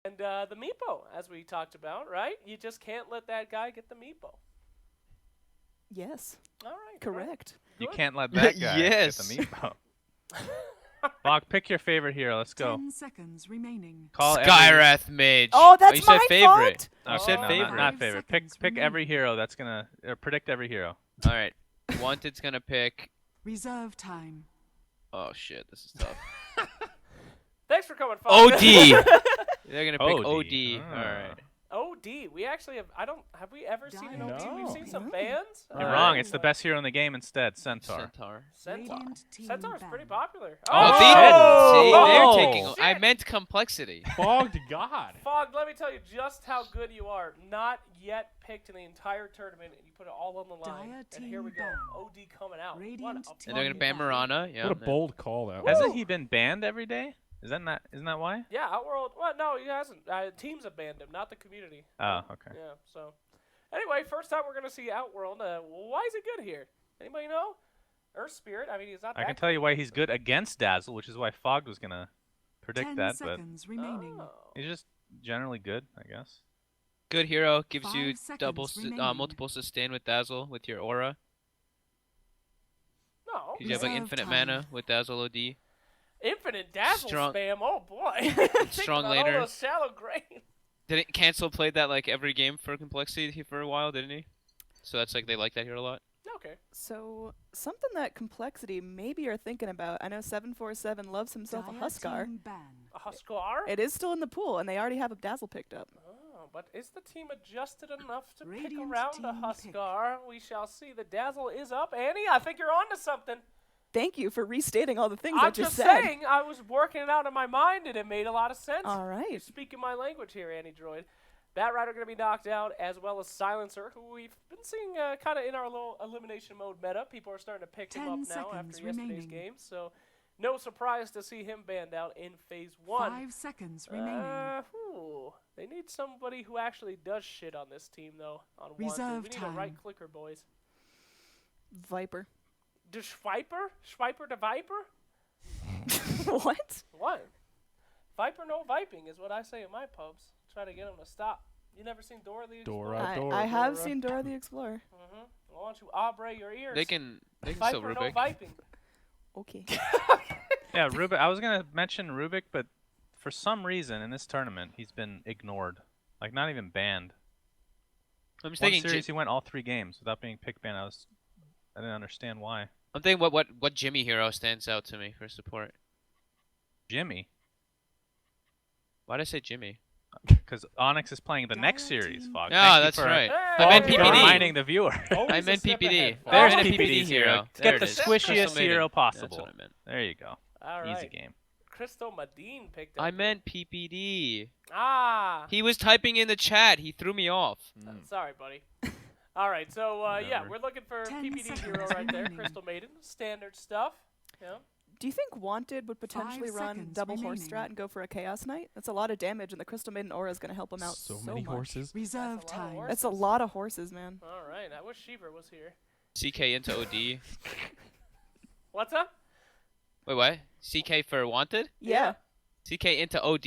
And the Meepo, as we talked about, right? You just can't let that guy get the Meepo. Yes. All right. Correct. Good. You can't let that guy Yes. get the meatball. Fog, pick your favorite hero. Let's go. 10 seconds remaining. Skyrath Mage. Oh, that's you said mine, favorite. Fogged? You said Oh. No, favorite. not 5 favorite. seconds Pick every remaining. hero that's gonna predict every hero. All right. Wanted's gonna pick. Reserve time. Oh shit, this is tough. Thanks for coming, Fog. OD. They're gonna pick OD. Ah. All right. OD. We actually have. Have we ever seen an OD? We've No. seen some No. bans. You're All wrong. right. It's the best hero in the game instead. Centaur. Centaur. Centaur. Radiant team Centaur's pretty ban. popular. Oh, Oh, see, shit. they're Oh. taking. I Shit. meant complexity. Fogged God. Fog, let me tell you just how good you are. Not yet picked in the entire tournament, and you put it all on the line. Dire And here we go. team ban. OD coming out. Radiant What a team And they're gonna ban ban. Marana. Yeah. What a bold call that was. Hasn't he been banned every day? Isn't that why? Yeah, Outworld. Well, no, he hasn't. Teams have banned him, not the community. Oh, okay. Yeah. So, anyway, first time we're gonna see Outworld. Why is he good here? Anybody know? Earth Spirit. I mean, he's not. I that can tell you great, why he's but- good against Dazzle, which is why Fog was gonna predict 10 that, but seconds remaining. Oh. he's just generally good, I guess. Good hero gives 5 you seconds remaining. multiple sustain with Dazzle with your aura. No. You have like Reserve infinite time. mana with Dazzle OD. Infinite Dazzle Strong- spam. Oh boy. Think strong about laner. all those shallow grain. Didn't Cancel played that like every game for complexity for a while, didn't he? So that's like they like that hero a lot. Okay. So, something that Complexity maybe are thinking about. I know 747 loves himself a Dire Huskar. team ban. A Huskar. It is still in the pool, and they already have a Dazzle picked up. Oh, but is the team adjusted enough to pick Radiant around a team Huskar? We shall see. The Dazzle is up. Annie, I think you're onto something. Thank you for restating all the things I I'm just just said. saying, I was working it out in my mind, and it made a lot of sense. All right. You're speaking my language here, Annie Droid. Bat Rider going to be knocked out, as well as Silencer, who we've been seeing kind of in our little elimination mode meta. People are starting to pick him 10 up now seconds after yesterday's remaining. game, so no surprise to see him banned out in Phase 1. 5 seconds remaining. They need somebody who actually does shit on this team, though. On one, Reserve we need time. a right clicker, boys. Viper. The Schwiper? Schwiper the Viper? What? What? Viper no viping is what I say in my pubs. Try to get them to stop. You never seen Dora the Explorer? Dora. I have seen Dora the Explorer. Mm-hmm. Why don't you abre your ears? They can still Viper no Rubik. viping. Okay. Yeah, Rubik. I was gonna mention Rubik, but for some reason in this tournament he's been ignored. Like not even banned. I'm just One thinking. series he went all 3 games without being pick banned. I didn't understand why. I'm thinking what Jimmy hero stands out to me for support. Jimmy, Why'd I say Jimmy? because Onyx is playing the next Dire series. team Fog. No, Thank you that's for right. Hey! I meant Oh, for PPD. reminding the viewer. Always Oh, I a meant step PPD. ahead. There's Oh, PPD's hero. There Get it the is. squishiest Crystal hero Maiden. possible. That's what I meant. There you go. All right. Easy game. Crystal Madine picked up. I meant PPD. Ah. He was typing in the chat. He threw me off. Sorry, buddy. All right, so yeah, Whatever. we're looking for 10 PPD hero seconds right there. remaining. Crystal Maiden, standard stuff. Yeah. Do you think Wanted would potentially 5 run seconds double horse remaining. strat and go for a Chaos Knight? That's a lot of damage, and the Crystal Maiden aura is going to help him out So so many much. horses. Reserve That's a lot of time. horses. That's a lot of horses, man. All right, I wish Sheever was here. CK into OD. What's up? Wait, what? CK for Wanted? Yeah. CK into OD?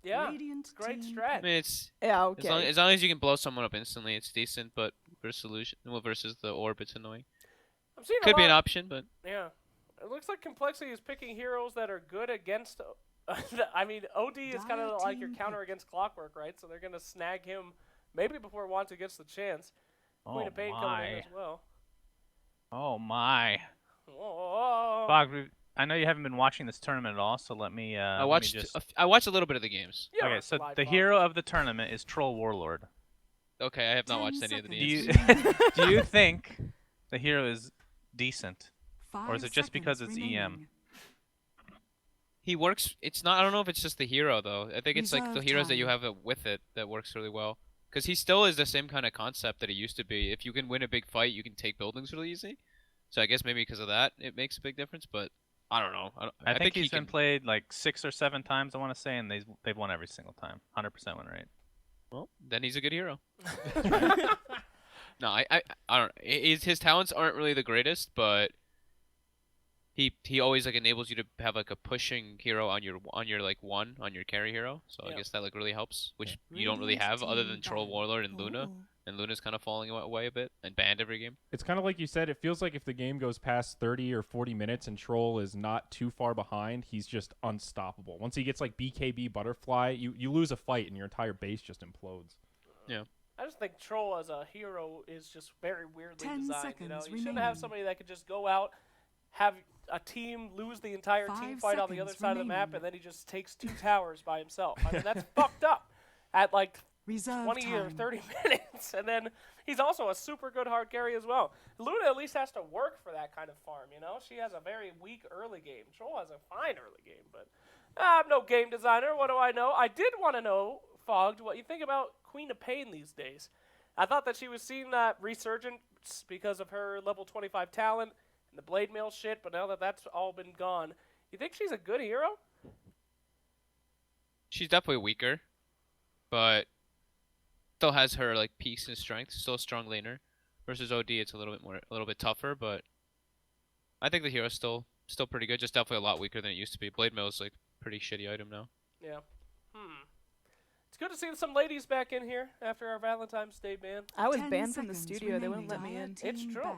Yeah, Radiant great team strat. I mean, it's Yeah, as, long, okay. as long as you can blow someone up instantly, it's decent. But versus the orb, it's annoying. I'm seeing Could a be an lot. option, but Yeah, it looks like Complexity is picking heroes that are good against. I mean, OD is kind of Dire like your team counter pick. against Clockwork, right? So they're gonna snag him maybe before Wanted gets the chance. Queen Oh of Pain coming in my. as well. Oh my. Oh. Fog, I know you haven't been watching this tournament at all, so let me. I let me watched just... I watched a little bit of the games. Yeah, Okay, so live the Fox. hero of the tournament is Troll Warlord. Okay, I have not 10 watched any of the Do seconds. games. you do you think the hero is decent? 5 Or is it just because seconds it's EM? remaining. He works. It's not. I don't know if it's just the hero though. I think it's like the Reserve heroes that time. you have with it that works really well. Because he still is the same kind of concept that he used to be. If you can win a big fight, you can take buildings really easy. So I guess maybe because of that, it makes a big difference. But I don't know. I think he he's been can. played like 6 or 7 times, I want to say, and they've won every single time. 100% win rate. Well, then he's a good hero. No, I don't. His talents aren't really the greatest, but he always like enables you to have like a pushing hero on your like on your carry hero. So I Yeah. guess that like really helps, which you don't really Radiant have other team than Troll banned. Warlord and Luna. Ooh. And Luna's kind of falling away a bit and banned every game. It's kind of like you said. It feels like if the game goes past 30 or 40 minutes and Troll is not too far behind, he's just unstoppable. Once he gets like BKB Butterfly, you lose a fight and your entire base just implodes. I just think Troll as a hero is just very weirdly 10 designed. You know, seconds you shouldn't have remaining. somebody that could just go out, have a team lose the entire team 5 fight on the other seconds side of the map, remaining. and then he just takes 2 towers by himself. I mean, that's fucked up. At like Reserve 20 time. or 30 minutes, and then he's also a super good hard carry as well. Luna at least has to work for that kind of farm, you know? She has a very weak early game. Troll has a fine early game, but I'm no game designer. What do I know? I did want to know, Fogged, what you think about Queen of Pain these days. I thought that she was seeing that resurgence because of her level 25 talent and the blade mail shit, but now that that's all been gone, you think she's a good hero? She's definitely weaker, but still has her like peaks and strengths. Still a strong laner. Versus OD, it's a little bit tougher, but I think the hero's still pretty good. Just definitely a lot weaker than it used to be. Blade mail is like pretty shitty item now. Yeah. It's good to see some ladies back in here after our Valentine's Day ban. I was 10 banned from the seconds studio. They wouldn't let remaining. me in. It's Team true. ban.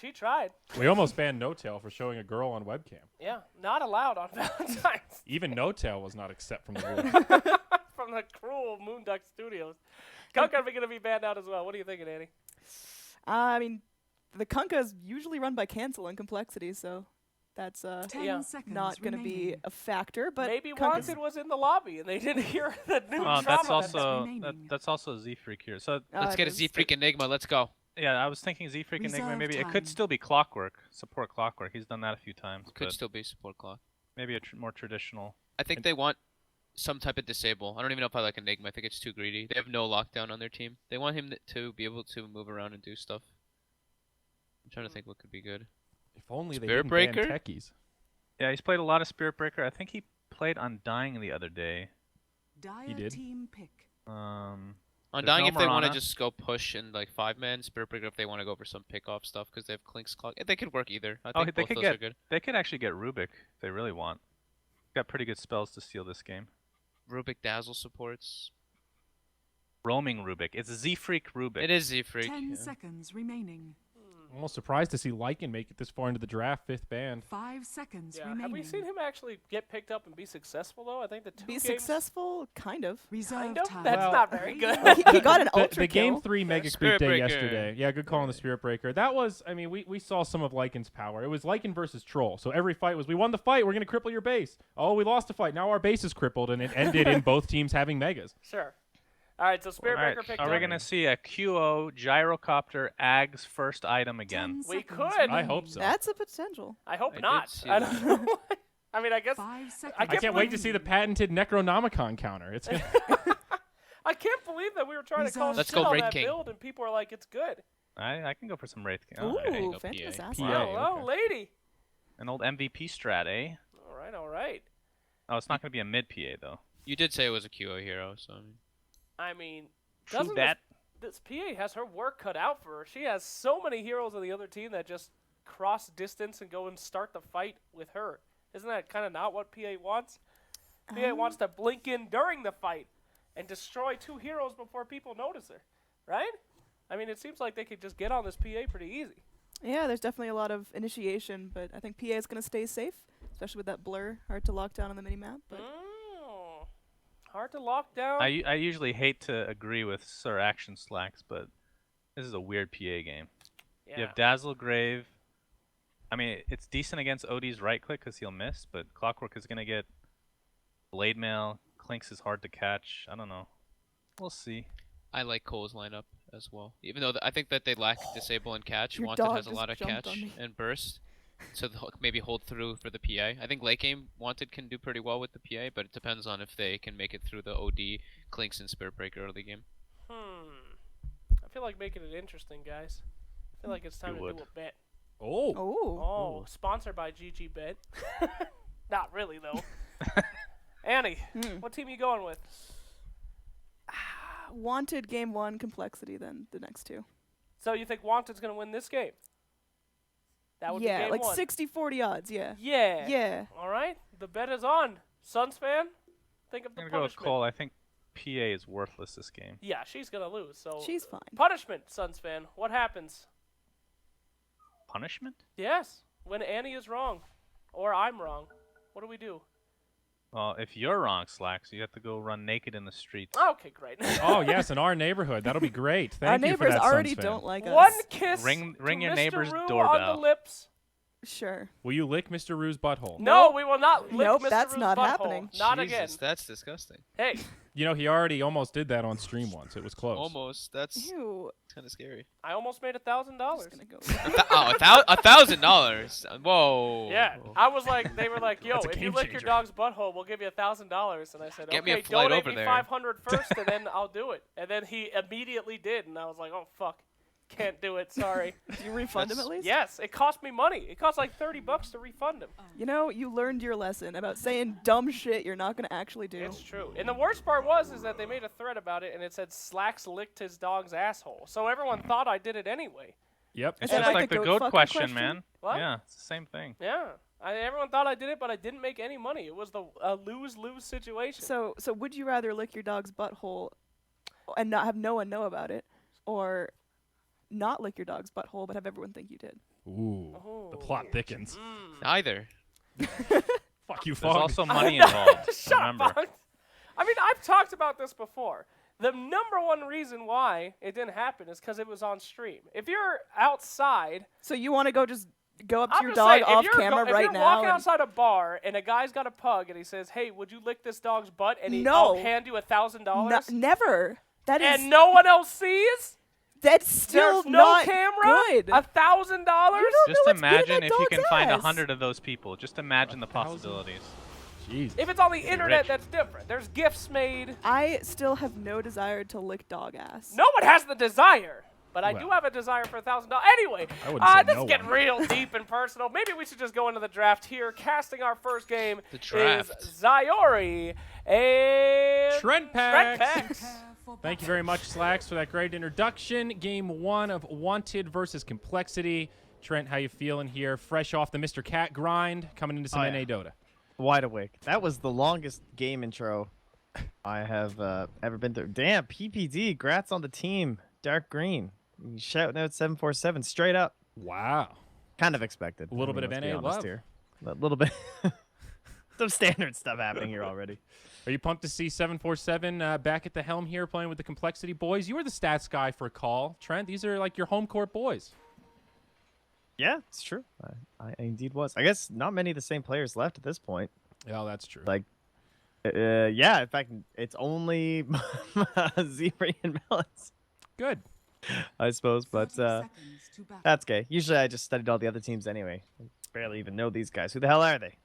She tried. We almost banned No Tail for showing a girl on webcam. Yeah, not allowed on Valentine's. Even No Tail was not accept from the rule. From the cruel Moonduck Studios. Kunkka going to be banned out as well. What are you thinking, Annie? I mean, the Kunkka is usually run by Cancel and Complexity, so that's 10 Yeah. seconds not going to be remaining. a factor. But Maybe Kunkka's- Wanted was in the lobby and they didn't hear the new Oh, drama. that's also remaining. that's also a Z Freak here. So Let's it get a is- Z Freak Enigma. Let's go. yeah, I was thinking Z Freak Enigma. Reserve Maybe it time. could still be Clockwork. Support Clockwork. He's done that a few times. Could but still be support clock. maybe a more traditional. I think they want some type of disable. I don't even know if I like Enigma. I think it's too greedy. They have no lockdown on their team. They want him to be able to move around and do stuff. I'm trying to think what could be good. If only they Spirit didn't Breaker? ban techies. Yeah, he's played a lot of Spirit Breaker. I think he played Undying the other day. Dire did. team pick. Um, Undying no if they want to Mirana. just go push in like 5-man. Spirit Breaker if they want to go for some pick-off stuff because they have Clink's Clock. They could work either. I Oh, think they both could those get- are good. they could actually get Rubik if they really want. Got pretty good spells to steal this game. Rubik Dazzle supports. Roaming Rubik. It's Z Freak Rubik. It is Z Freak. 10 Yeah. seconds remaining. I'm almost surprised to see Lycan make it this far into the draft, 5th band. 5 seconds Yeah, remaining. have we seen him actually get picked up and be successful, though? I think the 2 be games... successful, kind of. Reserve Kind of? time. That's Well- not very good. He got an The ultra game kill. 3 Mega Spirit Creep Day Breaker. yesterday. Yeah, good call on the Spirit Breaker. That was, I mean, we saw some of Lycan's power. It was Lycan versus Troll. So every fight was, we won the fight, we're going to cripple your base. Oh, we lost the fight, now our base is crippled, and it ended in both teams having Megas. Sure. All right, so Spirit All right, Breaker picked are we up. gonna see a QO Gyrocopter Ag's first item again? 10 We seconds could. remaining. I hope so. That's a potential. I hope I did not. see I that. don't know. I mean, I guess 5 seconds. I can't wait to remaining. see the patented Necronomicon counter. It's gonna, I can't believe that we were trying to call Let's shit go on Wraith that King. build and people are like, it's good. I can go for some Wraith. Ooh, Oh, there you go, Phantom PA. Assassin. PA. Wow, okay. lady. an old MVP strat, eh? All right, all right. Oh, it's not gonna be a mid PA though. You did say it was a QO hero, so I mean, I mean, True doesn't that. this PA has her work cut out for her. She has so many heroes on the other team that just cross distance and go and start the fight with her. Isn't that kind of not what PA wants? PA wants to blink in during the fight and destroy 2 heroes before people notice her, right? I mean, it seems like they could just get on this PA pretty easy. Yeah, there's definitely a lot of initiation, but I think PA is going to stay safe, especially with that blur. Hard to lock down on the minimap. But Oh, hard to lock down. I usually hate to agree with Sir Action Slacks, but this is a weird PA game. yeah. You have Dazzle Grave. I mean, it's decent against OD's right click because he'll miss, but Clockwork is gonna get Blade Mail. Clinks is hard to catch. I don't know. We'll see. I like Cole's lineup as well. Even though I think that they lack disable and catch. Your Wanted dog has a just lot of jumped catch on me. and burst, so they'll maybe hold through for the PA. I think late game Wanted can do pretty well with the PA, but it depends on if they can make it through the OD, Clinks, and Spirit Breaker early game. I feel like making it interesting, guys. I feel like it's time You to would. do a bet. oh. oh, Oh, sponsored by GG Bet. Not really, though. Annie, what team are you going with? Wanted game 1, Complexity. Then the next 2. So you think Wanted's going to win this game? That would be Yeah, game like one. 60-40 odds, yeah. Yeah. Yeah. All right. The bet is on. Suns fan, think of the I'm gonna go with punishment. Cole. I think PA is worthless this game. Yeah, she's gonna lose. So She's fine. punishment, Suns fan. What happens? Punishment? Yes, when Annie is wrong, or I'm wrong. What do we do? Well, if you're wrong, Slacks, you have to go run naked in the streets. Okay, great. Oh yes, in our neighborhood. That'll be great. Our Thank you for neighbors that, already Suns fan. don't like One us. kiss. Ring to your Mr. neighbor's Rue on doorbell. the lips. Sure. Will you lick Mr. Rue's butthole? No, we will not lick Nope, Mr. that's Rue's not butthole. happening. Not Jesus, again. that's disgusting. Hey, You know, he already almost did that on stream once. It was close. Almost. That's Ew. kind of scary. I almost made I'm $1,000. just gonna go. $1,000. Whoa. Yeah, I was like, they were like, yo, That's a if you game lick your changer. dog's butthole, we'll give you $1,000. And I said, Get me okay, a flight donate over me there. $500 first, and then I'll do it. And then he immediately did, and I was like, oh fuck, can't do it. Sorry. Do you refund him at least? Yes, it cost me money. It cost like $30 to refund him. You know, you learned your lesson about saying dumb shit you're not gonna actually do. It's true. And the worst part is that they made a thread about it, and it said Slacks licked his dog's asshole. So everyone thought I did it anyway. Yep. It's Is that just like like the the goat goat fucking question, question? man. What? Yeah, it's the same thing. Yeah. Everyone thought I did it, but I didn't make any money. It was a lose-lose situation. So would you rather lick your dog's butthole and not have no one know about it, or not lick your dog's butthole but have everyone think you did? Ooh, the plot thickens. Either. Fuck you, There's Fog. also money involved. Shut Remember. up, Fox. I mean, I've talked about this before. The number one reason why it didn't happen is because it was on stream. If you're outside, So you want to go up to I'm your just dog saying, off if you're camera if right you're now? walking and- outside a bar and a guy's got a pug and he says, "Hey, would you lick this dog's butt?" and No. I'll hand you No, $1,000, never. That is. and no one else sees. That's still There's no not camera. good. $1,000. You don't Just know what's good in imagine that if you can dog's find ass. 100 of those people. Just imagine the possibilities. Jesus. If it's on the internet, rich. that's different. There's gifts made. I still have no desire to lick dog ass. No one has the desire, but I do Well. have a desire for $1,000. Anyway, I wouldn't say this no is getting one. real deep and personal. Maybe we should just go into the draft here. Casting our first game The draft. is Zyori and Trent Trent Pax. Pax. Thank you very much, Slacks, for that great introduction. Game 1 of Wanted versus Complexity. Trent, how you feeling here? Fresh off the Mr. Cat grind, coming into some Oh, NA yeah. Dota. Wide awake. That was the longest game intro I have ever been through. Damn, PPD, grats on the team. Dark green. You shouting out 747 straight up. Wow. Kind of expected. A little bit of let's be NA honest love. here. A little bit. Some standard stuff happening here already. Are you pumped to see 747 back at the helm here playing with the Complexity boys? You were the stats guy for a call. Trent, these are like your home court boys. Yeah, it's true. I indeed was. I guess not many of the same players left at this point. Yeah, that's true. Like, yeah, in fact, it's only Z-Ray and Melons, Good. I suppose. But 30 seconds to battle. that's okay. Usually I just studied all the other teams anyway. I barely even know these guys. Who the hell are they?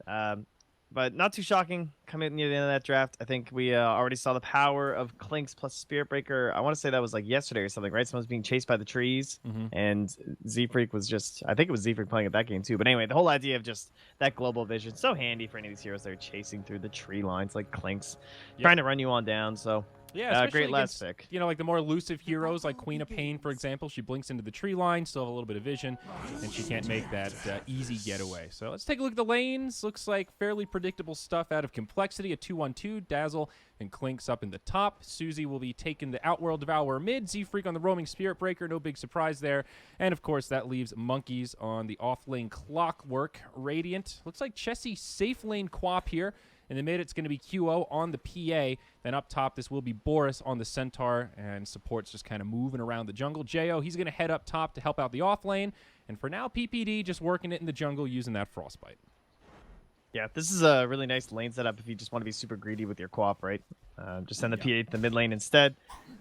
But not too shocking coming near the end of that draft. I think we already saw the power of Clinks plus Spirit Breaker. I want to say that was like yesterday or something, right? Someone's being chased by the trees, and Z-Freak was just, I think it was Z-Freak playing at that game too. But anyway, the whole idea of just that global vision, so handy for any of these heroes that are chasing through the tree lines like Clinks, trying to run you on down. So Yeah, especially great last against, pick. you know, like the more elusive heroes like Queen of Pain, for example. She blinks into the tree line, still have a little bit of vision, and she can't make that easy getaway. So let's take a look at the lanes. Looks like fairly predictable stuff out of Complexity. A 2-1-2, Dazzle and Clinks up in the top. Susie will be taking the Outworld Devourer mid. Z-Freak on the roaming Spirit Breaker, no big surprise there. And of course, that leaves Monkeys on the off-lane Clockwork. Radiant. Looks like Chessie safe lane Quap here. In the mid, it's going to be QO on the PA. Then up top, this will be Boris on the Centaur, and support's just kind of moving around the jungle. Jo, he's going to head up top to help out the off lane. And for now, PPD just working it in the jungle using that Frostbite. Yeah, this is a really nice lane setup if you just want to be super greedy with your co-op, right? Just send the PA to the mid lane instead.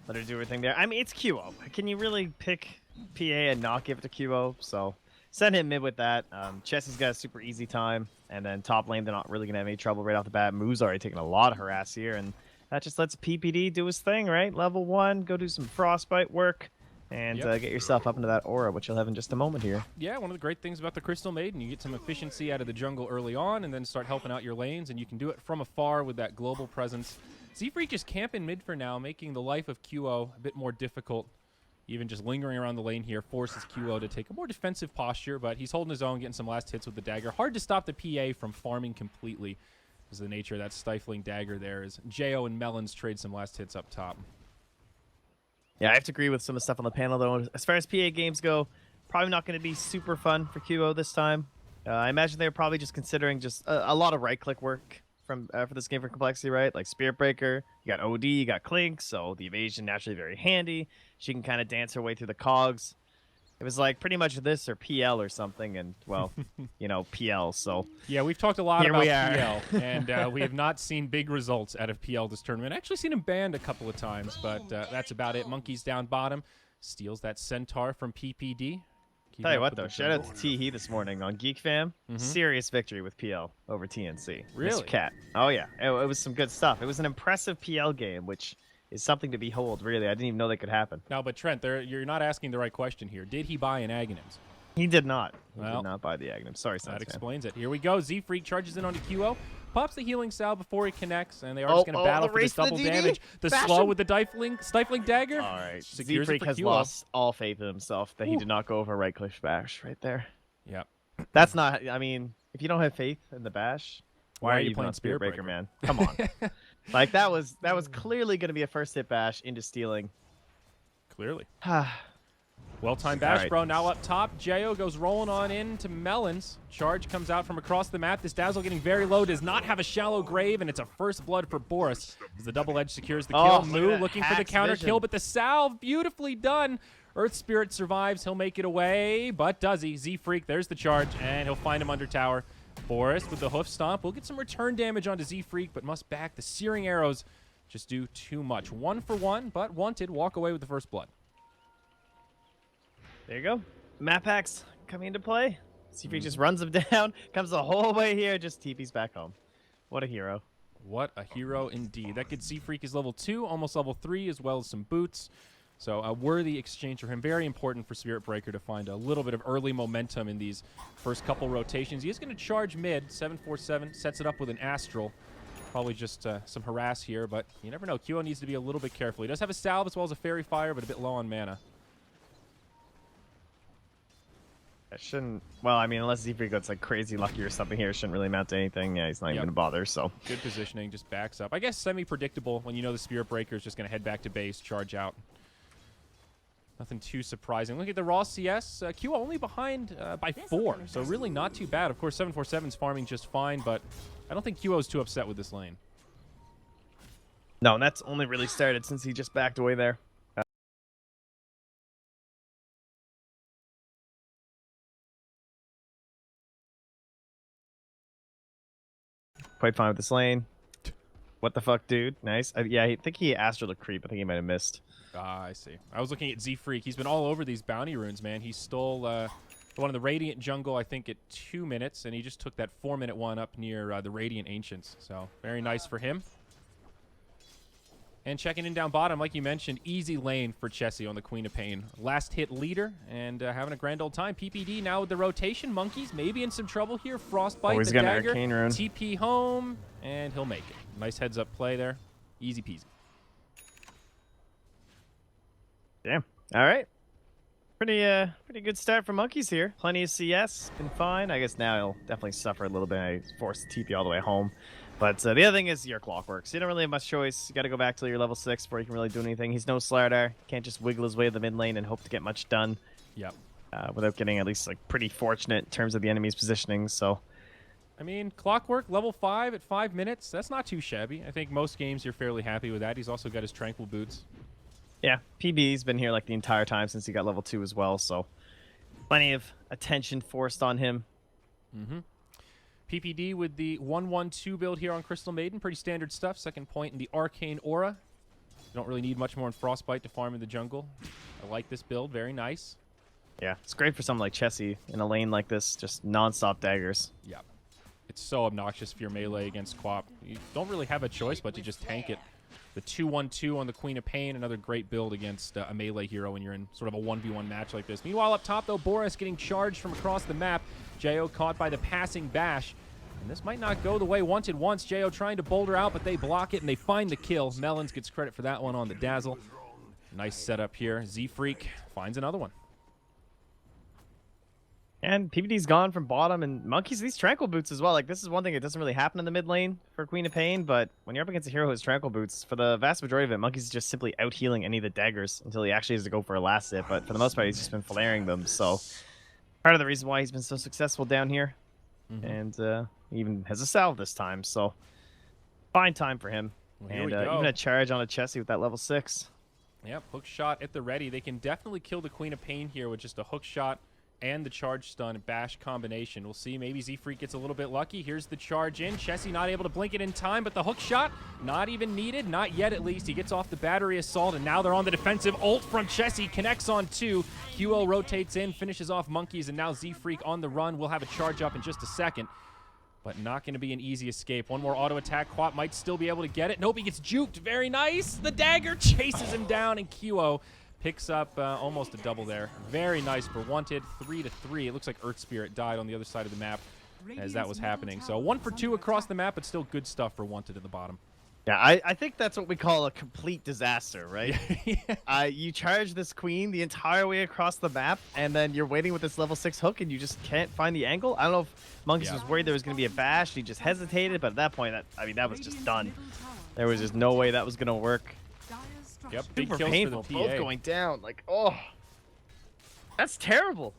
Let her do her thing there. I mean, it's QO. Can you really pick PA and not give it to QO? So send him mid with that. Chessie's got a super easy time. And then top lane, they're not really going to have any trouble right off the bat. Moo's already taking a lot of harass here. And that just lets PPD do his thing, right? Level 1, go do some Frostbite work. And Yep. get yourself up into that aura, which you'll have in just a moment here. Yeah, one of the great things about the Crystal Maiden, you get some efficiency out of the jungle early on and then start helping out your lanes, and you can do it from afar with that global presence. Z-Freak just camping mid for now, making the life of QO a bit more difficult even just lingering around the lane here forces QO to take a more defensive posture, but he's holding his own, getting some last hits with the dagger. Hard to stop the PA from farming completely, is the nature of that stifling dagger there, as Jo and Melons trade some last hits up top. Yeah, I have to agree with some of the stuff on the panel, though. As far as PA games go, probably not going to be super fun for QO this time. I imagine they're probably just considering just a lot of right-click work from for this game for complexity, right? Like Spirit Breaker, you got OD, you got Clink, so the evasion naturally very handy. She can kind of dance her way through the cogs. It was like pretty much this or PL or something, and well, you know, PL. So yeah, we've talked a lot Here about we are. PL, and we have not seen big results out of PL this tournament. Actually seen him banned a couple of times, but that's about it. Monkeys down bottom, steals that Centaur from PPD. Keep tell you up what, with though, the shout out jungle. to T-He this morning on Geek Fam. Serious victory with PL over TNC. Really? Mr. Cat. Oh yeah, it was some good stuff. It was an impressive PL game, which is something to behold. Really, I didn't even know that could happen. No, but Trent, you're not asking the right question here. Did he buy an Aghanims? He did not. He Well, did not buy the Agnum. Sorry, That Sons fan. explains it. Here we go. Z-Freak charges in onto QO. Pops the healing salve before he connects, and they are just going to battle the for this race to the double DD. damage. The Bash slow him. with the stifling dagger. All right. Secures it Z-Freak for has QO. lost all faith in himself that he did not go over right click bash right there. Yep. That's not. I mean, if you don't have faith in the bash, Why are you even playing on Spirit Breaker, Breaker? man? Come on. Like that was clearly going to be a first hit bash into stealing. Clearly. Well, Well-timed bash, right. bro. Now up top, Jo goes rolling on into Melons. Charge comes out from across the map. This Dazzle getting very low, does not have a shallow grave, and it's a first blood for Boris as the double edge secures the kill. Oh, look at Moo that looking for the hack's counter vision. kill, but the salve, beautifully done. Earth Spirit survives. He'll make it away, but does he? Z-Freak, there's the charge, and he'll find him under tower. Boris with the hoof stomp will get some return damage onto Z-Freak, but must back. The searing arrows just do too much. 1 for 1, but wanted. Walk away with the first blood. there you go. Map hacks coming into play. See if he just runs him down, comes the whole way here, just TP's back home. What a hero. What a hero indeed. That kid Z-Freak is level 2, almost level 3, as well as some boots. So a worthy exchange for him. Very important for Spirit Breaker to find a little bit of early momentum in these first couple rotations. He is going to charge mid. 747 sets it up with an Astral. Probably just some harass here, but you never know. QO needs to be a little bit careful. He does have a salve as well as a Fairy Fire, but a bit low on mana. I shouldn't. Well, I mean, unless Z-Freak gets like crazy lucky or something here, it shouldn't really amount to anything. Yeah, he's not even Yep. gonna bother. So Good positioning, just backs up. I guess semi-predictable when you know the Spirit Breaker is just going to head back to base, charge out. Nothing too surprising. Look at the raw CS. QO only behind by 4, so really not too bad. Of course, 747's farming just fine, but I don't think QO's too upset with this lane. no, and that's only really started since he just backed away there. Quite fine with this lane. What the fuck, dude? Nice. Yeah, I think he asked her to creep. I think he might have missed. Ah, I see. I was looking at Z-Freak. He's been all over these bounty runes, man. He stole one in the Radiant Jungle, I think, at 2 minutes, and he just took that 4-minute one up near the Radiant Ancients. So, very nice for him. And checking in down bottom, like you mentioned, easy lane for Chessie on the Queen of Pain. Last hit leader and having a grand old time. PPD now with the rotation. Monkeys maybe in some trouble here. Frostbite, Always the got an dagger. arcane rune. TP home, and he'll make it. Nice heads-up play there. Easy peasy. Damn. All right. Pretty good start for Monkeys here. Plenty of CS. Been fine. I guess now he'll definitely suffer a little bit. I forced the TP all the way home. But the other thing is your clockworks. You don't really have much choice. You got to go back till you're level 6 before you can really do anything. He's no Slardar. Can't just wiggle his way to the mid lane and hope to get much done Yep. without getting at least like pretty fortunate in terms of the enemy's positioning. So I mean, Clockwork, level 5 at 5 minutes. That's not too shabby. I think most games you're fairly happy with that. He's also got his Tranquil Boots. yeah, PB's been here like the entire time since he got level 2 as well. So plenty of attention forced on him. Mm-hmm. PPD with the 1-1-2 build here on Crystal Maiden. Pretty standard stuff. Second point in the Arcane Aura. You don't really need much more in Frostbite to farm in the jungle. I like this build. Very nice. Yeah, it's great for someone like Chessie in a lane like this. Just non-stop daggers. Yeah. It's so obnoxious if you're melee against Quap. You don't really have a choice but to just tank it. The 2-1-2 on the Queen of Pain, another great build against a melee hero when you're in sort of a 1v1 match like this. Meanwhile, up top, though, Boris getting charged from across the map. Jo caught by the passing bash. And this might not go the way wanted once. Jo trying to boulder out, but they block it, and they find the kill. Melons gets credit for that one on the Dazzle. Nice setup here. Z-Freak finds another one. And PBD's gone from bottom, and Monkeys, these Tranquil Boots as well. Like, this is one thing that doesn't really happen in the mid lane for Queen of Pain, but when you're up against a hero who has Tranquil Boots, for the vast majority of it, Monkeys is just simply out-healing any of the daggers until he actually has to go for a last hit, but for the most part, he's just been flaring them, so part of the reason why he's been so successful down here. And he even has a salve this time, so fine time for him. Well, here And we go. even a charge on a Chessie with that level 6. Yep, hook shot at the ready. They can definitely kill the Queen of Pain here with just a hook shot and the charge stun bash combination. We'll see. Maybe Z-Freak gets a little bit lucky. Here's the charge in. Chessie not able to blink it in time, but the hook shot not even needed. Not yet, at least. He gets off the battery assault, and now they're on the defensive. Ult from Chessie connects on 2. QO rotates in, finishes off Monkeys, and now Z-Freak on the run. We'll have a charge up in just a second, but not going to be an easy escape. One more auto attack. Quap might still be able to get it. Nope, he gets juked. Very nice. The dagger chases him down, and QO picks up almost a double there. Very nice for Wanted. 3-3. It looks like Earth Spirit died on the other side of the map as that was happening. So 1 for 2 across the map, but still good stuff for Wanted at the bottom. Yeah, I think that's what we call a complete disaster, right? You charge this queen the entire way across the map, and then you're waiting with this level 6 hook, and you just can't find the angle. I don't know if Monkeys was worried there was going to be a bash. He just hesitated, but at that point, that was just done. There was just no way that was going to work. Yep, big Super kills painful, for the PA. both going down. Like, oh, that's terrible.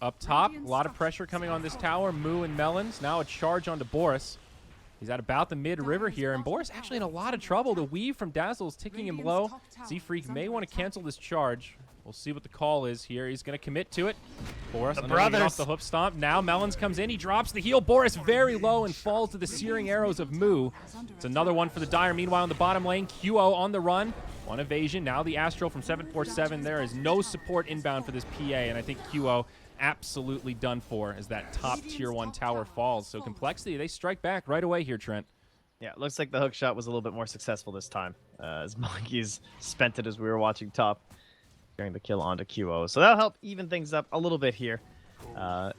Up top, a lot of pressure coming on this tower. Moo and Melons. Now a charge onto Boris. He's at about the mid-river here, and Boris actually in a lot of trouble. The weave from Dazzle is ticking him low. Z-Freak may want to cancel this charge. We'll see what the call is here. He's going to commit to it. Boris off the hook stomp. Now Melons comes in. He drops the heal. Boris very low and falls to the searing arrows of Moo. It's another one for the Dire. Meanwhile, in the bottom lane, QO on the run. One evasion. Now the Astral from 747. There is no support inbound for this PA, and I think QO absolutely done for as that top tier 1 tower falls. So Complexity, they strike back right away here, Trent. Yeah, it looks like the hook shot was a little bit more successful this time, as Monkeys spent it as we were watching top during the kill onto QO. So that'll help even things up a little bit here.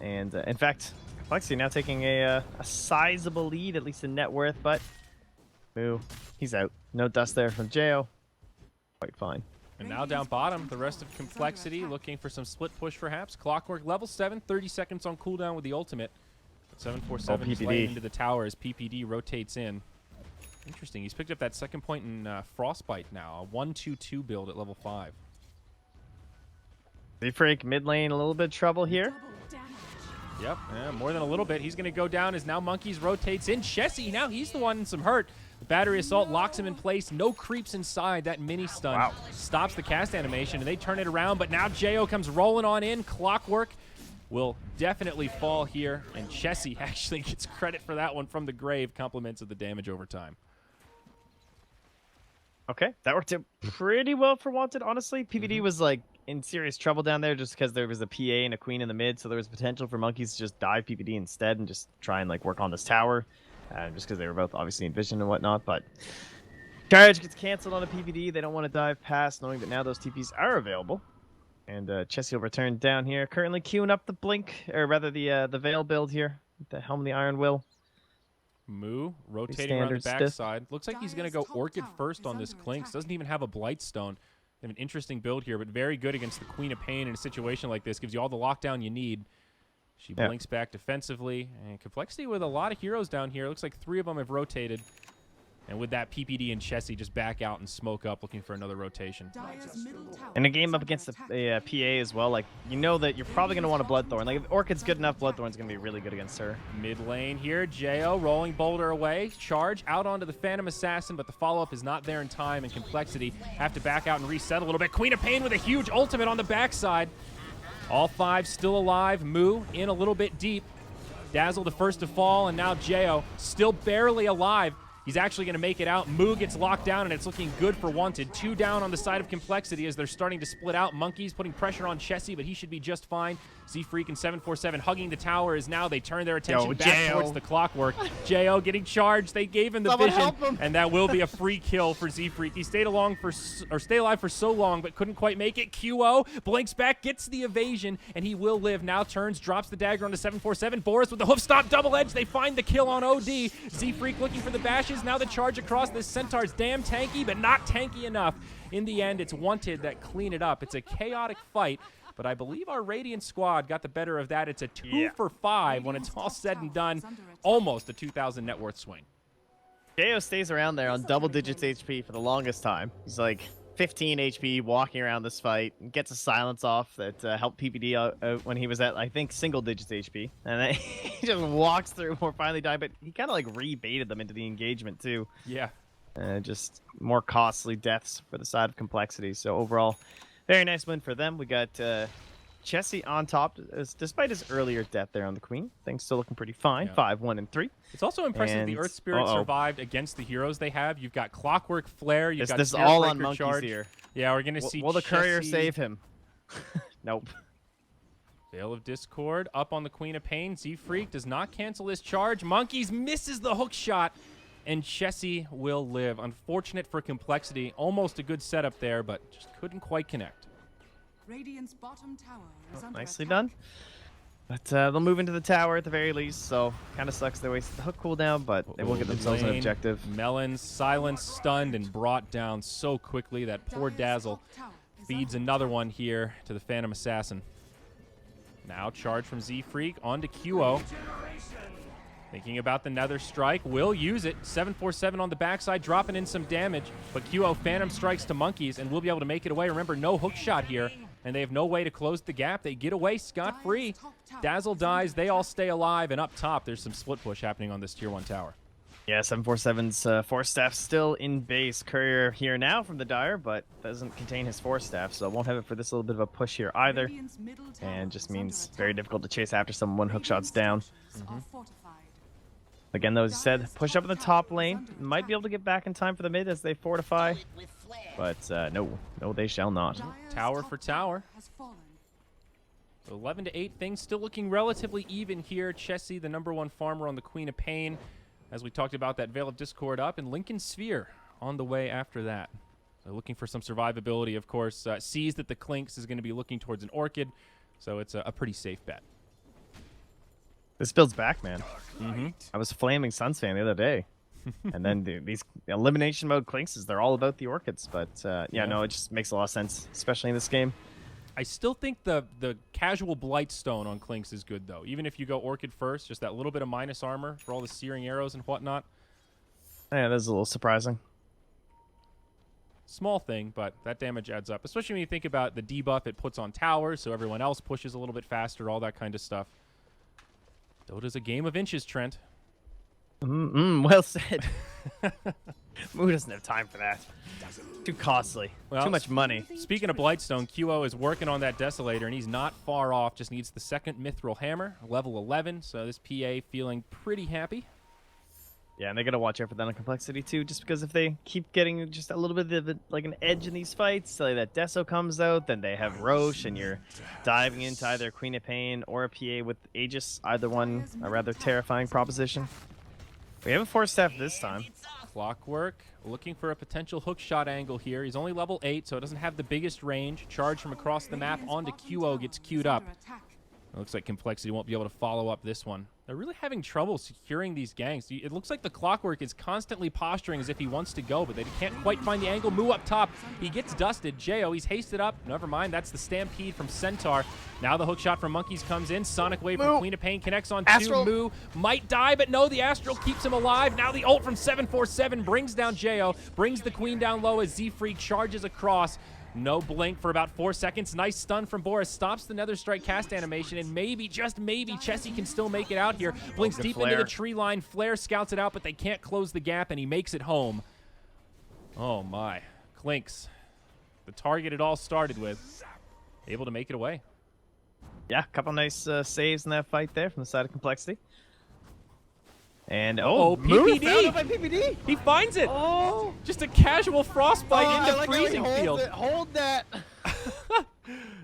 In fact, Complexity now taking a sizable lead, at least in net worth, but Moo, he's out. No dust there from Jo. Quite fine. And now down bottom, the rest of Complexity looking for some split push perhaps. Clockwork level 7, 30 seconds on cooldown with the ultimate. But 747 is laying into the tower as PPD rotates in. Interesting, he's picked up that second point in Frostbite now. A 1-2-2 build at level 5. Z-Freak mid lane, a little bit of trouble here. Yep, more than a little bit. He's going to go down as now Monkeys rotates in. Chessie, now he's the one in some hurt. The battery assault locks him in place. No creeps inside. That mini stun stops the cast animation, and they turn it around. But now Jo comes rolling on in. Clockwork will definitely fall here, and Chessie actually gets credit for that one from the grave. Compliments of the damage over time. Okay, that worked out pretty well for Wanted, honestly. PVD was like in serious trouble down there just because there was a PA and a queen in the mid, so there was potential for Monkeys to just dive PPD instead and just try and like work on this tower, just because they were both obviously in vision and whatnot. But charge gets canceled on a PPD. They don't want to dive past, knowing that now those TPs are available. And Chessie will return down here, currently queuing up the blink, or rather the Veil build here, with the Helm of the Iron Will. Moo rotating around the backside. Looks like he's going to go Orchid first on this Clinks. Doesn't even have a Blightstone. They have an interesting build here, but very good against the Queen of Pain in a situation like this. Gives you all the lockdown you need. She blinks back defensively. And Complexity with a lot of heroes down here. Looks like 3 of them have rotated. And with that, PPD and Chessie just back out and smoke up, looking for another rotation. In a game up against a PA as well, like, you know that you're probably going to want a Bloodthorn. Like, if Orchid's good enough, Bloodthorn's going to be really good against her. Mid lane here, Jo rolling Boulder away. Charge out onto the Phantom Assassin, but the follow-up is not there in time, and Complexity have to back out and reset a little bit. Queen of Pain with a huge ultimate on the backside. All 5 still alive. Moo in a little bit deep. Dazzle the first to fall, and now Jo still barely alive. He's actually going to make it out. Moo gets locked down, and it's looking good for Wanted. 2 down on the side of Complexity as they're starting to split out. Monkeys putting pressure on Chessie, but he should be just fine. Z-Freak and 747 hugging the tower as now they turn their attention back towards the Clockwork. Jo getting charged. They gave him the vision, and that will be a free kill for Z-Freak. He stayed alive for so long, but couldn't quite make it. QO blinks back, gets the evasion, and he will live. Now turns, drops the dagger onto 747. Boris with the hoof stop double edge. They find the kill on OD. Z-Freak looking for the bashes. catches. Now the charge across. This Centaur's damn tanky, but not tanky enough. In the end, it's Wanted that clean it up. It's a chaotic fight, but I believe our Radiant squad got the better of that. It's a 2 for 5 when it's all said and done. Almost a 2,000 net worth swing. Jo stays around there on double digits HP for the longest time. He's like 15 HP walking around this fight, and gets a silence off that helped PPD out when he was at, I think, single digits HP. And then he just walks through or finally died, but he kind of like rebaited them into the engagement too. Yeah. Just more costly deaths for the side of Complexity. So overall, very nice win for them. We got Chessie on top, despite his earlier death there on the Queen. Things still looking pretty fine. Yeah. 5, 1, and 3. It's also impressive And- the Earth Spirit survived against the heroes they have. You've got Clockwork Flare. You've got This is Spirit all on Breaker Monkeys charge. here. Yeah, we're going to see Will the courier Chessie, save him? Nope. Veil of Discord up on the Queen of Pain. Z-Freak does not cancel his charge. Monkeys misses the hook shot, and Chessie will live. Unfortunate for Complexity. Almost a good setup there, but just couldn't quite connect. Radiant's bottom tower is under Nicely attack. done. But they'll move into the tower at the very least, so kind of sucks they wasted the hook cooldown, but they will get themselves an Lane, objective. Melons silenced, stunned, and brought down so quickly. That poor Dire's Dazzle top tower is feeds under another one here to the Phantom Assassin. Now charge from Z-Freak onto QO. Thinking about the Nether Strike, will use it. 747 on the backside, dropping in some damage. But QO Phantom strikes to Monkeys, and we'll be able to make it away. Remember, no hook shot here, and they have no way to close the gap. They get away scot-free. Dazzle dies, they all stay alive, and up top, there's some split push happening on this Tier 1 tower. Yeah, 747's Force Staff still in base. Courier here now from the Dire, but doesn't contain his Force Staff, so won't have it for this little bit of a push here either. Radiant's middle tower And just is under means attack. very difficult to chase after someone hook shots down. Radiant's are fortified. Again, though, as you said, push up in the top lane. Might be able to get back in time for the mid as they fortify. But no, they shall not. Dire's Tower top for tower. has fallen. 11 to 8, things still looking relatively even here. Chessie, the #1 farmer on the Queen of Pain. As we talked about, that Veil of Discord up, and Lincoln Sphere on the way after that. So looking for some survivability, of course. Sees that the Clinks is going to be looking towards an Orchid, so it's a pretty safe bet. This build's back, man. Mm-hmm. I was flaming Suns fan the other day. And then these elimination mode Clinks, they're all about the Orchids. But yeah, no, it just makes a lot of sense, especially in this game. I still think the casual Blightstone on Clinks is good, though. Even if you go Orchid first, just that little bit of minus armor for all the searing arrows and whatnot. Yeah, that's a little surprising. Small thing, but that damage adds up. Especially when you think about the debuff it puts on towers, so everyone else pushes a little bit faster, all that kind of stuff. Dota's a game of inches, Trent. Well said. Moo doesn't have time for that. Too costly. Well, Too much money. Speaking of Blightstone, QO is working on that Desolator, and he's not far off. Just needs the second Mithril Hammer, level 11. So this PA feeling pretty happy. Yeah, and they gotta watch out for that on Complexity too, just because if they keep getting just a little bit of like an edge in these fights, like that Deso comes out, then they have Roche, and you're diving into either Queen of Pain or a PA with Aegis. Either one, a rather terrifying proposition. We have a Force Staff this time. Clockwork looking for a potential hook shot angle here. He's only level 8, so it doesn't have the biggest range. Charge from across the map onto QO gets queued up. It looks like Complexity won't be able to follow up this one. They're really having trouble securing these ganks. It looks like the Clockwork is constantly posturing as if he wants to go, but they can't quite find the angle. Moo up top. He gets dusted. Jo, he's hasted up. Never mind. That's the Stampede from Centaur. Now the hook shot from Monkeys comes in. Sonic Wave from Queen of Pain connects on Astral. 2. Moo might die, but no, the Astral keeps him alive. Now the ult from 747 brings down Jo, brings the Queen down low as Z-Freak charges across. No blink for about 4 seconds. Nice stun from Boris. Stops the Nether Strike cast animation, and maybe, just maybe, Chessie can still make it out here. Blinks Good deep flare. into the tree line. Flare scouts it out, but they can't close the gap, and he makes it home. Oh, my. Clinks, the target it all started with, able to make it away. Yeah, a couple nice saves in that fight there from the side of Complexity. And Oh, Moo PPD. found it by PPD. He finds it! Oh, Just a casual frostbite I into like how he freezing holds field. it. Hold that.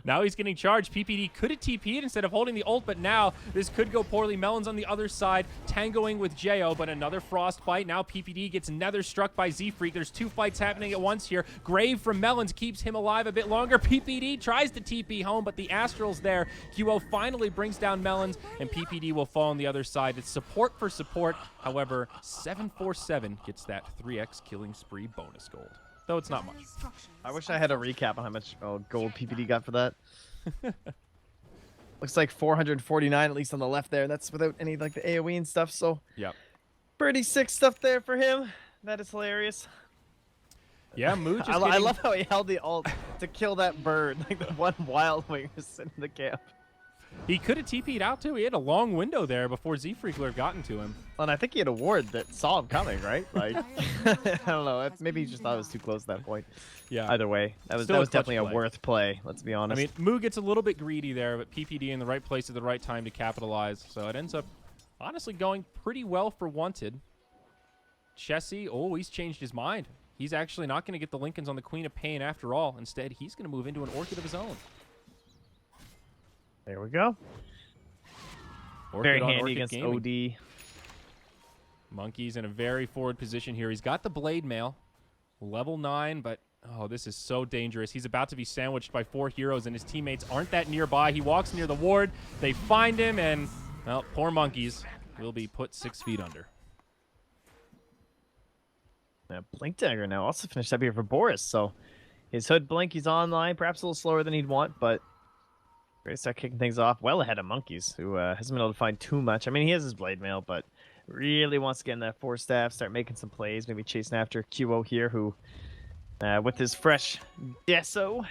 Now he's getting charged. PPD could have TP'd instead of holding the ult, but now this could go poorly. Melons on the other side, tangoing with Jo, but another frostbite. Now PPD gets nether struck by Z-Freak. There's 2 fights happening at once here. Grave from Melons keeps him alive a bit longer. PPD tries to TP home, but the Astral's there. QO finally brings down Melons, and PPD will fall on the other side. It's support for support. However, 747 gets that 3x killing spree bonus gold, though it's not much. I wish I had a recap on how much gold PPD got for that. Looks like 449 at least on the left there. That's without any like the AoE and stuff. So Yep. pretty sick stuff there for him. That is hilarious. Yeah, Moo just I getting- love how he held the ult to kill that bird, like the one wild wing was sitting in the camp. He could have TP'd out too. He had a long window there before Z-Freak would have gotten to him. And I think he had a ward that saw him coming, right? Like, I don't know. Maybe he just thought it was too close at that point. Yeah. Either way, that was Still a clutch definitely a play. worth play. Let's be I honest. mean, Moo gets a little bit greedy there, but PPD in the right place at the right time to capitalize. So it ends up honestly going pretty well for Wanted. Chessie, oh, he's changed his mind. He's actually not going to get the Lincolns on the Queen of Pain after all. Instead, he's going to move into an Orchid of his own. There we go. Orchid Very on handy Orchid against Gaming. OD. Monkey's in a very forward position here. He's got the Blade Mail, level 9, but oh, this is so dangerous. He's about to be sandwiched by 4 heroes, and his teammates aren't that nearby. He walks near the ward. They find him, and, well, poor Monkeys will be put 6 feet under. Yeah, Blink Dagger now also finished up here for Boris. So his Hood Blink, he's online, perhaps a little slower than he'd want, but ready to start kicking things off well ahead of Monkeys, who hasn't been able to find too much. I mean, he has his Blade Mail, but really wants to get in that 4-staff, start making some plays, maybe chasing after QO here, who, with his fresh Deso,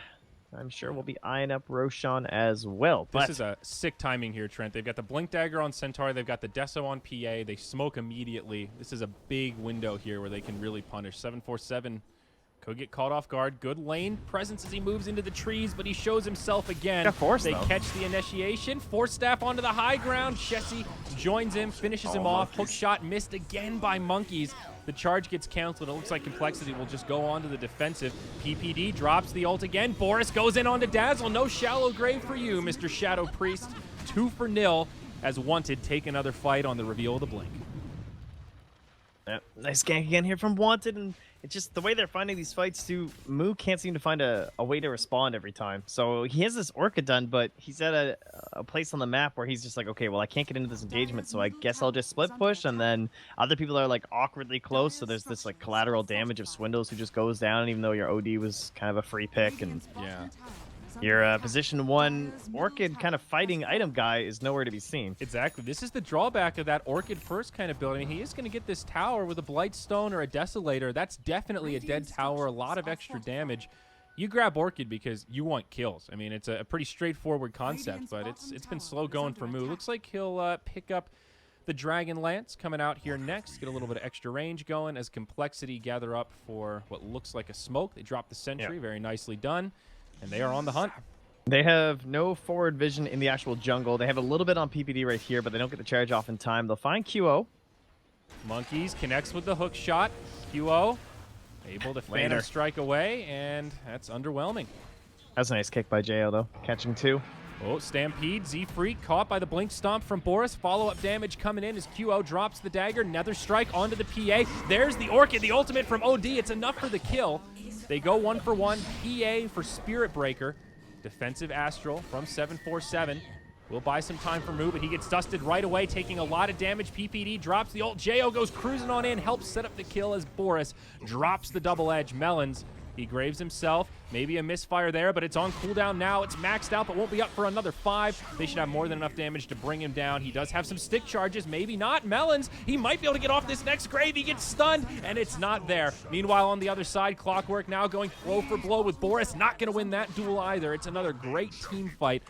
I'm sure will be eyeing up Roshan as well. This But is a sick timing here, Trent. They've got the Blink Dagger on Centaur. They've got the Deso on PA. They smoke immediately. This is a big window here where they can really punish. 747 could get caught off guard. Good lane presence as he moves into the trees, but he shows himself again. Got force, they though. catch the initiation. Force staff onto the high ground. Chessie joins him, finishes him off. Hook shot missed again by Monkeys. The charge gets canceled. It looks like Complexity will just go on to the defensive. PPD drops the ult again. Boris goes in onto Dazzle. No shallow grave for you, Mr. Shadow Priest. 2-0 as Wanted take another fight on the reveal of the Blink. yeah, nice gank again here from Wanted, and it's just the way they're finding these fights too. Moo can't seem to find a way to respond every time. So he has this Orchid done, but he's at a place on the map where he's just like, okay, well, I can't get into this engagement, so I guess I'll just split push, and then other people are like awkwardly close, so there's this like collateral damage of Swindles who just goes down, even though your OD was kind of a free pick, and Yeah. your position 1 Orchid kind of fighting item guy is nowhere to be seen. Exactly. This is the drawback of that Orchid first kind of build. I mean, he is going to get this tower with a Blightstone or a Desolator. That's definitely a dead tower, a lot of extra damage. You grab Orchid because you want kills. I mean, it's a pretty straightforward concept, but it's been slow going for Moo. Looks like he'll pick up the Dragon Lance coming out here next. Get a little bit of extra range going as Complexity gather up for what looks like a smoke. They drop the Sentry. Yeah. Very nicely done. And they are on the hunt. They have no forward vision in the actual jungle. They have a little bit on PPD right here, but they don't get the charge off in time. They'll find QO. Monkeys connects with the hook shot. QO able to Phantom Later. strike away, and that's underwhelming. That's a nice kick by Jo, though. Catching 2. Oh, Stampede, Z-Freak caught by the Blink Stomp from Boris. Follow-up damage coming in as QO drops the dagger. Nether strike onto the PA. There's the Orchid, the ultimate from OD. It's enough for the kill. They go 1-for-1. PA for Spirit Breaker. Defensive Astral from 747. We'll buy some time for Moo, but he gets dusted right away, taking a lot of damage. PPD drops the ult. Jo goes cruising on in, helps set up the kill as Boris drops the double edge. Melons, he graves himself. Maybe a misfire there, but it's on cooldown now. It's maxed out, but won't be up for another 5. They should have more than enough damage to bring him down. He does have some stick charges, maybe not. Melons, he might be able to get off this next grave. He gets stunned, and it's not there. Meanwhile, on the other side, Clockwork now going blow for blow with Boris. Not going to win that duel either. It's another great team fight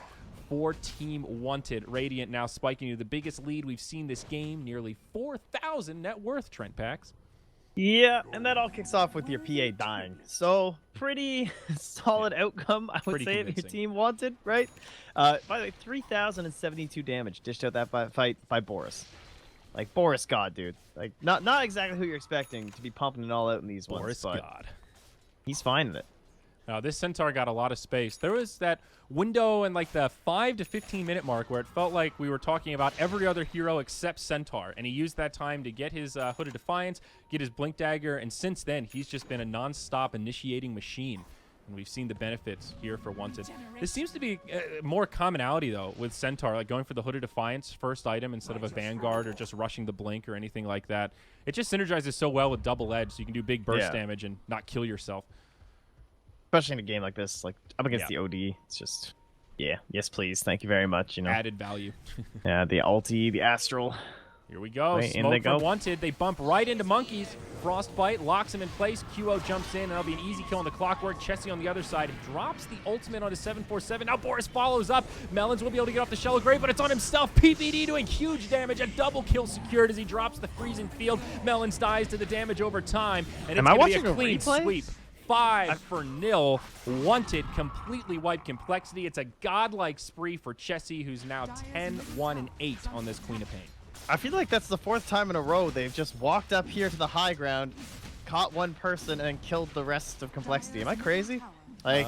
for Team Wanted. Radiant now spiking to the biggest lead we've seen this game, nearly 4,000 net worth, Trent Pax. Yeah, and that all kicks off with your PA dying. So, pretty solid outcome, I would Pretty say, if your convincing. team wanted, right? By the way, 3,072 damage dished out that fight by Boris. Like, Boris God, dude. Like, not exactly who you're expecting to be pumping it all out in these Boris ones, but God. he's finding it. This Centaur got a lot of space. There was that window in like the 5 to 15 minute mark where it felt like we were talking about every other hero except Centaur, and he used that time to get his Hood of Defiance, get his Blink Dagger, and since then he's just been a non-stop initiating machine. And we've seen the benefits here for Wanted. This seems to be more commonality, though, with Centaur, like going for the Hood of Defiance first item instead of a Vanguard or just rushing the Blink or anything like that. It just synergizes so well with Double Edge, so you can do big burst damage and not kill yourself. Especially in a game like this, like up against the OD, it's just, yes please, thank you very much, you know. Added value. Yeah, the ulti, the Astral. Here we go. Right, in Smoke they for go. Wanted. They bump right into Monkeys. Frostbite locks him in place. QO jumps in, and that'll be an easy kill on the Clockwork. Chessie on the other side drops the ultimate onto 747. Now Boris follows up. Melons will be able to get off the Shallow Grave, but it's on himself. PPD doing huge damage. A double kill secured as he drops the freezing field. Melons dies to the damage over time, and it's going to be a clean sweep. 5-0. Wanted completely wiped Complexity. It's a godlike spree for Chessie, who's now 10-1-8 on this Queen of Pain. I feel like that's the 4th time in a row they've just walked up here to the high ground, caught one person, and killed the rest of Complexity. Am I crazy? Like,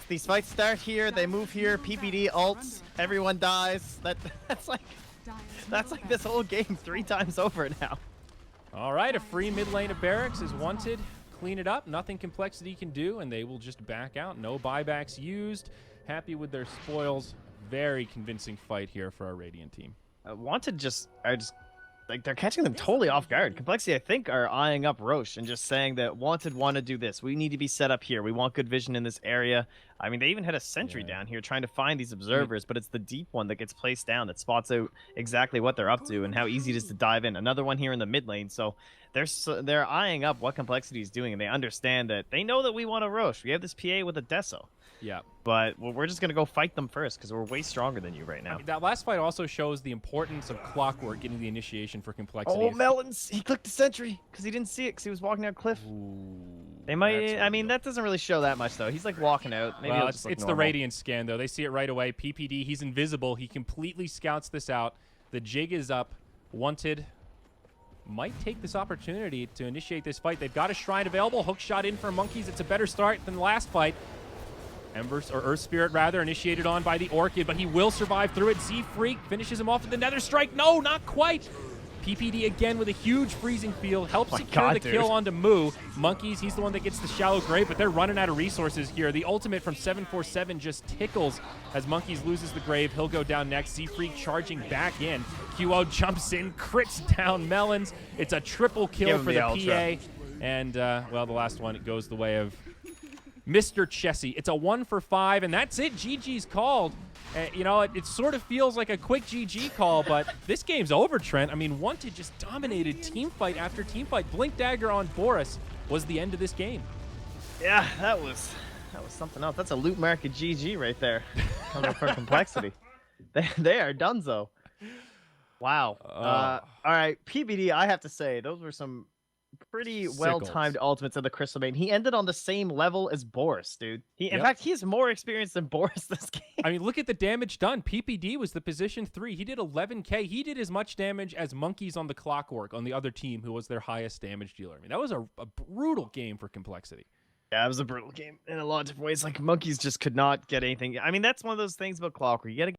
these fights start here, they move here, PPD ults, everyone dies. That's like this whole game 3 times over now. All right, a free mid lane of Barracks is Wanted. Clean it up. Nothing Complexity can do, and they will just back out. No buybacks used. Happy with their spoils. Very convincing fight here for our Radiant team. Wanted are just like they're catching them totally off guard. Complexity, I think, are eyeing up Roche and just saying that Wanted want to do this. We need to be set up here. We want good vision in this area. I mean, they even had a sentry down here trying to find these observers, but it's the deep one that gets placed down that spots out exactly what they're up to and how easy it is to dive in. Another one here in the mid lane. So they're eyeing up what Complexity is doing, and they understand that they know that we want a Roche. We have this PA with a Deso. Yeah. But we're just going to go fight them first because we're way stronger than you right now. I mean, that last fight also shows the importance of Clockwork getting the initiation for Complexity. Oh, Melons! He clicked the sentry because he didn't see it because he was walking down cliff. Ooh, They might. I mean, that doesn't really show that much though. He's like walking out. Maybe well, it's the Radiant scan though. They see it right away. PPD, he's invisible. He completely scouts this out. The jig is up. Wanted might take this opportunity to initiate this fight. They've got a shrine available. Hook shot in for Monkeys. It's a better start than the last fight. Earth Spirit rather, initiated on by the Orchid, but he will survive through it. Z-Freak finishes him off with the Nether Strike. No, not quite. PPD again with a huge freezing field, helps secure the kill onto Moo. Monkeys, he's the one that gets the Shallow Grave, but they're running out of resources here. The ultimate from 747 just tickles as Monkeys loses the Grave. He'll go down next. Z-Freak charging back in. QO jumps in, crits down Melons. It's a triple kill for the PA. And, well, the last one, it goes the way of Mr. Chessie. It's a 1 for 5, and that's it. GG's called. You know, it sort of feels like a quick GG call, but this game's over, Trent. I mean, Wanted just dominated team fight after team fight. Blink Dagger on Boris was the end of this game. Yeah, that was something else. That's a loot market GG right there. Coming for Complexity. They are donezo. Wow. All right, PBD, I have to say, those were some pretty well-timed ultimates of the Crystal Maiden. He ended on the same level as Boris, dude. In fact, he has more experience than Boris this game. I mean, look at the damage done. PPD was the position 3. He did 11k. He did as much damage as Monkeys on the Clockwork on the other team, who was their highest damage dealer. I mean, that was a brutal game for Complexity. Yeah, it was a brutal game in a lot of different ways. Like, Monkeys just could not get anything. I mean, that's one of those things about Clockwork. You gotta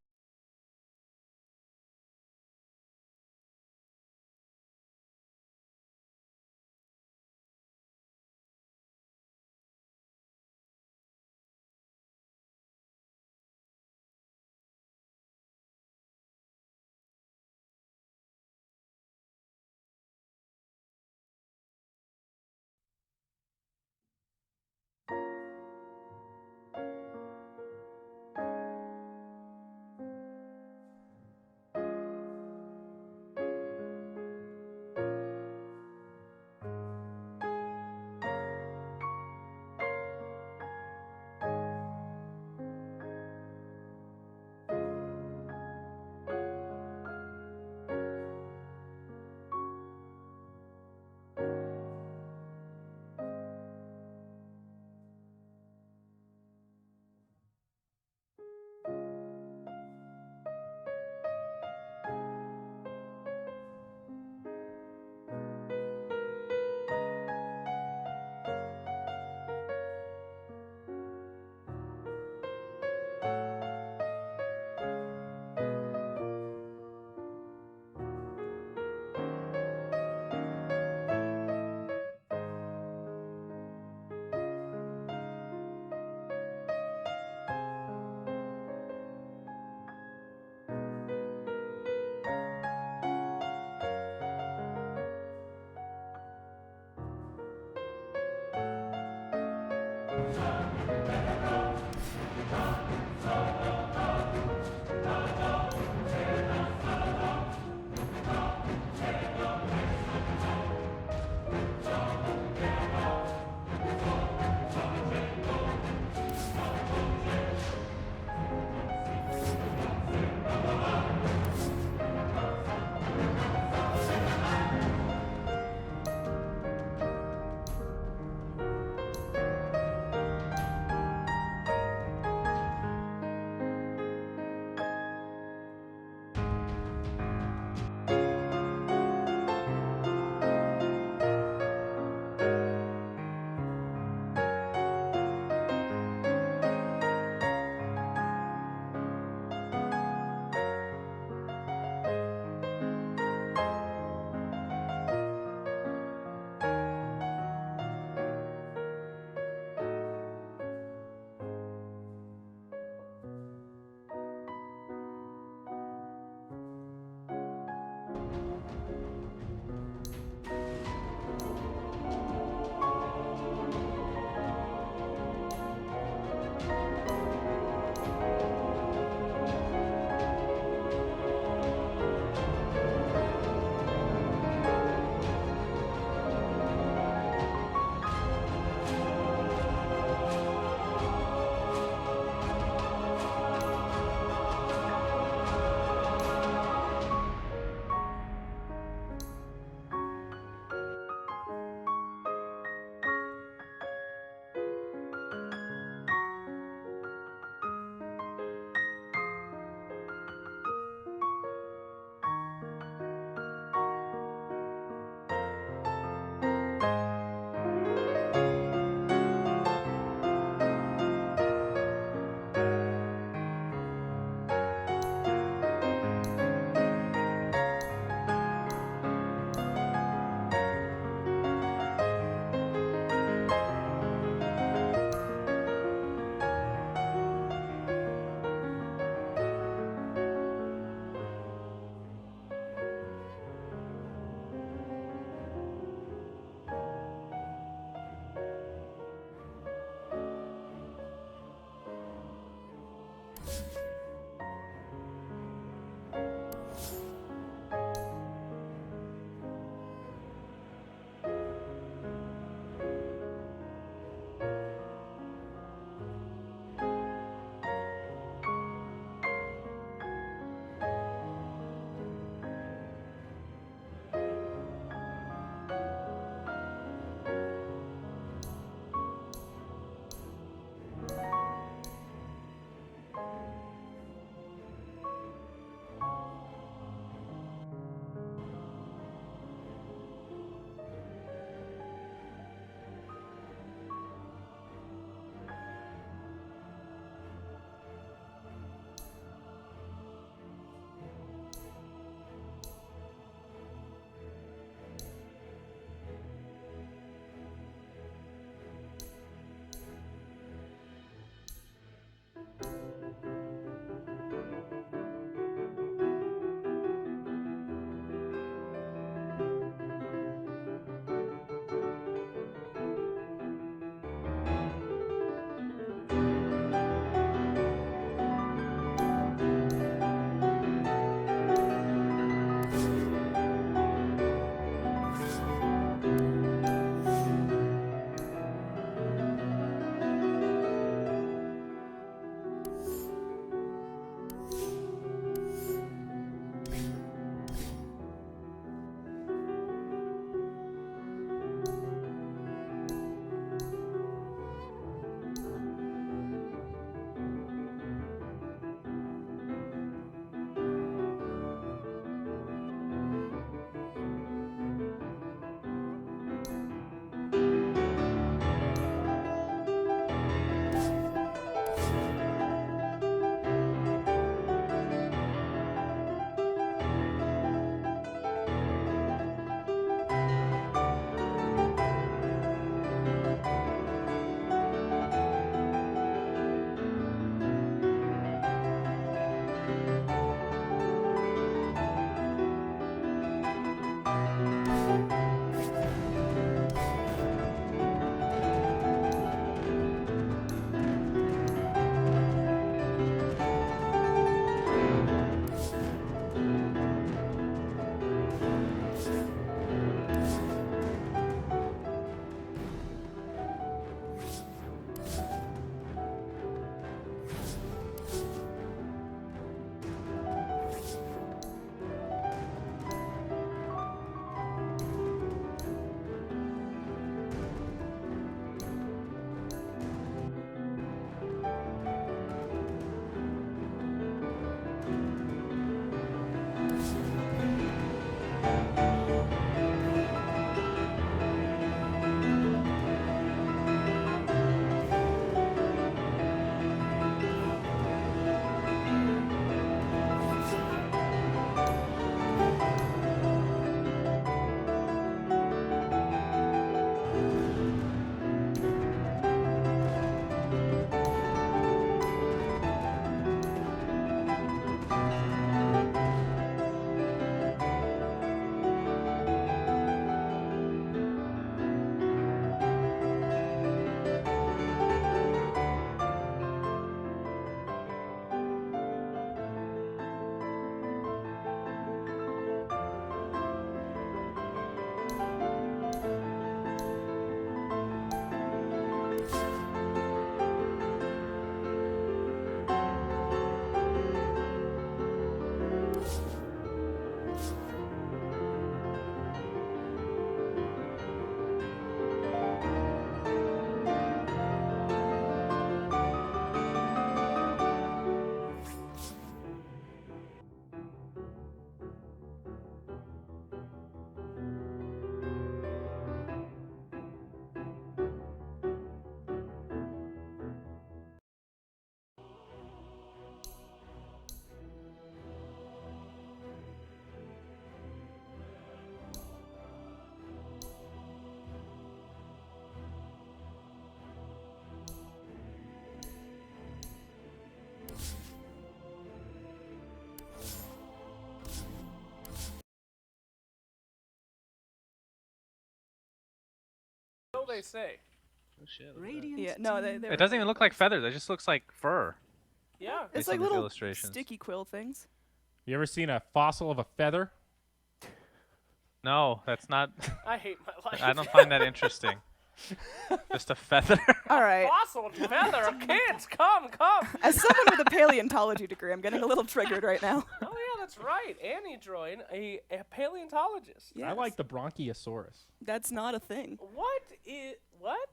they say. Oh shit. look at that. Radiant Yeah, no, they team were It doesn't really even look like close. feathers. It just looks like fur. Yeah. It's based on like these little illustrations. sticky quill things. You ever seen a fossil of a feather? No, that's not. I hate my life. I don't find that interesting. Just a feather. All right. Fossil feather. Kids, come. As someone with a paleontology degree, I'm getting a little triggered right now. Oh yeah, that's right. Annie joined a paleontologist. I like the Bronchiosaurus. That's not a thing. What?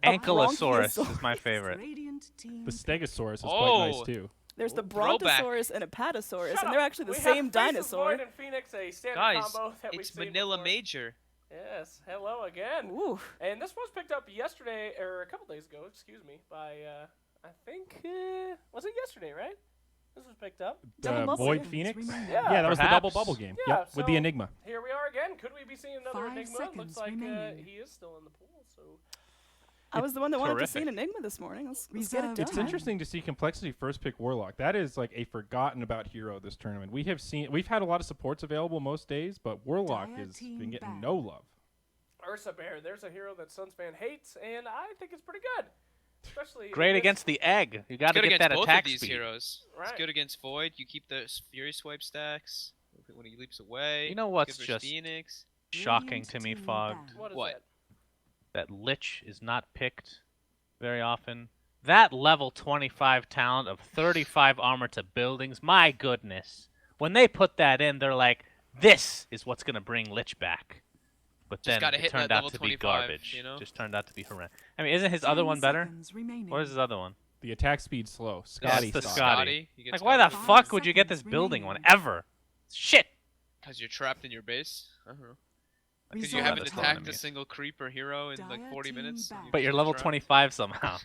Ankylosaurus is my Bronchiosaurus. favorite. Radiant team The Stegosaurus is quite Oh. nice too. There's the throwback. Brontosaurus and Apatosaurus, Shut and up. they're actually the We same have Faces dinosaur. Void and Phoenix, a standard Guys, combo that we've it's seen Manila before. Major. Yes, hello again. Ooh. And this was picked up yesterday, or a couple days ago, excuse me, by, I think, was it yesterday, right? This was picked up. Double The bubble. Void seconds Phoenix? remaining. Yeah, that was the double Perhaps. bubble game. Yeah, Yep, with the so- Enigma. Here we are again. Could we be seeing another 5 Enigma? seconds Looks like remaining. he is still in the pool, so... I was the one that wanted to see an Terrific. Enigma this morning. Let's get it Reserve done. It's interesting to see Complexity first pick Warlock. That is like a forgotten about hero this tournament. We've had a lot of supports available most days, but Warlock Dire has team been getting ban. no love. Ursa Bear, there's a hero that Suns fan hates, and I think it's pretty good. Especially Great this- against the egg. You got It's to good get against that both attack of these speed. heroes. Right. It's good against Void. You keep the Fury Swipe stacks when he leaps away. You know It's what's good for just Phoenix. shocking Radiant to me, team Fogged? ban. What is What? that? That Lich is not picked very often. That level 25 talent of 35 armor to buildings, my goodness. When they put that in, they're like, this is what's going to bring Lich back. But Just then gotta it hit turned that out level to be 25, garbage. you know? Just turned out to be horrendous. I mean, isn't his other 10 one better? seconds remaining. What is his other one? The attack speed slow. Yeah, Scotty it's the style. Scotty. You get Like, why the Scotty. fuck 5 would you get this seconds building one remaining. ever? Shit! Because you're trapped in your base. I don't know. Because Reserve you haven't that's time. not attacked a enemies. single creeper hero in like Dire 40 team minutes. ban. and But you're level trapped. 25 somehow.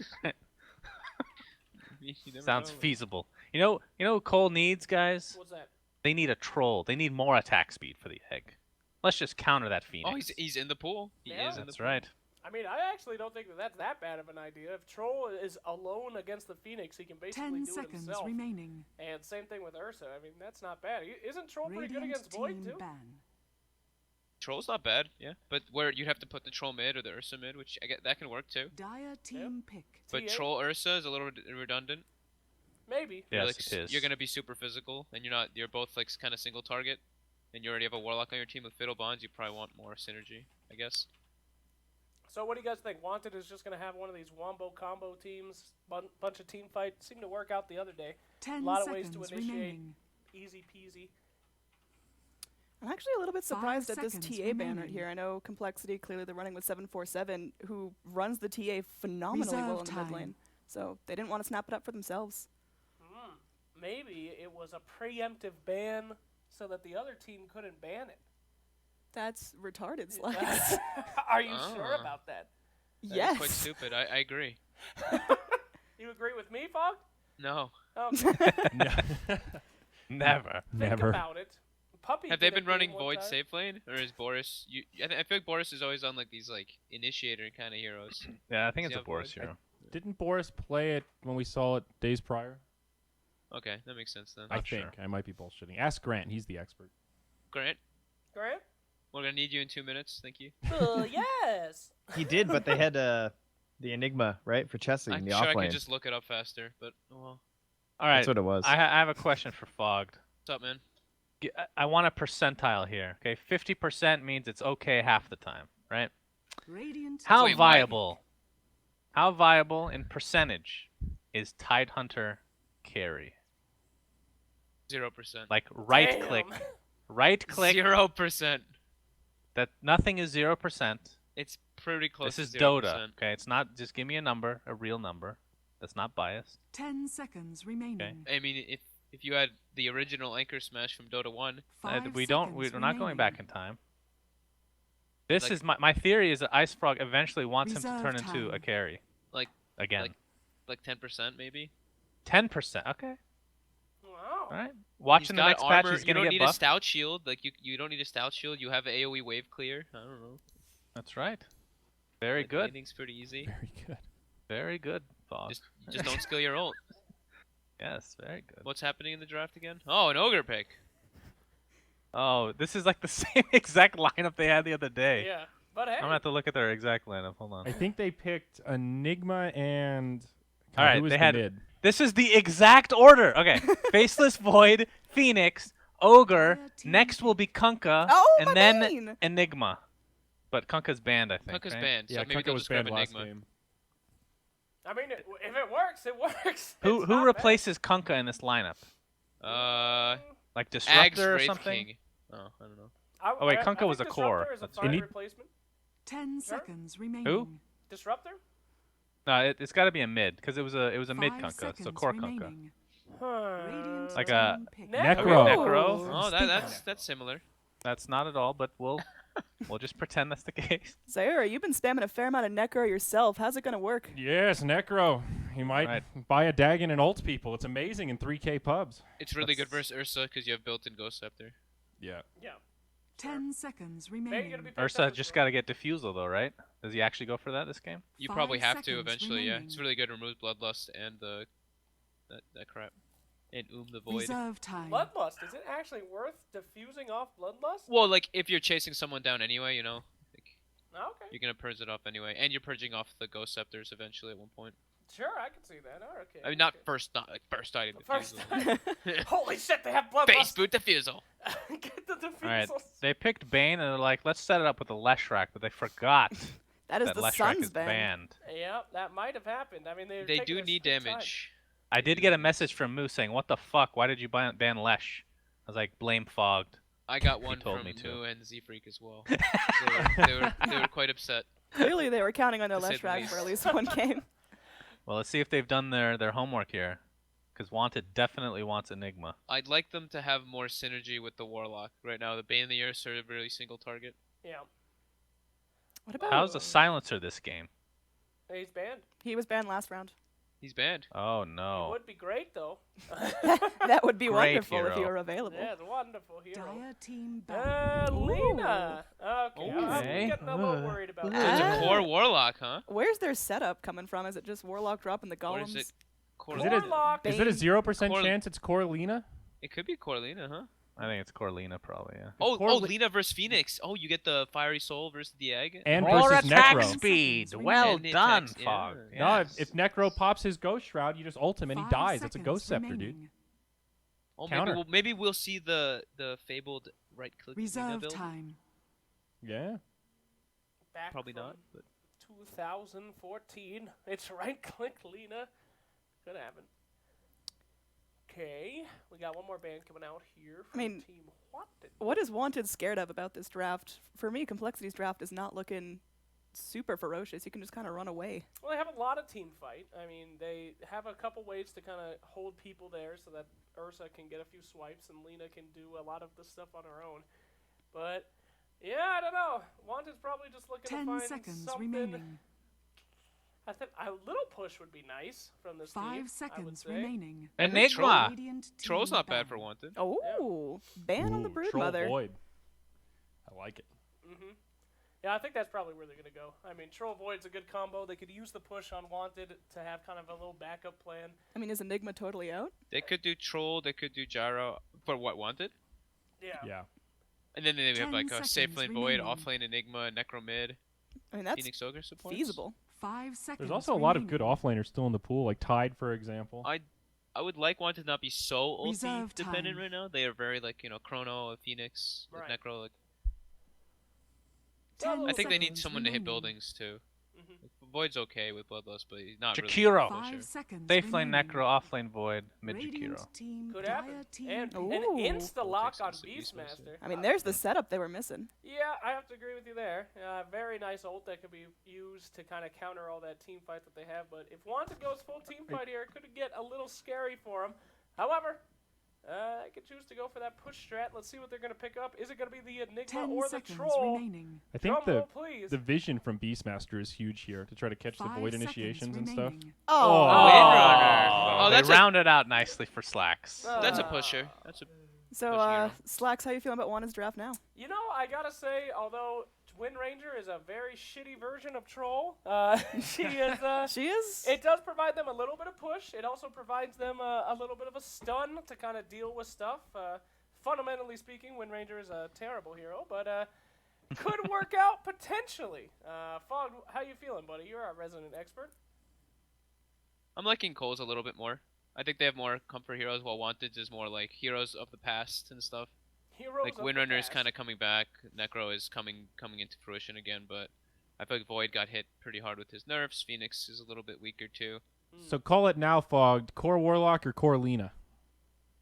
You never Sounds know. feasible. You know what Cole needs, guys? What's that? They need a troll. They need more attack speed for the egg. Let's just counter that Phoenix. Oh, he's in the pool. He Yeah. is in the That's pool. right. I mean, I actually don't think that that's that bad of an idea. If Troll is alone against the Phoenix, he can basically 10 do it seconds himself. remaining. And same thing with Ursa. I mean, that's not bad. Isn't Troll pretty good Radiant against Void, team too? ban. Troll's not bad, yeah. But where you'd have to put the troll mid or the Ursa mid, which I get that can work too. Dire team pick. But TA? troll Ursa is a little redundant. Maybe. You're, Yes, like, it is. You're gonna be super physical, and you're both like kind of single target, and you already have a warlock on your team with Fiddle Bonds. You probably want more synergy, I guess. So what do you guys think? Wanted is just going to have one of these wombo combo teams, bunch of team fights. Seemed to work out the other day. 10 lot of ways to seconds initiate. remaining. Easy peasy. I'm actually a little bit 5 surprised at this seconds TA ban right remaining. here. I know Complexity, clearly they're running with 747, who runs the TA phenomenally well in Reserve the mid time. lane. So they didn't want to snap it up for themselves. Maybe it was a preemptive ban so that the other team couldn't ban it. That's retarded, Slice. Are you sure Ah. about that? That is Yes. quite stupid. I agree. You agree with me, Fog? No. Okay. Never. Think Never. about it. Puppy Have they did a been running game one Void time. safe lane, or is Boris? I feel like Boris is always on like these like initiator kind of heroes. Yeah, I think Does it's he a have Boris Void? hero. Didn't Boris play it when we saw it days prior? Okay, that makes sense then. I Not think. sure. I might be bullshitting. Ask Grant. He's the expert. Grant, Grant? we're gonna need you in 2 minutes. Thank you. Yes. He did, but they had the Enigma, right, for Chesley in I'm the sure I off could lane. just look it up faster, but oh well. All right. That's what it was. I have a question for Fogged. What's up, man? I want a percentile here. Okay, 50% means it's okay half the time, right? Radiant How Wait, what? viable? How viable in percentage is Tidehunter carry? 0%. Like right click, Damn. right click. 0%. That nothing is 0%. It's pretty close. This is to 0%. Dota. Okay, it's not. Just give me a number, a real number. That's not biased. 10 seconds remaining. I mean, if you had the original Anchor Smash from Dota 1, 5 We don't. seconds We're not going back remaining. in time. This Like- is my theory is that Ice Frog eventually wants him to Reserve turn into a time. carry. Like- again. like 10% maybe. 10%. Okay. Wow. All right. He's Watching the got next armor. patch, he's You gonna don't get need a buffed. stout shield. Like you don't need a stout shield. You have AOE wave clear. I don't know. That's right. Very Like, good. Landing's pretty easy. Very good. Very good, Fog. Just don't skill your ult. Yes, very good. What's happening in the draft again? Oh, an ogre pick. Oh, this is like the same exact lineup they had the other day. Yeah. But hey, I'm gonna have to look at their exact lineup. Hold on. I think they picked Enigma and. All right, who was they the had. mid? This is the exact order. Okay, Faceless Void, Phoenix, Ogre. Dire team Next will be Kunkka, Oh, and my then main! Enigma. But Kunkka's banned, I think. Kunkka's right? banned, so Yeah, maybe Kunkka they'll was just grab banned last Enigma. game. I mean, if it works, it works. Who It's not bad. replaces Kunkka in this lineup? Like Ags Disruptor or Wraith something? King. Oh, I don't know. Oh, wait, I Kunkka think was a core. Disruptor is a That's fine right. replacement. 10 Sure. seconds remaining. Disruptor? No, it's got to be a mid because it was a mid 5 Kunkka, so seconds core Kunkka. remaining. Huh. Radiant Like a team pick. Necro. Okay, Necro. Necro. Oh, that's similar. That's not at all, but we'll just pretend that's the case. Zara, you've been spamming a fair amount of Necro yourself. How's it gonna work? Yes, Necro. He might Right. buy a Dagon and ult people. It's amazing in 3K pubs. It's really good That's- versus Ursa because you have built-in Ghost Scepter. Yeah. Yeah. 10 seconds Maybe you're remaining. gonna be picked Ursa up just as got well. to get Diffusal though, right? Does he actually go for that this game? You 5 probably have to seconds eventually, yeah. It's remaining. really good. Removes Bloodlust and that crap. And the Void. Reserve time. Bloodlust. Is it actually worth diffusing off Bloodlust? Well, like, if you're chasing someone down anyway, you know, like, Oh, okay. you're gonna purge it off anyway. And you're purging off the Ghost Scepters eventually at one point. Sure, I can see that. Oh, okay. I mean, not okay. first item First Diffusal. Holy shit, they have Face Bloodlust. boot Diffusal. Get the diffusals. All right, they picked Bane and they're like, let's set it up with a Leshrac, but they forgot That is that the Leshrac sun's is ban. banned. Yeah, that might have happened. I mean, They do need damage. I did get a message from Moose saying, "What the fuck? Why did you ban Lesh?" I was like, "Blame fogged." I got He one told from me to. Moo and Z-Freak as well. they were quite upset. Clearly, they were counting on their To say the Leshrac for at least one game. Well, let's see if they've done their homework here, because Wanted definitely wants Enigma. I'd like them to have more synergy with the Warlock. Right now, the Bane of the Earth are a really single target. Yeah. What about? How's the silencer this game? He's banned. He was banned last round. He's banned. Oh He no. would be great, though. That would be Great wonderful if he hero. were available. Yeah, it's a wonderful hero. Dire team back. Lena. Okay, I'm Okay. getting a little worried about So it's that. a core Warlock, huh? Where's their setup coming from? Is it just Warlock dropping the Or golems? is it core? Is it a- Warlock. Is it a 0% Cor- chance it's Corlina? It could be Corlina, huh? I think it's Corlina probably. Yeah. Oh, Corli- Lena versus Phoenix. Oh, you get the Fiery Soul versus the Egg. And More versus attack Necro. speed. Seconds Well remaining. done, And the Fog. attacks, No, Yes. if Necro pops his Ghost Shroud, you just ult him and he 5 dies. That's a seconds Ghost Scepter, dude. remaining. Oh, Counter. maybe we'll see the fabled right click Lena Reserve build. time. Yeah. Back Probably from not. But 2014. It's right click, Lena. Could happen. Okay, we got one more band coming out here from mean, Team Wanted. What is Wanted scared of about this draft? For me, Complexity's draft is not looking super ferocious. You can just kind of run away. Well, they have a lot of team fight. I mean, they have a couple ways to kind of hold people there so that Ursa can get a few swipes and Lena can do a lot of the stuff on her own. But, yeah, I don't know. Wanted's probably just looking to 10 find seconds something. remaining. I think a little push would be nice from this team. 5 I would seconds say. remaining. Enigma. Radiant team Troll's not bad back. for Wanted. Oh, ban on the Ooh, Troll Broodmother. Void. I like it. Mm-hmm. Yeah, I think that's probably where they're going to go. I mean, Troll Void's a good combo. They could use the push on Wanted to have kind of a little backup plan. I mean, is Enigma totally out? They could do Troll. They could do Gyro. For what Wanted? Yeah. Yeah. And then they have 10 like a safe seconds lane Void, remaining. off lane Enigma, Necro mid, I mean, that's Phoenix Ogre supports. feasible. 5 seconds There's also a lot of good remaining. offlaners still in the pool, like Tide, for example. I would like Wanted to not be so ulti Reserve dependent time. right now. They are very like Chrono, Phoenix, with Right. Necro. Like, 10 I think they need seconds someone to hit remaining. buildings too. Mm-hmm. Void's okay with Bloodlust, but he's not Jakiro. really. a 5 pusher. seconds Safe lane remaining. Necro, off lane Void, mid Radiant Jakiro. team, Could Dire happen. team And back. Ooh. an insta-lock on Beastmaster, Beastmaster. Beastmaster. I mean, there's the setup they were missing. Yeah, I have to agree with you there. Very nice ult that could be used to kind of counter all that team fight that they have. But if Wanted goes full team fight here, it could get a little scary for them. However, I could choose to go for that push strat. Let's see what they're going to pick up. Is it going to be the Enigma 10 or the seconds Troll? remaining. I think Drum roll, please. the vision from Beastmaster is huge here to try to catch the 5 Void seconds initiations and stuff. remaining. Oh, Windrunner. Oh, they that's a- rounded out nicely for Slacks. That's a pusher. That's a so push hero. Slacks, how you feeling about Wanted's draft now? You know, I gotta say, although Wind Ranger is a very shitty version of Troll, she is. She is. It does provide them a little bit of push. It also provides them a little bit of a stun to kind of deal with stuff. Fundamentally speaking, Wind Ranger is a terrible hero, but could work out potentially. Fog, how you feeling, buddy? You're our resident expert. I'm liking Cole's a little bit more. I think they have more comfort heroes, while Wanted is more like heroes of the past and stuff. Heroes Like of Windrunner the is past. kind of coming back. Necro is coming into fruition again, but I feel like Void got hit pretty hard with his nerfs. Phoenix is a little bit weaker too. So call it now, Fogged. Core Warlock or Core Lina?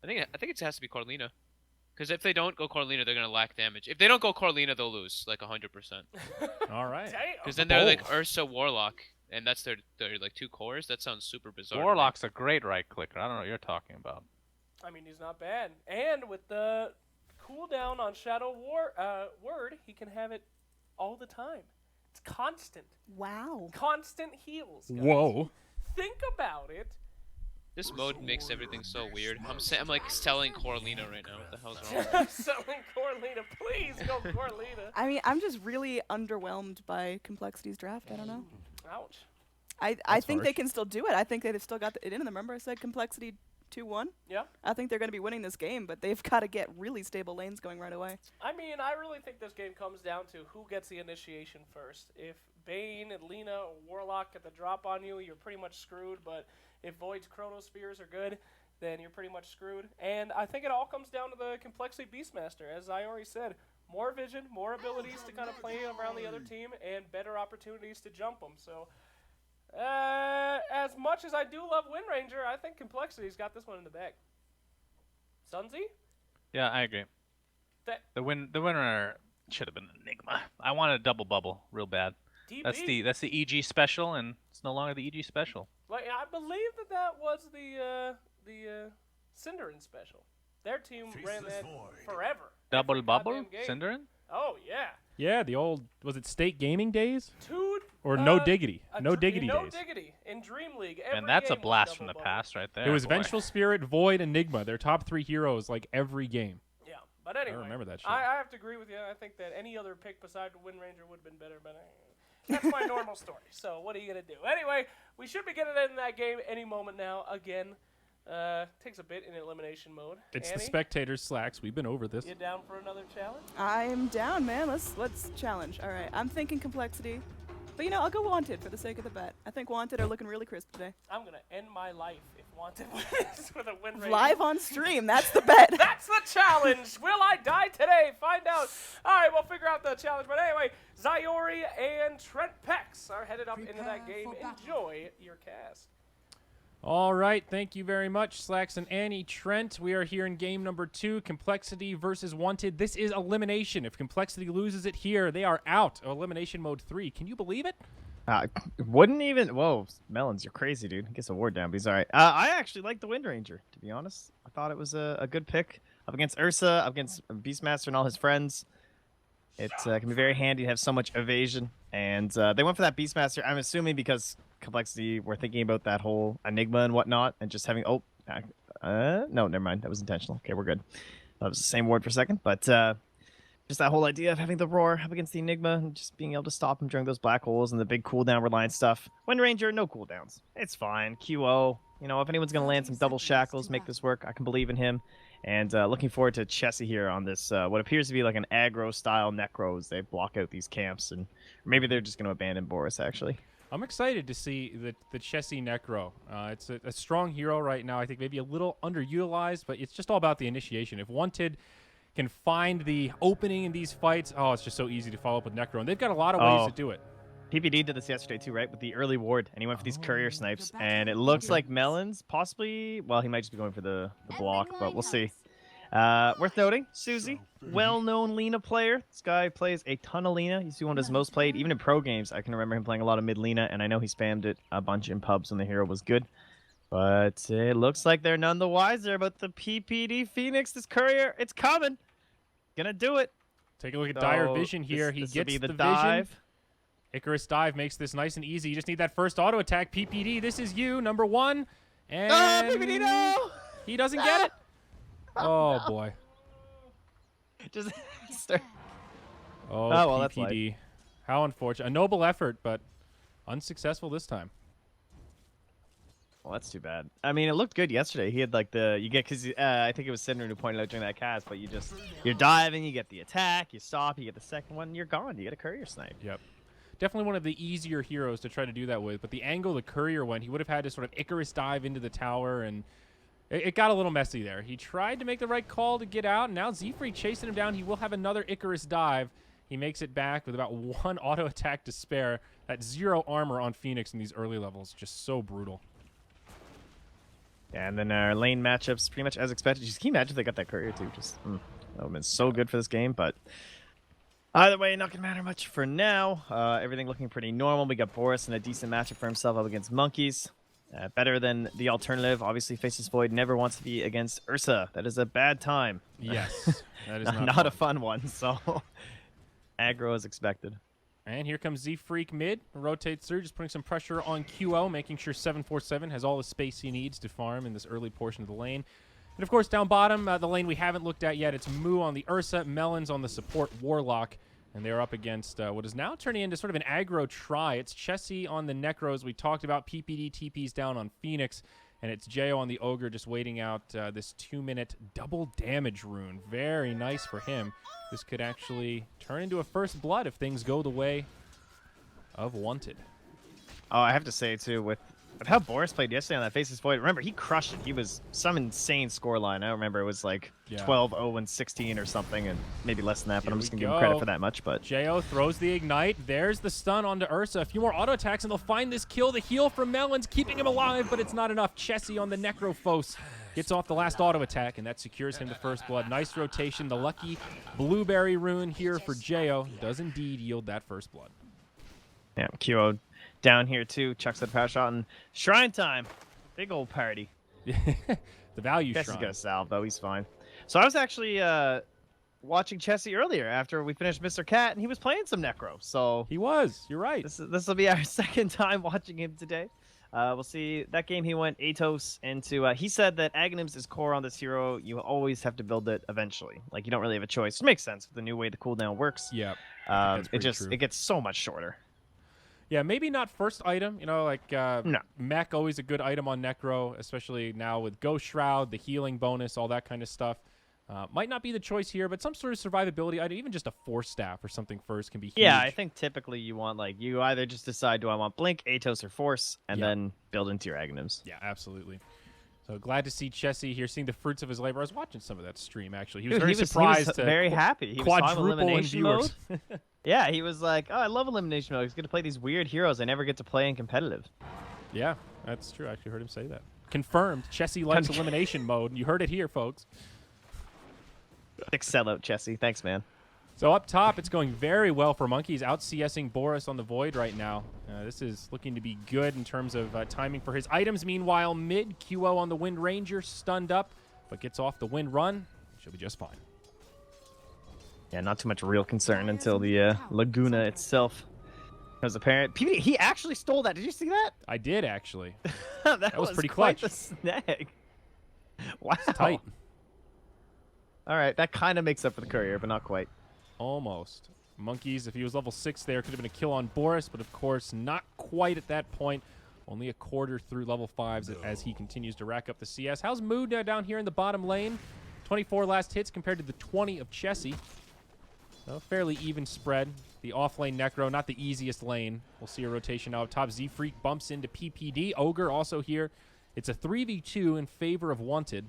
I think it has to be Corlina. Because if they don't go Corlina, they're gonna lack damage. If they don't go Corlina, they'll lose like 100%. All right. Damn. Because then they're like Ursa Warlock, and that's their like 2 cores. That sounds super bizarre. to me. Warlock's a great right clicker. I don't know what you're talking about. I mean, he's not bad. And with the cooldown on Shadow Word, he can have it all the time. It's constant. Wow. Constant heals. Guys. Whoa. Think about it. This mode makes everything so weird. I'm like selling Corlina right now. What the hell's wrong with me? Selling Corlina. Please go Corlina. I mean, I'm just really underwhelmed by Complexity's draft. I don't know. Ouch. I think they harsh. can still do it. I think they've still got it in them. Remember I said Complexity 2-1? Yeah. I think they're going to be winning this game, but they've got to get really stable lanes going right away. I mean, I really think this game comes down to who gets the initiation first. If Bane and Lina or Warlock get the drop on you, you're pretty much screwed. But if Void's Chronospheres are good, then you're pretty much screwed. And I think it all comes down to the Complexity Beastmaster. As I already said, more vision, more abilities to kind of play around the other team, and better opportunities to jump them. So, as much as I do love Windranger, I think Complexity's got this one in the bag. Sunzi? Yeah, I agree. That The winner should have been Enigma. I wanted a double bubble real bad. DB? That's the EG special, and it's no longer the EG special. Like, I believe that was the Cinderin special. Their team ran that forever. Double Every bubble, goddamn game. Cinderin. Oh yeah. Yeah, the old, was it State Gaming days? Dude. Or No Diggity? No Diggity No days. Diggity in Dream League. Every And that's a game was blast from double the bubble. past right there. It was boy. Vengeful Spirit, Void, Enigma. Their top 3 heroes like every game. Yeah, but anyway, remember that shit. I have to agree with you. I think that any other pick besides Windranger would have been better, but that's my normal story. So what are you gonna do? Anyway, we should be getting in that game any moment now. Again, takes a bit in elimination mode. It's Annie, the spectators' slacks. We've been over this. you down for another challenge? I'm down, man. Let's challenge. All right. I'm thinking Complexity. But, you know, I'll go Wanted for the sake of the bet. I think Wanted are looking really crisp today. I'm gonna end my life if Wanted wins with a Windranger. Live on stream. That's the bet. That's the challenge. Will I die today? Find out. All right, we'll figure out the challenge. But anyway, Zyori and Trent Pex are headed up into that Prepare game. for battle. Enjoy your cast. All right, thank you very much, Slacks and Annie. Trent, we are here in game number 2, Complexity versus Wanted. This is Elimination. If Complexity loses it here, they are out of Elimination Mode 3. Can you believe it? Wouldn't even. Whoa, Melons, you're crazy, dude. Gets a ward down, but he's all right. I actually like the Windranger, to be honest. I thought it was a good pick up against Ursa, up against Beastmaster and all his friends. It can be very handy to have so much evasion. And they went for that Beastmaster, I'm assuming because Complexity were thinking about that whole Enigma and whatnot, and just having. No, never mind. That was intentional. Okay, we're good. That was the same ward for a second, but just that whole idea of having the Roar up against the Enigma and just being able to stop him during those black holes and the big cooldown reliant stuff. Windranger, no cooldowns. It's fine. QO. You know, if anyone's going to land some double shackles, make this work, I can believe in him. And looking forward to Chessie here on this, what appears to be like an aggro-style Necros. They block out these camps, and maybe they're just going to abandon Boris, actually. I'm excited to see the Chessie Necro. It's a strong hero right now. I think maybe a little underutilized, but it's just all about the initiation. If Wanted can find the opening in these fights, it's just so easy to follow up with Necro. And they've got a lot of ways to do it. PPD did this yesterday too, right? With the early ward, and he went for these courier snipes, and it looks like Melons possibly. Well, he might just be going for the block, but we'll see. Worth noting, Susie, well-known Lina player. This guy plays a ton of Lina. He's one of his most played, even in pro games. I can remember him playing a lot of mid Lina, and I know he spammed it a bunch in pubs when the hero was good. But it looks like they're none the wiser about the PPD Phoenix. This courier, it's coming. Gonna do it. Take a look at Dire Vision here. He This will gets be the dive. vision. Icarus Dive makes this nice and easy. You just need that first auto attack. PPD, this is you, number 1. And PPD, no! he doesn't get it. Oh, boy. Just start. Oh, well, that's PPD. How unfortunate. A noble effort, but unsuccessful this time. Well, that's too bad. I mean, it looked good yesterday. He had like because I think it was Sidner who pointed out during that cast, but you're diving, you get the attack, you stop, you get the second one, you're gone. You get a courier snipe. Yep. Definitely one of the easier heroes to try to do that with, but the angle the courier went, he would have had to sort of Icarus dive into the tower, and it got a little messy there. He tried to make the right call to get out, and now Z-Freak chasing him down. He will have another Icarus dive. He makes it back with about 1 auto attack to spare. That 0 armor on Phoenix in these early levels, just so brutal. Yeah, and then our lane matchups pretty much as expected. Just can you imagine if they got that courier too? That would have been so good for this game, but either way, not gonna matter much for now. Everything looking pretty normal. We got Boris in a decent matchup for himself up against Monkeys. Better than the alternative. Obviously, Faceless Void never wants to be against Ursa. That is a bad time. Yes, that is not fun. a fun one. So aggro as expected. And here comes Z-Freak mid, rotates through, just putting some pressure on QO, making sure 747 has all the space he needs to farm in this early portion of the lane. And of course, down bottom, the lane we haven't looked at yet, it's Moo on the Ursa, Melons on the support Warlock, and they're up against what is now turning into sort of an aggro try. It's Chessie on the Necros. We talked about PPD TPs down on Phoenix, and it's Jo on the Ogre just waiting out this 2-minute double damage rune. Very nice for him. This could actually turn into a first blood if things go the way of Wanted. Oh, I have to say, too, with how Boris played yesterday on that Faceless Void, remember, he crushed it. He was some insane scoreline. I remember it was like 12-0 and 16 or something, and maybe less than that, but I'm just going to give him credit for that much. But Jo throws the Ignite. There's the stun onto Ursa. A few more auto attacks, and they'll find this kill. The heal from Melons, keeping him alive, but it's not enough. Chessie on the Necrophos gets off the last auto attack, and that secures him to first blood. Nice rotation. The lucky Blueberry rune here for Jo does indeed yield that first blood. yeah, QO down here, too. Chucks that power shot, and Shrine time. Big old party. The value Guess shrine. he's got a salve, though. He's fine. So I was actually watching Chessie earlier after we finished Mr. Cat, and he was playing some Necro. So He was. You're right. this will be our second time watching him today. We'll see. That game he went Atos into. He said that Aghanims is core on this hero. You always have to build it eventually. Like, you don't really have a choice. It makes sense with the new way the cooldown works. Yeah. It gets so much shorter. Yeah, maybe not first item. You know, like No. Mech, always a good item on Necro, especially now with Ghost Shroud, the healing bonus, all that kind of stuff. Might not be the choice here, but some sort of survivability item, even just a Force Staff or something first can be huge. Yeah, I think typically you want, like, you either just decide, do I want Blink, Atos, or Force, and then build into your Aghanims. Yeah, absolutely. So glad to see Chessie here, seeing the fruits of his labor. I was watching some of that stream, actually. He was Dude, very surprised. He was to very happy. He was on quadruple in elimination viewers. mode. Yeah, he was like, oh, I love elimination mode. He's going to play these weird heroes I never get to play in competitive. Yeah, that's true. I actually heard him say that. Confirmed. Chessie likes elimination mode. You heard it here, folks. Sick sellout, Chessie. Thanks, man. So up top, it's going very well for Monkeys, out CSing Boris on the Void right now. This is looking to be good in terms of timing for his items. Meanwhile, mid, QO on the Wind Ranger, stunned up, but gets off the Wind Run. She'll be just fine. Yeah, not too much real concern until the Laguna itself was apparent. PvD, he actually stole that. Did you see that? I did, actually. that was pretty quite clutch. the snag. Wow. Tight. All right, that kind of makes up for the courier, but not quite. Almost. Monkeys, if he was level 6 there, could have been a kill on Boris, but of course, not quite at that point. Only a quarter through level 5s as he continues to rack up the CS. How's Mood down here in the bottom lane? 24 last hits compared to the 20 of Chessie. So fairly even spread. The off-lane Necro, not the easiest lane. We'll see a rotation now up top. Z-Freak bumps into PPD. Ogre also here. It's a 3v2 in favor of Wanted.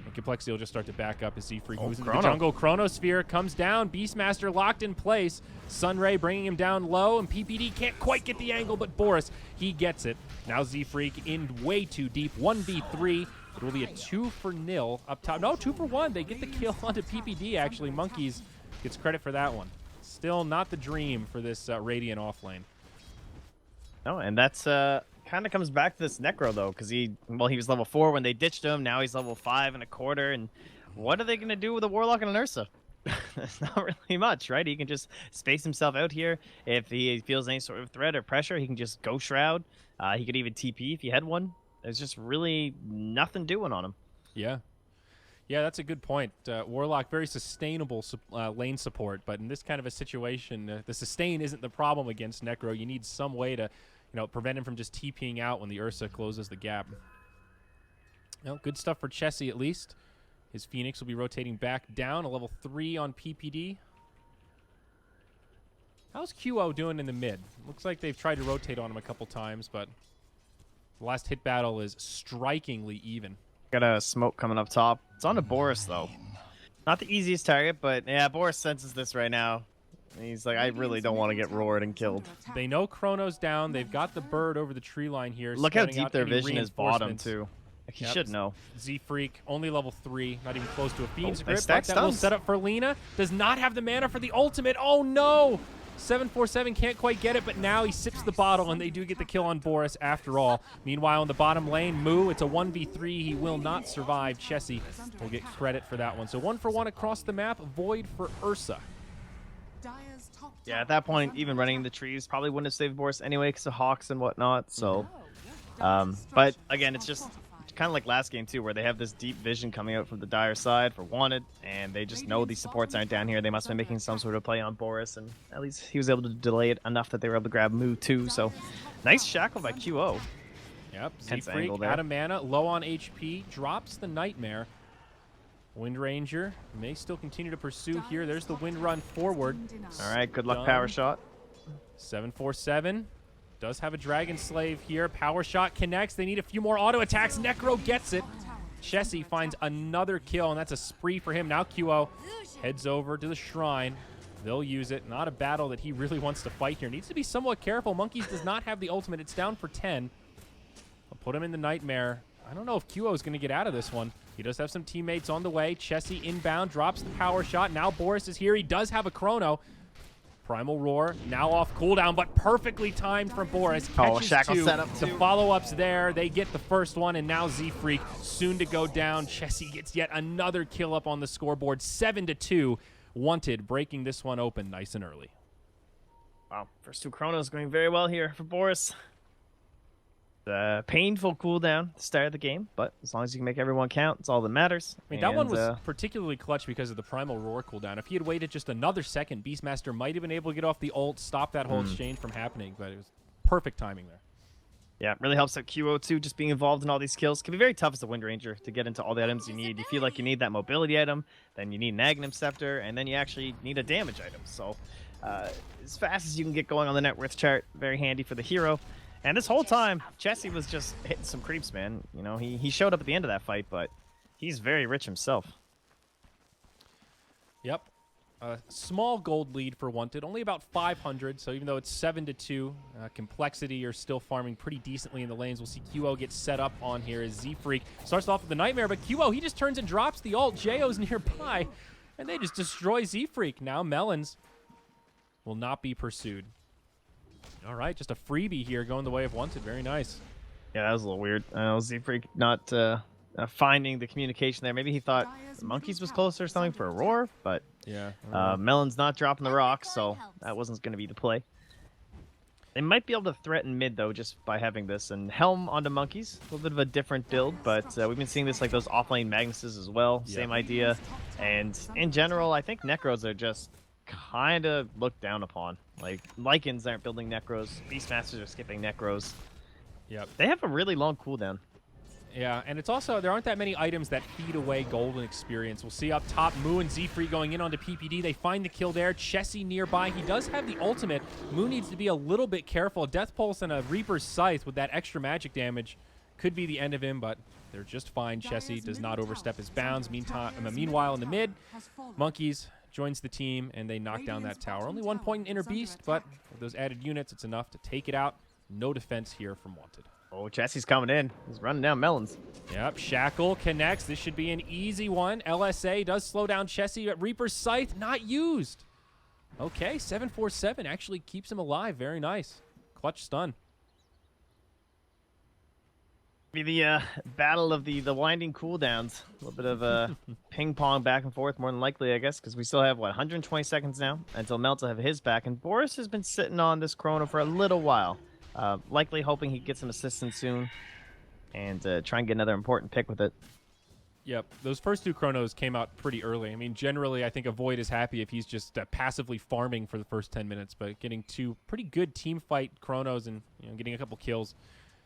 And Complexity will just start to back up as Z-Freak moves into the jungle. Chronosphere comes down. Beastmaster locked in place. Sunray bringing him down low, and PPD can't quite get the angle, but Boris, he gets it. Now Z-Freak in way too deep. 1v3. It will be a 2-0 up top. No, 2-1. They get the kill onto PPD, actually. Monkeys gets credit for that one. Still not the dream for this Radiant offlane. No, and that's kind of comes back to this Necro, though, because he was level 4 when they ditched him. Now he's level 5.25, and what are they going to do with a Warlock and an Ursa? There's not really much, right? He can just space himself out here. If he feels any sort of threat or pressure, he can just go Shroud. He could even TP if he had one. There's just really nothing doing on him. Yeah. Yeah, that's a good point. Warlock, very sustainable lane support, but in this kind of a situation, the sustain isn't the problem against Necro. You need some way to prevent him from just TPing out when the Ursa closes the gap. Well, good stuff for Chessie at least. His Phoenix will be rotating back down, a level 3 on PPD. How's QO doing in the mid? Looks like they've tried to rotate on him a couple times, but the last hit battle is strikingly even. Got a smoke coming up top. It's on to Boris, though. Not the easiest target, but yeah, Boris senses this right now. He's like, I really don't want to get roared and killed. They know Chrono's down. They've got the bird over the tree line here. Look how scouting deep out their any vision is bottom, reinforcements. too. Like, he Yep. should know. Z-Freak, only level 3, not even close to a Fiend's they Grip. stack But that little stuns. setup for Lina does not have the mana for the ultimate. Oh, no! 747 can't quite get it, but now he sips the bottle, and they do get the kill on Boris after all. Meanwhile, in the bottom lane, Moo, it's a 1v3. He will not survive. Chessie will get credit for that one. So 1-for-1 across the map. Void for Ursa. Yeah, at that point, even running in the trees probably wouldn't have saved Boris anyway because of Hawks and whatnot. So, but again, it's just kind of like last game too, where they have this deep vision coming out from the Dire side for Wanted, and they just know these supports aren't down here. They must have been making some sort of play on Boris, and at least he was able to delay it enough that they were able to grab Moo too. So, nice shackle by QO. Yep, Tense Z-Freak angle there. out of mana, low on HP, drops the Nightmare. Wind Ranger may still continue to pursue here. There's the wind run forward. All right, good luck, Done. power shot. 747 does have a Dragon Slave here. Power shot connects. They need a few more auto attacks. Necro gets it. Chessie finds another kill, and that's a spree for him. Now QO heads over to the shrine. They'll use it. Not a battle that he really wants to fight here. Needs to be somewhat careful. Monkeys does not have the ultimate. It's down for 10. I'll put him in the Nightmare. I don't know if QO is going to get out of this one. He does have some teammates on the way. Chessie inbound, drops the power shot. Now Boris is here. He does have a chrono. Primal Roar, now off cooldown, but perfectly timed from Boris. Catches shackle 2. setup The too. follow-ups there. They get the first one, and now Z-Freak soon to go down. Chessie gets yet another kill up on the scoreboard. 7-2. Wanted breaking this one open nice and early. Wow, first two chronos going very well here for Boris. Painful cooldown at the start of the game, but as long as you can make everyone count, it's all that matters. I mean, that one And, was particularly clutch because of the Primal Roar cooldown. If he had waited just another second, Beastmaster might have been able to get off the ult, stop that whole exchange from happening, but it was perfect timing there. Yeah, really helps out QO too, just being involved in all these kills. Can be very tough as a Wind Ranger to get into all the items you need. You feel like you need that mobility item, then you need an Aghanim Scepter, and then you actually need a damage item. So as fast as you can get going on the net worth chart, very handy for the hero. And this whole time, Chessie was just hitting some creeps, man. You know, he showed up at the end of that fight, but he's very rich himself. Yep. A small gold lead for Wanted, only about 500, so even though it's 7-2, Complexity are still farming pretty decently in the lanes. We'll see QO get set up on here as Z-Freak starts off with the Nightmare, but QO, he just turns and drops the ult. JO's nearby, and they just destroy Z-Freak. Now Melons will not be pursued. All right, just a freebie here going the way of Wanted. Very nice. Yeah, that was a little weird. Z-Freak not finding the communication there. Maybe he thought Monkeys was closer or something for a roar, but Yeah. Melon's not dropping the rocks, so that wasn't going to be the play. They might be able to threaten mid, though, just by having this. And Helm onto Monkeys, a little bit of a different build, but we've been seeing this like those offlane Magnuses as well. Yeah. Same idea. And in general, I think Necros are just kind of looked down upon. Like, Lycans aren't building Necros. Beastmasters are skipping Necros. Yep. They have a really long cooldown. Yeah, and it's also, there aren't that many items that feed away golden experience. We'll see up top, Moo and Z-Free going in onto PPD. They find the kill there. Chessie nearby. He does have the ultimate. Moo needs to be a little bit careful. Death Pulse and a Reaper's Scythe with that extra magic damage could be the end of him, but they're just fine. Chessie does not overstep his bounds. Meanwhile, in the mid, Monkeys joins the team, and they knock down that tower. Only 1 point in Inner Beast, but with those added units, it's enough to take it out. No defense here from Wanted. Oh, Chessie's coming in. He's running down Melons. Yep, Shackle connects. This should be an easy one. LSA does slow down Chessie, but Reaper's Scythe not used. Okay, 747 actually keeps him alive. Very nice. Clutch stun. Be the battle of the winding cooldowns. A little bit of ping pong back and forth, more than likely, I guess, because we still have, what, 120 seconds now until Melt will have his back. And Boris has been sitting on this Chrono for a little while. Likely hoping he gets some assistance soon and try and get another important pick with it. Yep, those first 2 chronos came out pretty early. I mean, generally, I think a Void is happy if he's just passively farming for the first 10 minutes, but getting 2 pretty good team fight chronos and getting a couple kills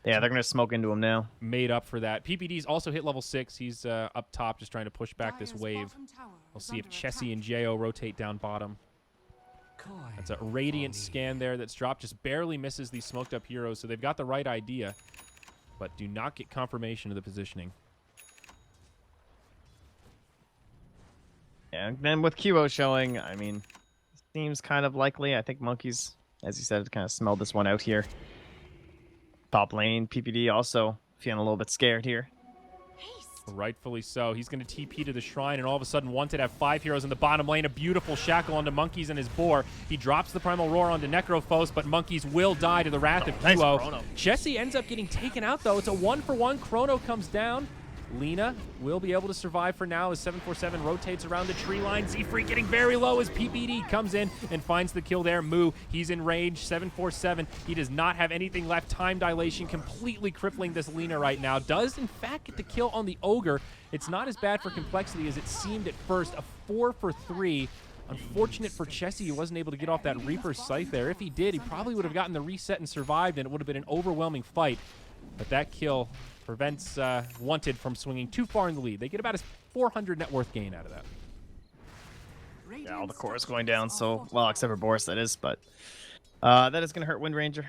Yeah, they're gonna smoke into him now. made up for that. PPD's also hit level 6. He's up top just trying to push back this Dire's wave. bottom tower We'll is see if under Chessie attack. and Jo rotate down bottom. That's a Radiant scan there that's dropped. Just barely misses these smoked up heroes, so they've got the right idea, but do not get confirmation of the positioning. Yeah, and then with QO showing, I mean, seems kind of likely. I think Monkeys, as you said, kind of smelled this one out here. Top lane, PPD also feeling a little bit scared here. Rightfully so. He's going to TP to the shrine, and all of a sudden, Wanted have 5 heroes in the bottom lane. A beautiful shackle onto Monkeys and his boar. He drops the Primal Roar onto Necrophos, but Monkeys will die to the wrath of nice QO. chrono. Chessie ends up getting taken out, though. It's a 1-for-1. Chrono comes down. Lena will be able to survive for now as 747 rotates around the tree line. Z-Free getting very low as PPD comes in and finds the kill there. Moo, he's in range. 747, he does not have anything left. Time dilation completely crippling this Lena right now. Does, in fact, get the kill on the Ogre. It's not as bad for Complexity as it seemed at first. A 4 for 3. Unfortunate for Chessie, he wasn't able to get off that Reaper's Scythe there. If he did, he probably would have gotten the reset and survived, and it would have been an overwhelming fight. But that kill prevents Wanted from swinging too far in the lead. They get about a 400 net worth gain out of that. Yeah, all the cores going down, so, well, except for Boris, that is, but that is going to hurt Wind Ranger.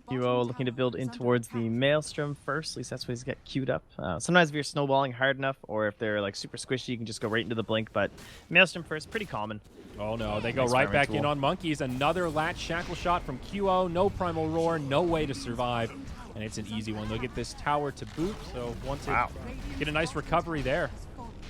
QO looking to build in towards the Maelstrom first. At least that's what he's got queued up. Sometimes if you're snowballing hard enough, or if they're like super squishy, you can just go right into the blink. But Maelstrom first, pretty common. Oh no, they go Nice right farming back in tool. on Monkeys. Another latch shackle shot from QO. No Primal Roar, no way to survive. And it's an easy one. They'll get this tower to boot, so once it get a nice recovery there.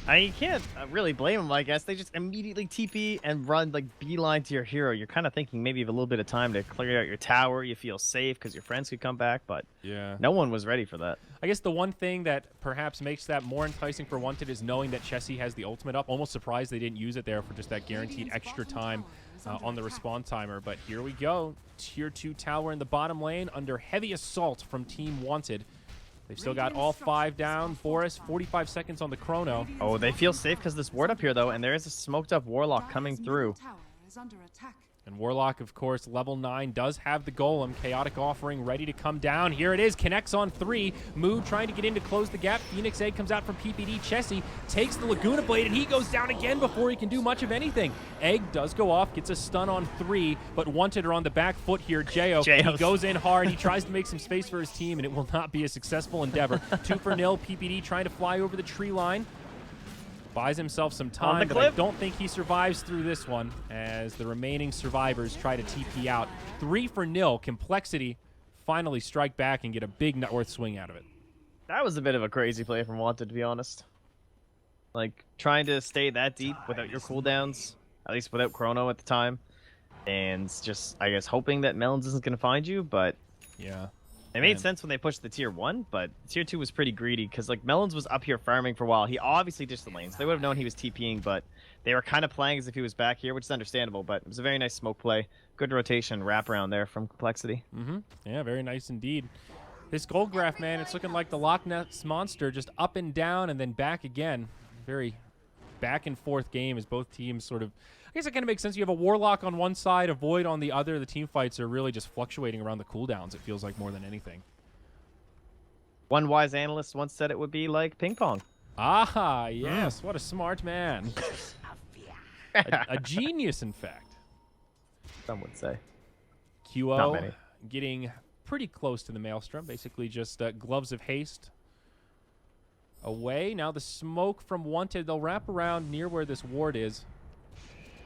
You can't really blame them, I guess. They just immediately TP and run like beeline to your hero. You're kind of thinking maybe you have a little bit of time to clear out your tower. You feel safe because your friends could come back, but Yeah. no one was ready for that. I guess the one thing that perhaps makes that more enticing for Wanted is knowing that Chessie has the ultimate up. Almost surprised they didn't use it there for just that guaranteed extra time on the respawn timer. But here we go. Tier 2 tower in the bottom lane under heavy assault from Team Wanted. They've still got all 5 down. Boris, 45 seconds on the chrono. Oh, they feel safe because this ward up here, though, and there is a smoked up Warlock coming through. And Warlock, of course, level 9, does have the Golem. Chaotic Offering ready to come down. Here it is. Connects on 3. Moo trying to get in to close the gap. Phoenix Egg comes out from PPD. Chessie takes the Laguna Blade, and he goes down again before he can do much of anything. Egg does go off, gets a stun on 3, but Wanted are on the back foot here. Jo, he goes in hard. He tries to make some space for his team, and it will not be a successful endeavor. 2 for 0. PPD trying to fly over the tree line. Buys himself some time, but I don't think he survives through this one as the remaining survivors try to TP out. 3 for 0. Complexity finally strike back and get a big net worth swing out of it. That was a bit of a crazy play from Wanted, to be honest. Like, trying to stay that deep without your cooldowns, at least without Chrono at the time, and just, I guess, hoping that Melons isn't going to find you, but... Yeah. It made sense when they pushed the tier 1, but tier 2 was pretty greedy because like Melons was up here farming for a while. He obviously ditched the lanes. They would have known he was TPing, but they were kind of playing as if he was back here, which is understandable, but it was a very nice smoke play. Good rotation wrap around there from Complexity. Yeah, very nice indeed. This gold graph, man, it's looking like the Loch Ness Monster, just up and down and then back again. Very back and forth game as both teams sort of... I guess it kind of makes sense. You have a Warlock on one side, a Void on the other. The team fights are really just fluctuating around the cooldowns, it feels like, more than anything. One wise analyst once said it would be like ping pong. Ah, yes. What a smart man. a genius, in fact. Some would say. QO many. getting pretty close to the Maelstrom. Basically just gloves of haste away. Now the smoke from Wanted. They'll wrap around near where this ward is.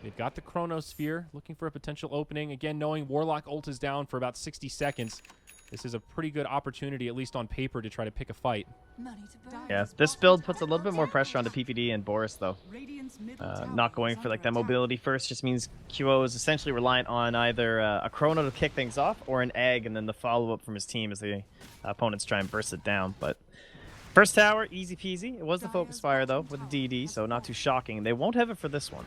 They've got the Chronosphere, looking for a potential opening. Again, knowing Warlock ult is down for about 60 seconds. This is a pretty good opportunity, at least on paper, to try to pick a fight. Yeah, this build puts a little bit more pressure onto PPD and Boris, though. Not going for like that mobility first just means QO is essentially reliant on either a Chrono to kick things off or an egg, and then the follow-up from his team as the opponents try and burst it down. But first tower, easy peasy. It was the focus fire, though, with the DD, so not too shocking. They won't have it for this one.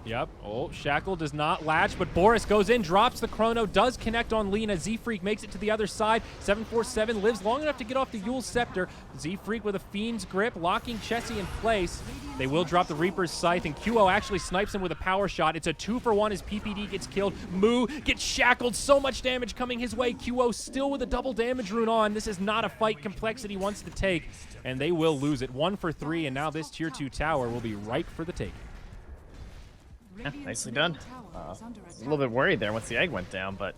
Yep. Oh, Shackle does not latch, but Boris goes in, drops the chrono, does connect on Lena. Z-Freak makes it to the other side. 747 lives long enough to get off the Yule Scepter. Z-Freak with a Fiend's Grip, locking Chessie in place. They will drop the Reaper's Scythe, and QO actually snipes him with a power shot. It's a 2-for-1 as PPD gets killed. Moo gets shackled. So much damage coming his way. QO still with a double damage rune on. This is not a fight Complexity wants to take, and they will lose it. 1 for 3, and now this Tier 2 tower will be ripe for the taking. Yeah, nicely done. A little bit worried there once the egg went down, but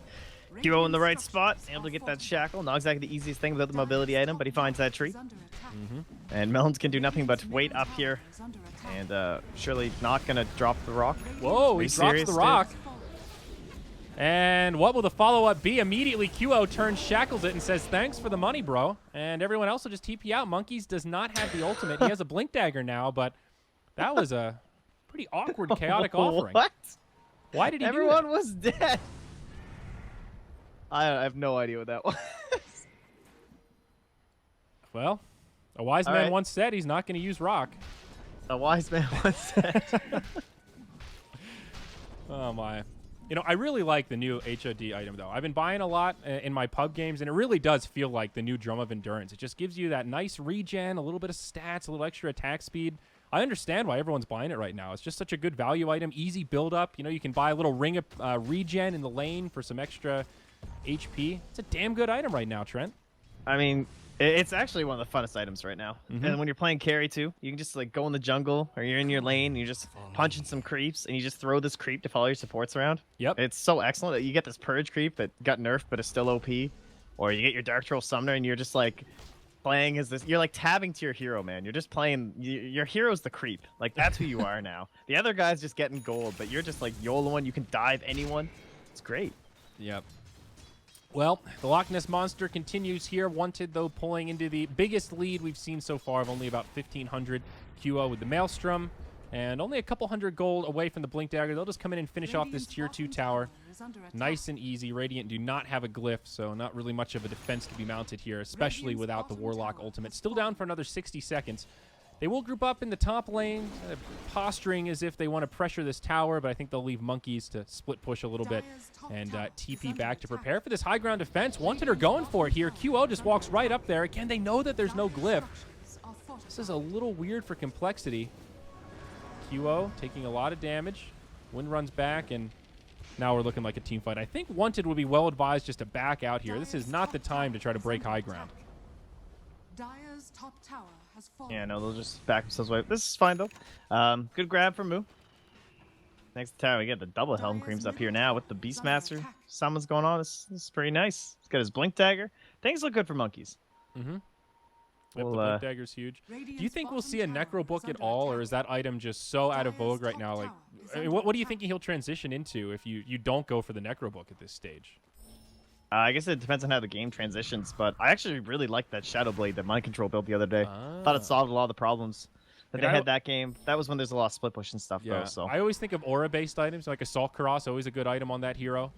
QO in the right spot, able to get that shackle. Not exactly the easiest thing without the mobility item, but he finds that tree. And Melons can do nothing but wait up here, and surely not going to drop the rock. Whoa, he Are you drops serious, the dude? rock. And what will the follow-up be? Immediately, QO turns, shackles it, and says, thanks for the money, bro. And everyone else will just TP out. Monkeys does not have the ultimate. He has a Blink Dagger now, but that was a pretty awkward, chaotic offering. What? Why did he Everyone do that? was dead. I have no idea what that was. Well, a wise All man right. once said he's not going to use rock. A wise man once said. Oh, my. You know, I really like the new HOD item, though. I've been buying a lot in my pub games, and it really does feel like the new Drum of Endurance. It just gives you that nice regen, a little bit of stats, a little extra attack speed. I understand why everyone's buying it right now. It's just such a good value item, easy build-up. You know, you can buy a little ring of regen in the lane for some extra HP. It's a damn good item right now, Trent. I mean, it's actually one of the funnest items right now. And when you're playing carry too, you can just like go in the jungle or you're in your lane and you're just punching some creeps and you just throw this creep to follow your supports around. Yep. It's so excellent that you get this purge creep that got nerfed but is still OP, or you get your Dark Troll Summoner and you're just like playing as this. You're like tabbing to your hero, man. You're just playing. Your hero's the creep. Like that's who you are now. The other guy's just getting gold, but you're just like YOLOing. You can dive anyone. It's great. Yep. Well, the Loch Ness Monster continues here. Wanted, though, pulling into the biggest lead we've seen so far of only about 1,500. QO with the Maelstrom, and only a couple hundred gold away from the Blink Dagger. They'll just come in and finish off this Tier 2 tower. Nice and easy. Radiant do not have a glyph, so not really much of a defense to be mounted here, especially without the Warlock ultimate. Still down for another 60 seconds. They will group up in the top lane, posturing as if they want to pressure this tower, but I think they'll leave Monkeys to split push a little bit and TP back to prepare for this high ground defense. Wanted are going for it here. QO just walks right up there. Again, they know that there's no glyph. This is a little weird for Complexity. QO taking a lot of damage. Wind runs back, and now we're looking like a team fight. I think Wanted would be well advised just to back out here. This is not the time to try to break high ground. Dire's top tower has fallen. Yeah, no, they'll just back themselves away. This is fine though. Good grab from Moo. Next tower, we get the double Helm Creams up here now with the Beastmaster. Something's going on. This is pretty nice. He's got his Blink Dagger. Things look good for Monkeys. Mm-hmm. Yep, Well, the Blink Dagger's huge. Do you think we'll see a Necro book at all, or is that item just so out of vogue right now? Like, I mean, what do you think he'll transition into if you don't go for the Necro book at this stage? I guess it depends on how the game transitions, but I actually really liked that Shadow Blade that Mind Control built the other day. Thought it solved a lot of the problems that And they I had don't- that game. That was when there's a lot of split push and stuff, Yeah, though. So I always think of aura-based items, like Assault Karas, always a good item on that hero.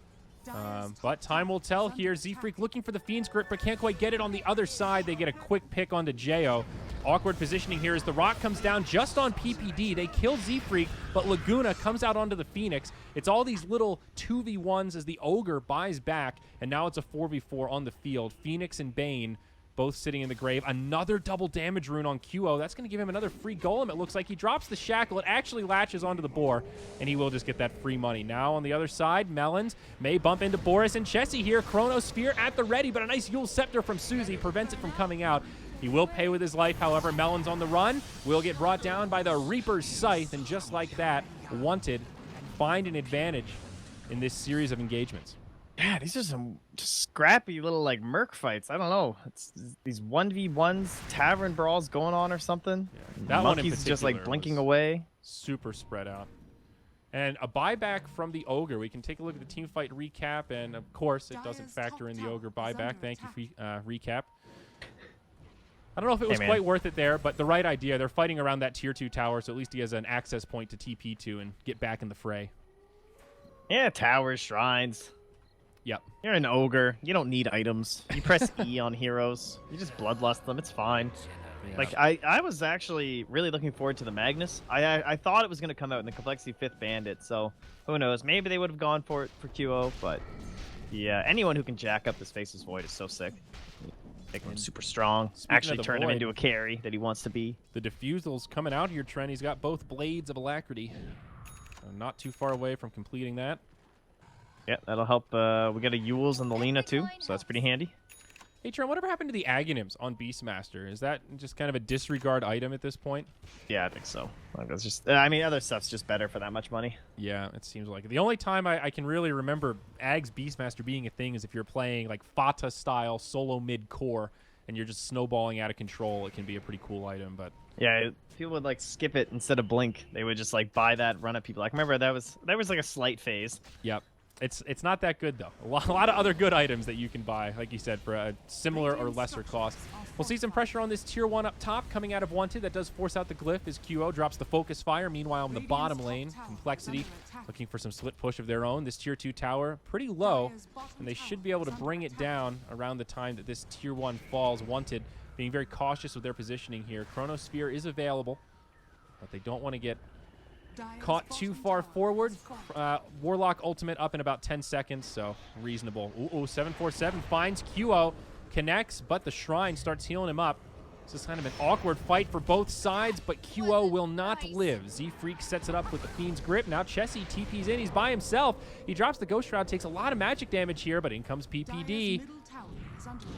But time will tell here. Z-Freak looking for the Fiend's Grip, but can't quite get it on the other side. They get a quick pick onto Jao. Awkward positioning here as the rock comes down just on PPD. They kill Z-Freak, but Laguna comes out onto the Phoenix. It's all these little 2v1s as the Ogre buys back, and now it's a 4v4 on the field. Phoenix and Bane both sitting in the grave. Another double damage rune on QO. That's going to give him another free golem. It looks like he drops the shackle. It actually latches onto the boar, and he will just get that free money. Now on the other side, Melons may bump into Boris and Chessie here. Chronosphere at the ready, but a nice Yule Scepter from Susie prevents it from coming out. He will pay with his life, however. Melons on the run will get brought down by the Reaper's Scythe, and just like that, Wanted find an advantage in this series of engagements. yeah, these are some just scrappy little like merc fights. I don't know. It's these 1v1s, tavern brawls going on or something. That one in Monkeys just like particular blinking was away. Super spread out. And a buyback from the Ogre. We can take a look at the team fight recap, and of course, it doesn't factor in the Ogre buyback. Thank you for recap. I don't know if it was man. quite worth it there, but the right idea. They're fighting around that Tier 2 tower, so at least he has an access point to TP to and get back in the fray. Yeah, towers, shrines. Yep. You're an ogre. You don't need items. You press E on heroes. You just bloodlust them. It's fine. Yeah. Like, I was actually really looking forward to the Magnus. I thought it was going to come out in the Complexity 5th Bandit, so who knows? Maybe they would have gone for it for QO, but yeah, anyone who can jack up this Faceless Void is so sick. Make him super strong. Speaking Actually of the turn him Void, into a carry that he wants to be. The Diffusal's coming out here, Trent. He's got both Blades of Alacrity. Not too far away from completing that. Yeah, that'll help. We got a Yules and the Lena too, so that's pretty handy. Hey, Trent, whatever happened to the Aghanims on Beastmaster? Is that just kind of a disregard item at this point? Yeah, I think so. Like, that's just. I mean, other stuff's just better for that much money. Yeah, it seems like it. The only time I can really remember Ag's Beastmaster being a thing is if you're playing like Fata-style solo mid-core and you're just snowballing out of control. It can be a pretty cool item, but... Yeah, people would like skip it instead of blink. They would just like buy that, run at people. Like, remember there was like a slight phase. Yep. It's not that good, though. A lot of other good items that you can buy, like you said, for a similar or lesser cost. We'll see some pressure on this Tier 1 up top coming out of Wanted. That does force out the Glyph as QO drops the Focus Fire. Meanwhile, in the bottom lane, Complexity looking for some split push of their own. This Tier 2 tower, pretty low, and they should be able to bring it down around the time that this Tier 1 falls. Wanted being very cautious with their positioning here. Chronosphere is available, but they don't want to get caught too far forward. Warlock ultimate up in about 10 seconds, so reasonable. Ooh, 747 finds QO, connects, but the Shrine starts healing him up. This is kind of an awkward fight for both sides, but QO will not live. Z-Freak sets it up with the Fiend's Grip. Now Chessie TP's in. He's by himself. He drops the Ghost Shroud, takes a lot of magic damage here, but in comes PPD.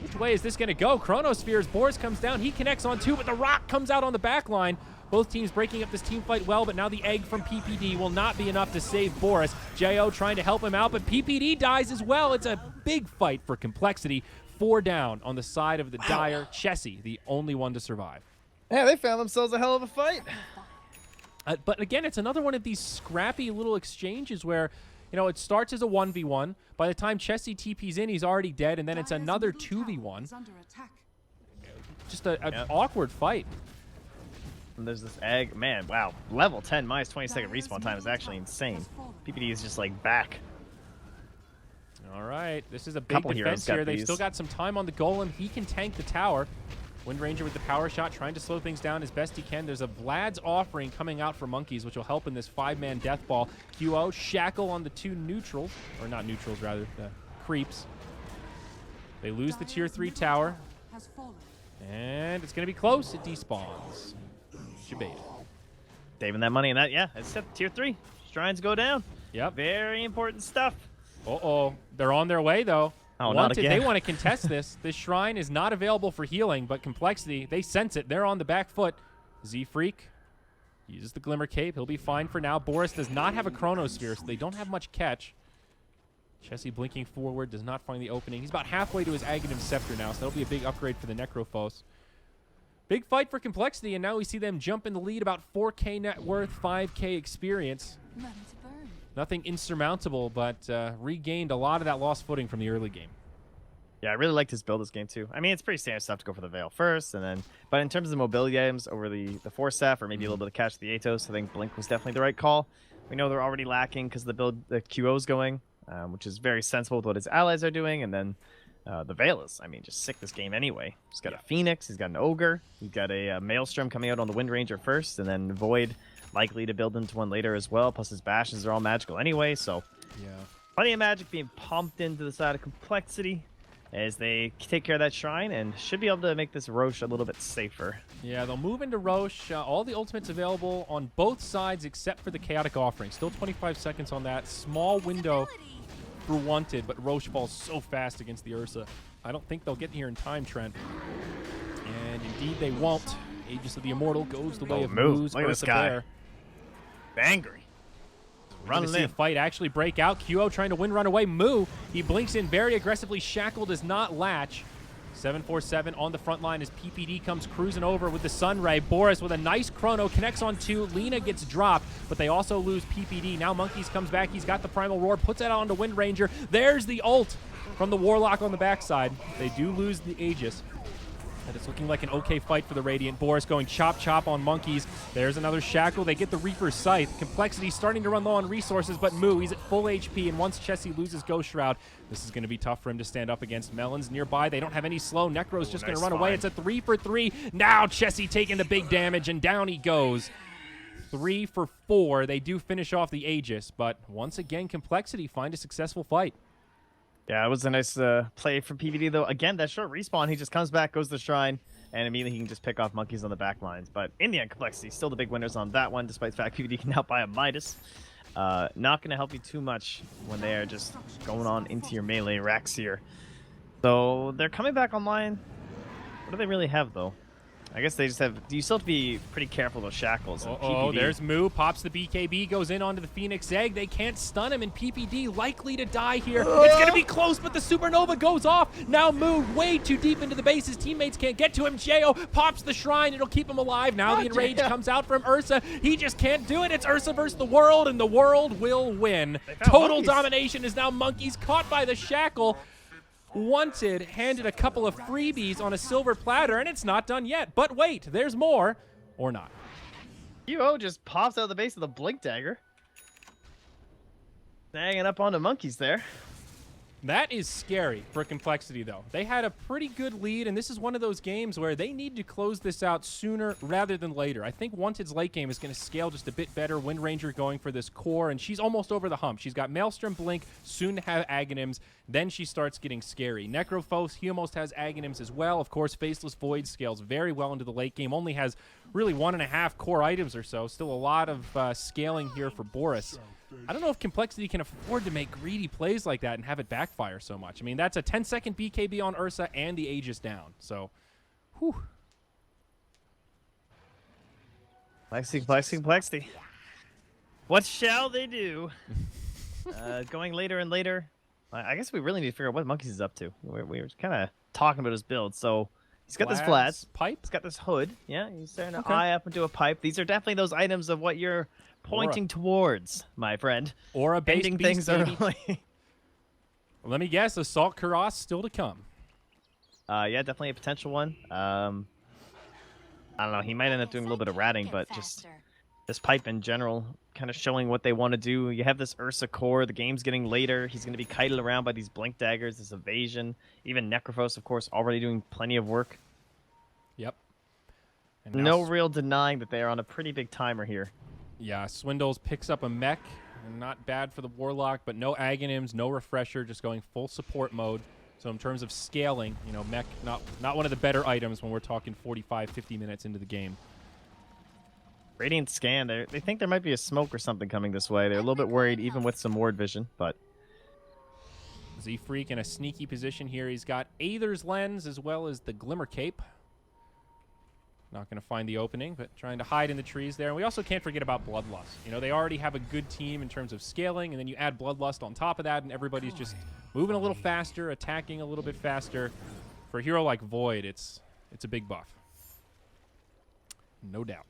Which way is this going to go? Chronospheres, Boris comes down. He connects on two, but the Rock comes out on the back line. Both teams breaking up this team fight well, but now the egg from PPD will not be enough to save Boris. Jo trying to help him out, but PPD dies as well. It's a big fight for Complexity. 4 down on the side of the Dire. Chessie, the only one to survive. Yeah, they found themselves a hell of a fight. But again, it's another one of these scrappy little exchanges where, you know, it starts as a 1v1. By the time Chessie TP's in, he's already dead, and then it's another 2v1. Just an awkward fight. And there's this egg. Man, wow. Level 10 minus 20-second respawn time is actually insane. PPD is just like back. All right, this is a big defense here. They've still got some time on the Golem. He can tank the tower. Wind Ranger with the power shot, trying to slow things down as best he can. There's a Vlad's offering coming out for Monkeys, which will help in this 5-man death ball. QO, Shackle on the 2 neutrals, or not neutrals, rather, the creeps. They lose the Tier 3 tower. And it's going to be close. It despawns. Shabade. Saving that money and that, yeah, it's set Tier 3. Shrines go down. Yep. Very important stuff. Uh-oh. They're on their way, though. Oh, not again. They want to contest this. This Shrine is not available for healing, but Complexity, they sense it. They're on the back foot. Z-Freak uses the Glimmer Cape. He'll be fine for now. Boris does not have a Chronosphere, so they don't have much catch. Chessie blinking forward, does not find the opening. He's about halfway to his Aghanim Scepter now, so that'll be a big upgrade for the Necrophos. Big fight for Complexity, and now we see them jump in the lead, about 4K net worth, 5K experience. Nothing insurmountable, but regained a lot of that lost footing from the early game. Yeah, I really liked his build this game too. I mean, it's pretty standard stuff to go for the Veil first, and then, but in terms of mobility items over the Force Staff, or maybe a little bit of catch the Atos, I think Blink was definitely the right call. We know they're already lacking because the build the QO's going, which is very sensible with what his allies are doing, and then the Veil is, I mean, just sick this game anyway. He's got a Phoenix, he's got an Ogre, he's got a Maelstrom coming out on the Wind Ranger first, and then Void likely to build into one later as well, plus his bastions are all magical anyway, so plenty of magic being pumped into the side of Complexity as they take care of that Shrine and should be able to make this Roche a little bit safer. Yeah, they'll move into Roche. All the ultimates available on both sides except for the Chaotic Offering. Still 25 seconds on that. Small window for Wanted, but Roche falls so fast against the Ursa. I don't think they'll get here in time, Trent. And indeed they won't. Aegis of the Immortal goes the way of Moose. Look at this guy. Angry. Running to see a fight actually break out. QO trying to run away. Moo, he blinks in very aggressively. Shackle does not latch. 747 on the front line as PPD comes cruising over with the Sunray. Boris with a nice chrono connects on 2. Lena gets dropped, but they also lose PPD. Now Monkeys comes back. He's got the Primal Roar, puts that onto Wind Ranger. There's the ult from the Warlock on the backside. They do lose the Aegis. And it's looking like an okay fight for the Radiant. Boris going chop on Monkeys. There's another Shackle. They get the Reaper's Scythe. Complexity starting to run low on resources, but Moo, he's at full HP, and once Chessie loses Ghost Shroud, this is going to be tough for him to stand up against. Melons nearby. They don't have any slow. Necro's just going to run away. It's a 3 for 3. Now Chessie taking the big damage, and down he goes. 3 for 4. They do finish off the Aegis, but once again, Complexity find a successful fight. Yeah, it was a nice play from PVD, though. Again, that short respawn, he just comes back, goes to the Shrine, and immediately he can just pick off Monkeys on the back lines. But in the end, Complexity still the big winners on that one, despite the fact PVD can now buy a Midas. Not going to help you too much when they are just going on into your melee racks here. So they're coming back online. What do they really have, though? I guess they just have... You still have to be pretty careful with those Shackles. Oh, there's Moo. Pops the BKB, goes in onto the Phoenix Egg. They can't stun him, and PPD likely to die here. It's going to be close, but the Supernova goes off. Now Moo way too deep into the base. His teammates can't get to him. Jo pops the Shrine. It'll keep him alive. Now the Enrage comes out from Ursa. He just can't do it. It's Ursa versus the world, and the world will win. Total domination is now Monkeys caught by the Shackle. Wanted handed a couple of freebies on a silver platter, and it's not done yet. But wait, there's more, or not. UO just pops out of the base of the Blink Dagger. Hanging up onto Monkeys there. That is scary for Complexity, though. They had a pretty good lead, and this is one of those games where they need to close this out sooner rather than later. I think Wanted's late game is going to scale just a bit better. Wind Ranger going for this core, and she's almost over the hump. She's got Maelstrom, Blink, soon to have Aghanims. Then she starts getting scary. Necrophos, he almost has Aghanims as well. Of course, Faceless Void scales very well into the late game. Only has really 1.5 core items or so. Still a lot of scaling here for Boris. I don't know if Complexity can afford to make greedy plays like that and have it backfire so much. I mean, that's a 10-second BKB on Ursa and the Aegis down. So, whew. Complexity. What shall they do? Going later and later. I guess we really need to figure out what Monkeys is up to. We were kind of talking about his build. So, he's got this Vlad. Pipe? He's got this hood. Yeah, he's starting to eye up into a pipe. These are definitely those items of what you're pointing towards, my friend. Or a base Ending beast, things early. Let me guess, Assault Kuros still to come. Yeah, definitely a potential one. I don't know. He might end up doing a little bit of ratting, but just this pipe in general, kind of showing what they want to do. You have this Ursa core. The game's getting later. He's going to be kited around by these Blink Daggers, this evasion. Even Necrophos, of course, already doing plenty of work. Yep. And No real denying that they are on a pretty big timer here. Yeah, Swindles picks up a mech. Not bad for the Warlock, but no Aghanims, no Refresher, just going full support mode. So in terms of scaling, you know, mech, not one of the better items when we're talking 45, 50 minutes into the game. Radiant scan, they think there might be a smoke or something coming this way. They're a little bit worried, even with some ward vision, but... Z-Freak in a sneaky position here. He's got Aether's Lens as well as the Glimmer Cape. Not going to find the opening, but trying to hide in the trees there. And we also can't forget about Bloodlust. You know, they already have a good team in terms of scaling, and then you add Bloodlust on top of that, and everybody's just moving a little faster, attacking a little bit faster. For a hero like Void, it's a big buff. No doubt.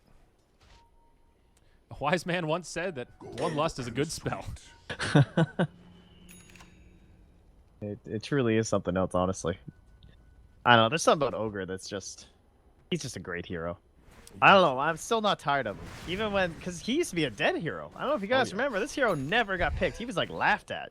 A wise man once said that Bloodlust is a good spell. It truly is something else, honestly. I don't know. There's something about Ogre that's just... He's just a great hero. I don't know. I'm still not tired of him. Even when... Because he used to be a dead hero. I don't know if you guys remember. This hero never got picked. He was, like, laughed at.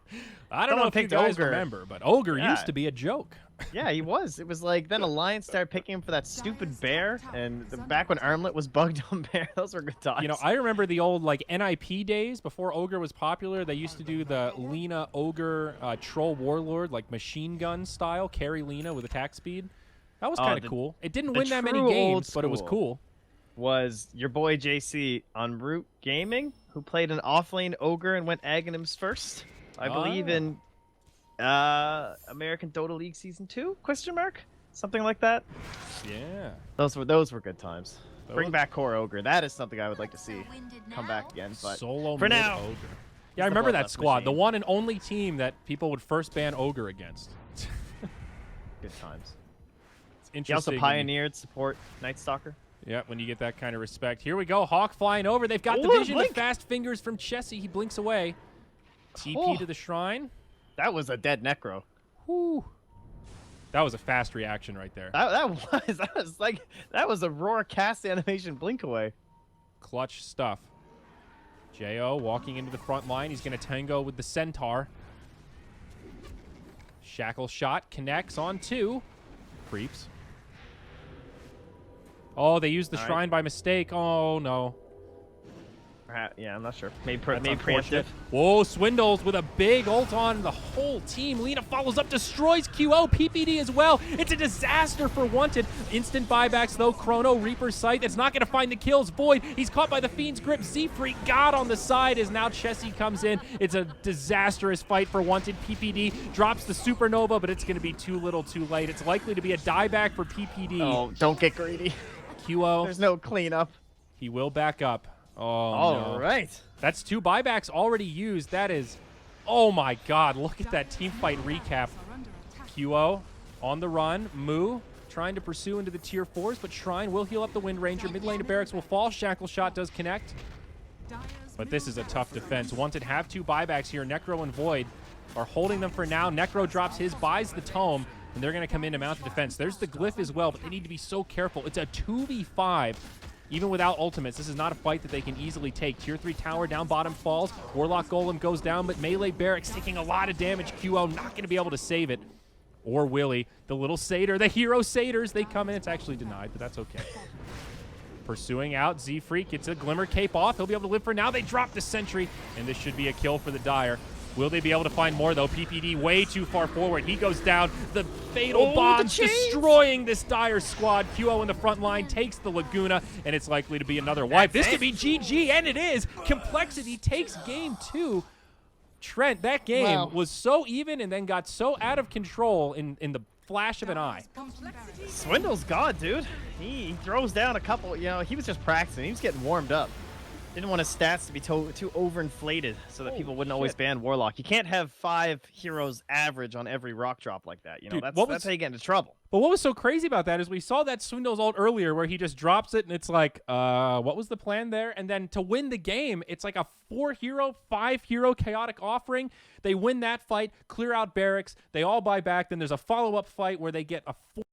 I don't know if you guys remember, but Ogre used to be a joke. Yeah, he was. It was like, then Alliance started picking him for that stupid bear, and back when Armlet was bugged on bear, those were good times. You know, I remember the old, like, NIP days before Ogre was popular. They used to do the Lina Ogre Troll Warlord, like, machine gun style, carry Lina with attack speed. That was kind of cool. It didn't win that many games, but it was cool. Was your boy JC on Root Gaming, who played an offlane Ogre and went Aghanims first, I believe, in American Dota League Season 2? Question mark? Something like that. Yeah. Those were good times. Bring back core Ogre. That is something I would like to see come back again. But Solo for now, Ogre. Yeah, I remember that squad. Machine. The one and only team that people would first ban Ogre against. Good times. It's he also pioneered support Night Stalker. Yeah, when you get that kind of respect. Here we go. Hawk flying over. They've got the vision. The fast fingers from Chessie. He blinks away. TP to the Shrine. That was a dead Necro. Whew. That was a fast reaction right there. That was a roar cast animation blink away. Clutch stuff. Jo walking into the front line. He's going to tango with the Centaur. Shackle shot connects on 2. Creeps. Oh, they used the All right. shrine by mistake. Oh, no. Yeah, I'm not sure. Maybe That's unfortunate. preemptive. Whoa, Swindles with a big ult on the whole team. Lena follows up, destroys QO, PPD as well. It's a disaster for Wanted. Instant buybacks, though. Chrono, Reaper's Sight. It's not going to find the kills. Void, he's caught by the Fiend's grip. Z-Freak, God on the side as now Chessie comes in. It's a disastrous fight for Wanted. PPD drops the Supernova, but it's going to be too little too late. It's likely to be a dieback for PPD. Oh, don't get greedy. QO, There's no cleanup. he will back up. Oh, All no. right. That's 2 buybacks already used. That is, oh my God, look at that team fight recap. QO on the run. Moo trying to pursue into the tier 4s, but Shrine will heal up the Wind Ranger. Mid lane to Barracks will fall. Shackle shot does connect. But this is a tough defense. Wanted have 2 buybacks here. Necro and Void are holding them for now. Necro drops his, buys the Tome, and they're going to come in to mount the defense. There's the Glyph as well, but they need to be so careful. It's a 2v5. Even without ultimates, this is not a fight that they can easily take. Tier 3 tower down bottom falls. Warlock Golem goes down, but Melee Barracks taking a lot of damage. QO not going to be able to save it. Or Willie, the little satyr, the hero satyrs, they come in. It's actually denied, but that's okay. Pursuing out, Z-Freak gets a Glimmer Cape off. He'll be able to live for now. They drop the Sentry, and this should be a kill for the Dire. Will they be able to find more, though? PPD way too far forward. He goes down. The fatal bombs destroying this Dire squad. QO in the front line takes the Laguna, and it's likely to be another wipe. This could be GG, and it is. Complexity takes game 2. Trent, that game was so even and then got so out of control in the flash of an eye. Swindle's God, dude. He throws down a couple. You know, he was just practicing. He was getting warmed up. Didn't want his stats to be too overinflated so that people wouldn't always ban Warlock. You can't have 5 heroes average on every rock drop like that. You know, Dude, that's how you get into trouble. But what was so crazy about that is we saw that Swindle's ult earlier where he just drops it and it's like, what was the plan there? And then to win the game, it's like a 4-hero, 5-hero chaotic offering. They win that fight, clear out Barracks, they all buy back. Then there's a follow-up fight where they get a 4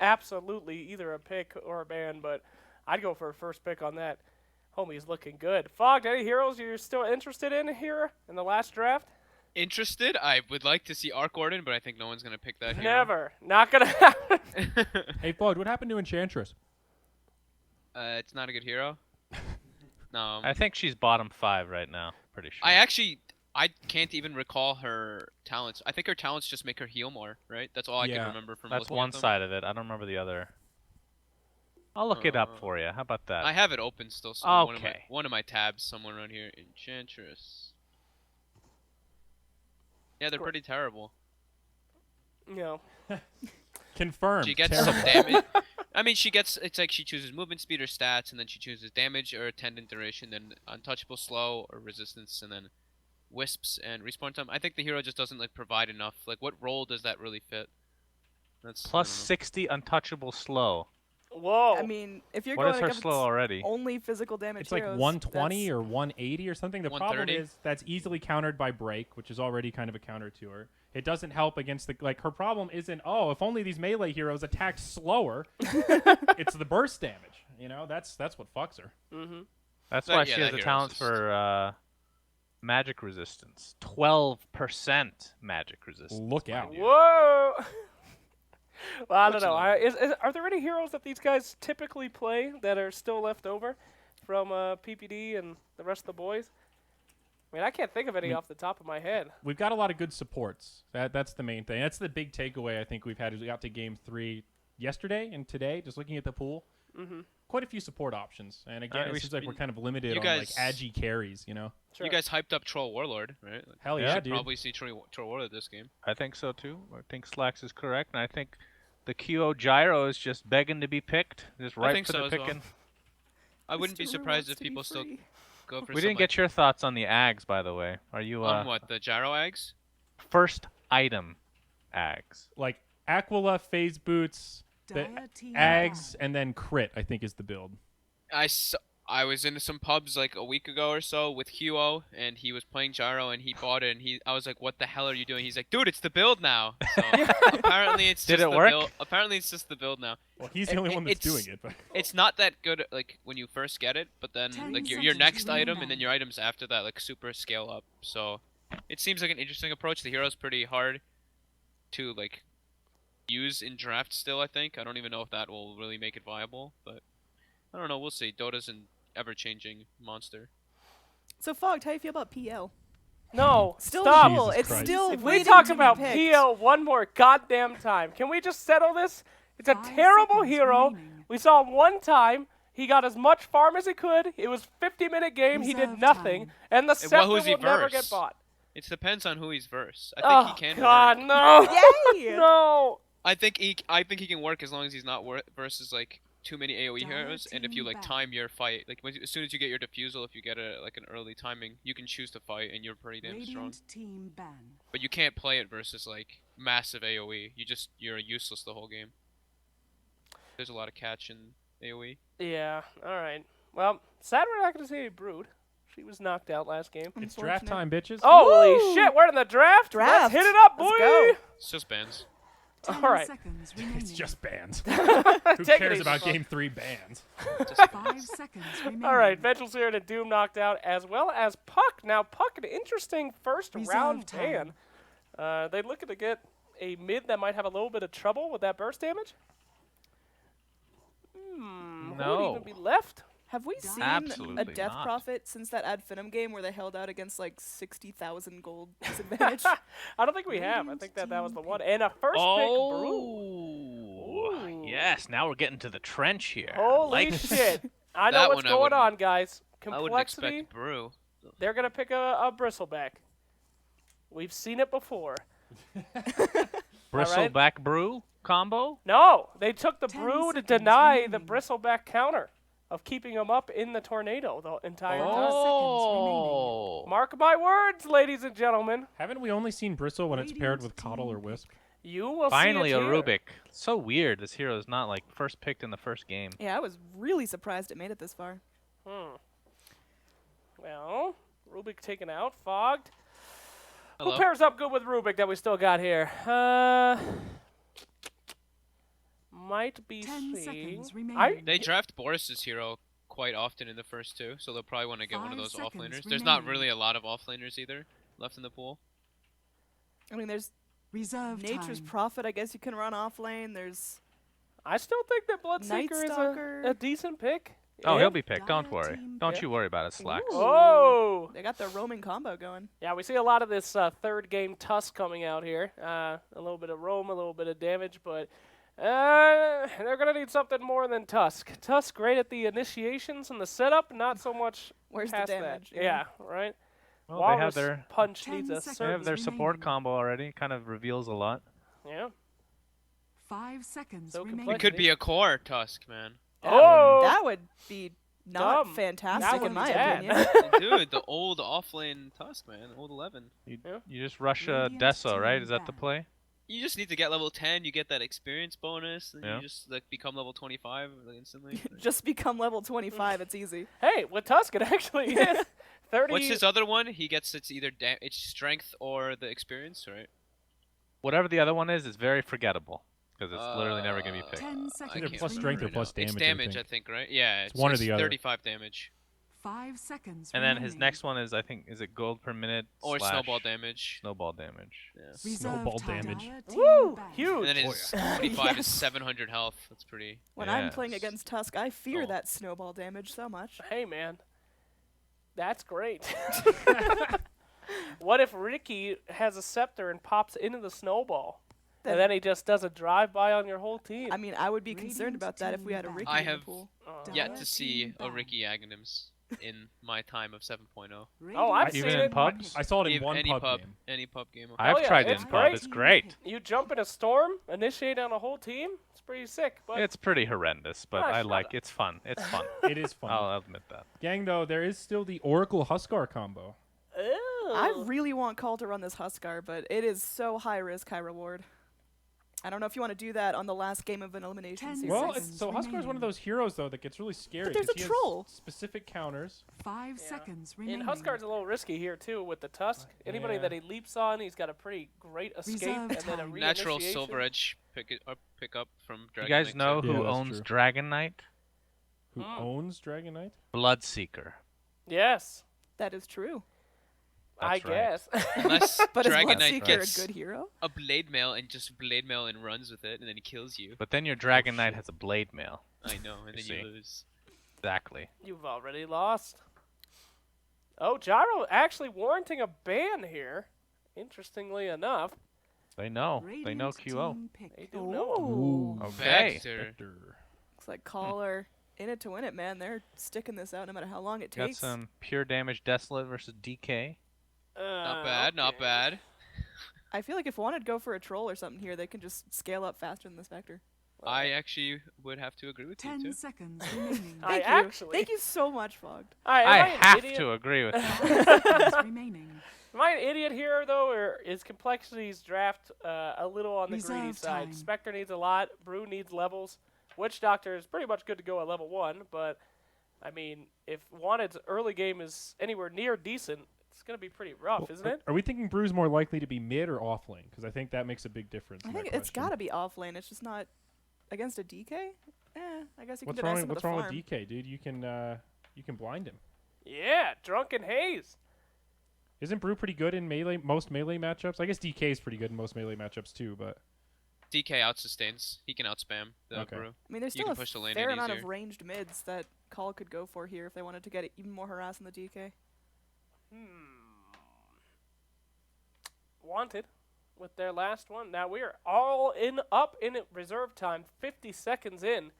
absolutely either a pick or a ban, but I'd go for a first pick on that. Homie's looking good. Fogged, any heroes you're still interested in here in the last draft? Interested? I would like to see Arc Warden, but I think no one's gonna pick that hero. Never. Not gonna happen. Hey, Floyd, what happened to Enchantress? It's not a good hero. No. I think she's bottom 5 right now. Pretty sure. I can't even recall her talents. I think her talents just make her heal more, right? That's all I Yeah. can remember from That's looking one at them. side of it. I don't remember the other. I'll look it up for you. How about that? I have it open still. So Okay. one of my tabs somewhere around here. Enchantress. Yeah, they're pretty terrible. No. Confirmed. She gets Terrible. some damage. I mean, it's like she chooses movement speed or stats, and then she chooses damage or attendant duration, then untouchable slow or resistance, and then wisps and respawn time. I think the hero just doesn't like provide enough. Like, what role does that really fit? That's Plus I don't know. 60 untouchable slow. Whoa. I mean, if you're What going is her against slow already? only physical damage It's like heroes, 120 that's- or 180 or something. The problem 130. is that's easily countered by break, which is already kind of a counter to her. It doesn't help against the her problem isn't if only these melee heroes attacked slower. It's the burst damage. You know, that's what fucks her. That's That- why yeah, she that has a hero's talent just- for magic resistance. 12% magic resistance. Look out. mind you. Whoa. Well, I don't What's know. another- Are there any heroes that these guys typically play that are still left over from PPD and the rest of the boys? I mean, I can't think of any off the top of my head. We've got a lot of good supports. That's the main thing. That's the big takeaway I think we've had as we got to game 3 yesterday and today. Just looking at the pool, quite a few support options. And again, it seems like we're kind of limited on like agi carries. You know. Sure. You guys hyped up Troll Warlord, right? Like, Hell we yeah, should dude. probably see Troll Warlord this game. I think so too. I think Slacks is correct, and I think the QO Gyro is just begging to be picked. Just I right think for so the as well. picking. I wouldn't be Mr. surprised wants if to be people still free. go for We some, didn't get your thoughts on the Ags, by the way. Are you on what, the Gyro Eggs? first item Ags? Like Aquila, Phase Boots, the Dire team Ags, ban. and then Crit, I think is the build. I was in some pubs like a week ago or so with Huo, and he was playing Gyro, and he bought it, and I was like, "What the hell are you doing?" He's like, "Dude, it's the build now." So apparently it's Did just it the work? build. Apparently it's just the build now. Well, he's the only one that's it's- doing it. But It's not that good like when you first get it, but then 10 like your seconds next item remaining. and then your items after that like super scale up. So it seems like an interesting approach. The hero's pretty hard to like use in draft still, I think. I don't even know if that will really make it viable, but I don't know, we'll see. Dota's an ever-changing monster. So Fogged, how do you feel about PL? No, Still stop. cool. Jesus It's Christ. still If waiting we talk to be about picked. PL one more goddamn time, can we just settle this? It's a 5 terrible seconds hero. remaining. We saw him one time. He got as much farm as he could. It was 50-minute game. He did Reserve nothing. time. And the scepter who's he will never verse? get bought. It depends on who he's verse. I Oh, think he can God, work. no. Yay! No. I think he can work as long as he's not versus like too many AoE Dire heroes, and if you team like ban. time your fight, like as soon as you get your defusal, if you get like an early timing, you can choose to fight, and you're pretty damn strong. Radiant team ban. But you can't play it versus like massive AoE. You're useless the whole game. There's a lot of catch in AoE. Yeah, all right. Well, sad we're not going to see any Brood. She was knocked out last game. it's draft time, bitches. Holy Woo! shit, we're in the draft. Draft. Let's hit it up, boy. Let's go. It's just bans. 10 All right. seconds remaining. It's just bans. Who Take it cares easy, about folks. game 3 bans? 5 seconds remaining. All right, Vengeance here and Doom knocked out, as well as Puck. Now, Puck, an interesting first Reserve round time. ban. They looking to get a mid that might have a little bit of trouble with that burst damage. Who would No. even be left? Have we seen a Absolutely death not. profit since that Ad Finum game where they held out against like 60,000 gold disadvantage? I don't think we have. I think that was the one. And a first pick Brew. Oh, yes. Now we're getting to the trench here. Holy Like- shit. I know That what's one I going wouldn't- on, guys. I wouldn't Complexity, expect Brew. they're going to pick a bristleback. We've seen it before. Bristleback brew combo. No, they took the 10 Brew to seconds deny the remaining. bristleback counter of keeping him up in the tornado the entire time. Oh. Mark my words, ladies and gentlemen. Haven't we only seen Bristle when it's paired with Coddle or Wisp? You will Finally see a it here. Rubik. So weird. This hero is not like first picked in the first game. Yeah, I was really surprised it made it this far. Well, Rubik taken out, Fogged. Hello? Who pairs up good with Rubik that we still got here? might be 10 seeing. seconds remaining. They draft Boris's hero quite often in the first two, so they'll probably want to get one of 5 those seconds offlaners. There's not remaining. really a lot of offlaners either left in the pool. I mean, there's Reserve Nature's time. Prophet. I guess you can run off lane. There's I still think that Bloodseeker is Nightstalker. a decent pick. Oh, Yeah. he'll be picked. Don't Dire worry. team Don't pick. you worry about it, Slacks. Ooh. Oh! They got their roaming combo going. Yeah, we see a lot of this third game Tusk coming out here. A little bit of roam, a little bit of damage, but they're going to need something more than Tusk. Tusk great at the initiations and the setup, not so much Where's the past damage? that. Yeah, right? Well, Walrus they have their Punch 10 needs a seconds. they have certain... their support remaining. combo already. Kind of reveals a lot. Yeah. 5 seconds So remaining. It complexity. could be a core Tusk, man. Oh! That would be not Dumb. fantastic That in would my be bad. opinion. Dude, the old offlane Tusk, man. Old 11. You, Yeah. you just rush Radiant Deso, right? team Is that the ban. play? You just need to get level 10, you get that experience bonus, and Yeah. you just like become level 25 instantly. Just become level 25. It's easy. Hey, with Tusk, it actually is 30... What's his other one? He gets it's either it's strength or the experience, right? Whatever the other one is, it's very forgettable because it's literally never gonna be picked. 10 I seconds. Either can't plus remember strength or right plus now. It's damage, I damage, think. I think, right? Yeah, it's one or the other. 35 damage. 5 seconds And then his remaining. next one is, I think, is it gold per minute Or slash snowball damage. Snowball damage. Yeah. Reserve Snowball time. damage. Dire team Woo! ban. Huge! And then his 25 Yes. is 700 health. That's pretty. When I'm playing Yes. against Tusk, I fear Oh. that snowball damage so much. Hey, man. That's great. What if Ricky has a scepter and pops into the snowball? And then he just does a drive-by on your whole team. I mean, I would be concerned Radiant about that if we had a team Ricky ban. I in the have- pool. Yet Dire to see team a ban. Ricky Aghanim's in my time of 7.0. Oh, I've Radiant seen Even it. in pubs? I saw it in If one any pub game. Any pub game. I've yeah, tried it it's in great. pub. It's great. You jump in a storm, initiate on a whole team. It's pretty sick. But It's pretty horrendous, but Ah, I shut like up. it's fun. It's fun. It is fun. I'll admit that. Gang, though, there is still the Oracle Huskar combo. I really want Call to run this Huskar, but it is so high risk, high reward. I don't know if you want to do that on the last game of an elimination 10 series. Well, seconds Huskar is one remaining. of those heroes, though, that gets really scary. there's 'cause a he has troll. specific counters. 5 Yeah. seconds And remaining. Huskar's a little risky here too with the Tusk. Anybody yeah. that he leaps on, he's got a pretty great escape Reserve and then a time. Natural reinitiation. Silver Edge pick up from You Dragon guys Knight know too. Yeah, who that's owns true. Dragon Knight? Who owns Dragon Knight? Bloodseeker. Yes, That is true. I That's right. guess. Unless But Dragon is Knight Bloodseeker gets a good hero? a blade mail and just blade mail and runs with it, and then he kills you. But then your Dragon Knight shit. has a blade mail. I know, and then see. you lose. Exactly. You've already lost. Oh, Gyro actually warranting a ban here. Interestingly enough, They know. They know Radiant QO. team pick. they do know. Ooh. Okay. Vector. Vector. Looks like Call are in it to win it, man. They're sticking this out no matter how long it Got takes. some pure damage Desolate versus DK. Not bad, not okay. bad. I feel like if wanted go for a troll or something here, they can just scale up faster than this Vector. I actually would have to agree with you 10 too. seconds remaining. I Thank you. actually- Thank you so much, Fogged. Alright, I am an have idiot? to agree with you. 5 seconds remaining. Am I an idiot here, though, or is Complexity's draft a little on the greedy Reserve side? time. Spectre needs a lot, Brew needs levels. Witch Doctor is pretty much good to go at level 1, but, I mean, if Wanted's early game is anywhere near decent, it's going to be pretty rough, Well, isn't it? Are we thinking Brew's more likely to be mid or off lane? Because I think that makes a big difference. I in think that it's question. got to be off lane. It's just not against a DK. I guess you can What's deny wrong? some of What's the wrong farm. with DK, dude? You can blind him. Yeah, Drunken Haze. Isn't Brew pretty good in most melee matchups? I guess DK is pretty good in most melee matchups too, but DK outsustains. He can outspam the Okay. brew. I mean, there's You still can a push the lane fair in amount of easier. ranged mids that Call could go for here if they wanted to get even more harass in the DK. Wanted with their last one. Now we are all up in reserve time, 50 seconds in,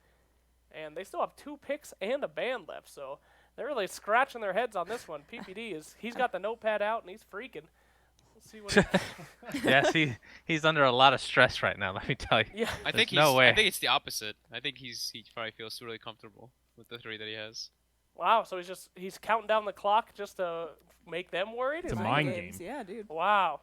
and they still have 2 picks and a ban left, so they're really scratching their heads on this one. PPD he's got the notepad out and he's freaking. Let's see what. Yes, he's under a lot of stress right now. Let me tell you. Yeah. I think There's no way. I think it's the opposite. I think he probably feels really comfortable with the 3 that he has. Wow. So he's counting down the clock just to make them worried. It's a Is- mind games, game. Yeah, dude. Wow.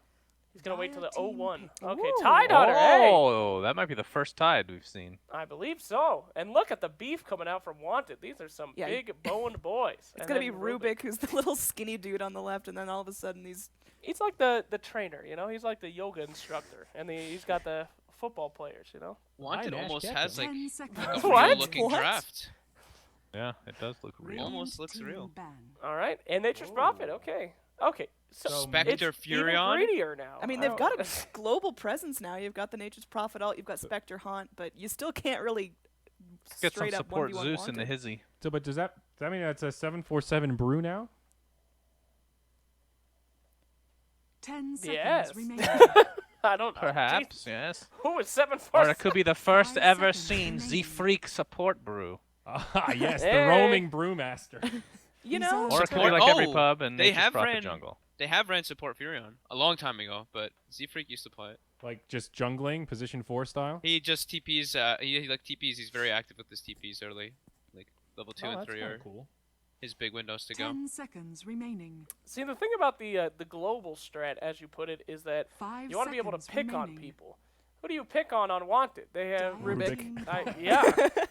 He's gonna wait till the Dire team 0-1. pick. Okay, Ooh. Tide Hunter. Hey, Oh, that might be the first tide we've seen. I believe so. And look at the beef coming out from Wanted. These are some Yeah, big boned boys. It's And gonna be then Rubik, who's the little skinny dude on the left, and then all of a sudden he's He's like the trainer, you know. He's like the yoga instructor, and he's got the football players, you know? Wanted Nash almost Ketchum. has like 10 a seconds. What? real-looking What? draft. Yeah, it does look real. Almost Radiant looks team real. ban. All right, and Nature's Prophet. Okay. Okay. So Spectre it's Furion? even greedier now. I mean, I they've don't- got a global presence now. You've got the Nature's Prophet alt, you've got Spectre Haunt, but you still can't really Get some straight up support 1v1 Zeus in the Wanted. hizzy. So, but does that mean that's a 747 brew now? 10 seconds Yes. remaining. I don't know. Perhaps, Jeez. yes. Who is 7 Or it could be the first 5 ever seconds seen remaining. Z-Freak support brew. Ah, yes, the Hey. roaming brewmaster. You These know, are Or it could be Support- like every oh, pub and they Nature's have Prophet ran- jungle. They have ran support Furion a long time ago, but Z-Freak used to play it. Like just jungling, position 4 style. He just TPs. He like TPs. He's very active with his TPs early, like level 2 Oh, and that's 3 kinda are cool. his big windows to go. 10 seconds remaining. See, the thing about the global strat, as you put it, is that 5 you want to be able to seconds pick on remaining. people. Who do you pick on Wanted? They have Rubik. yeah,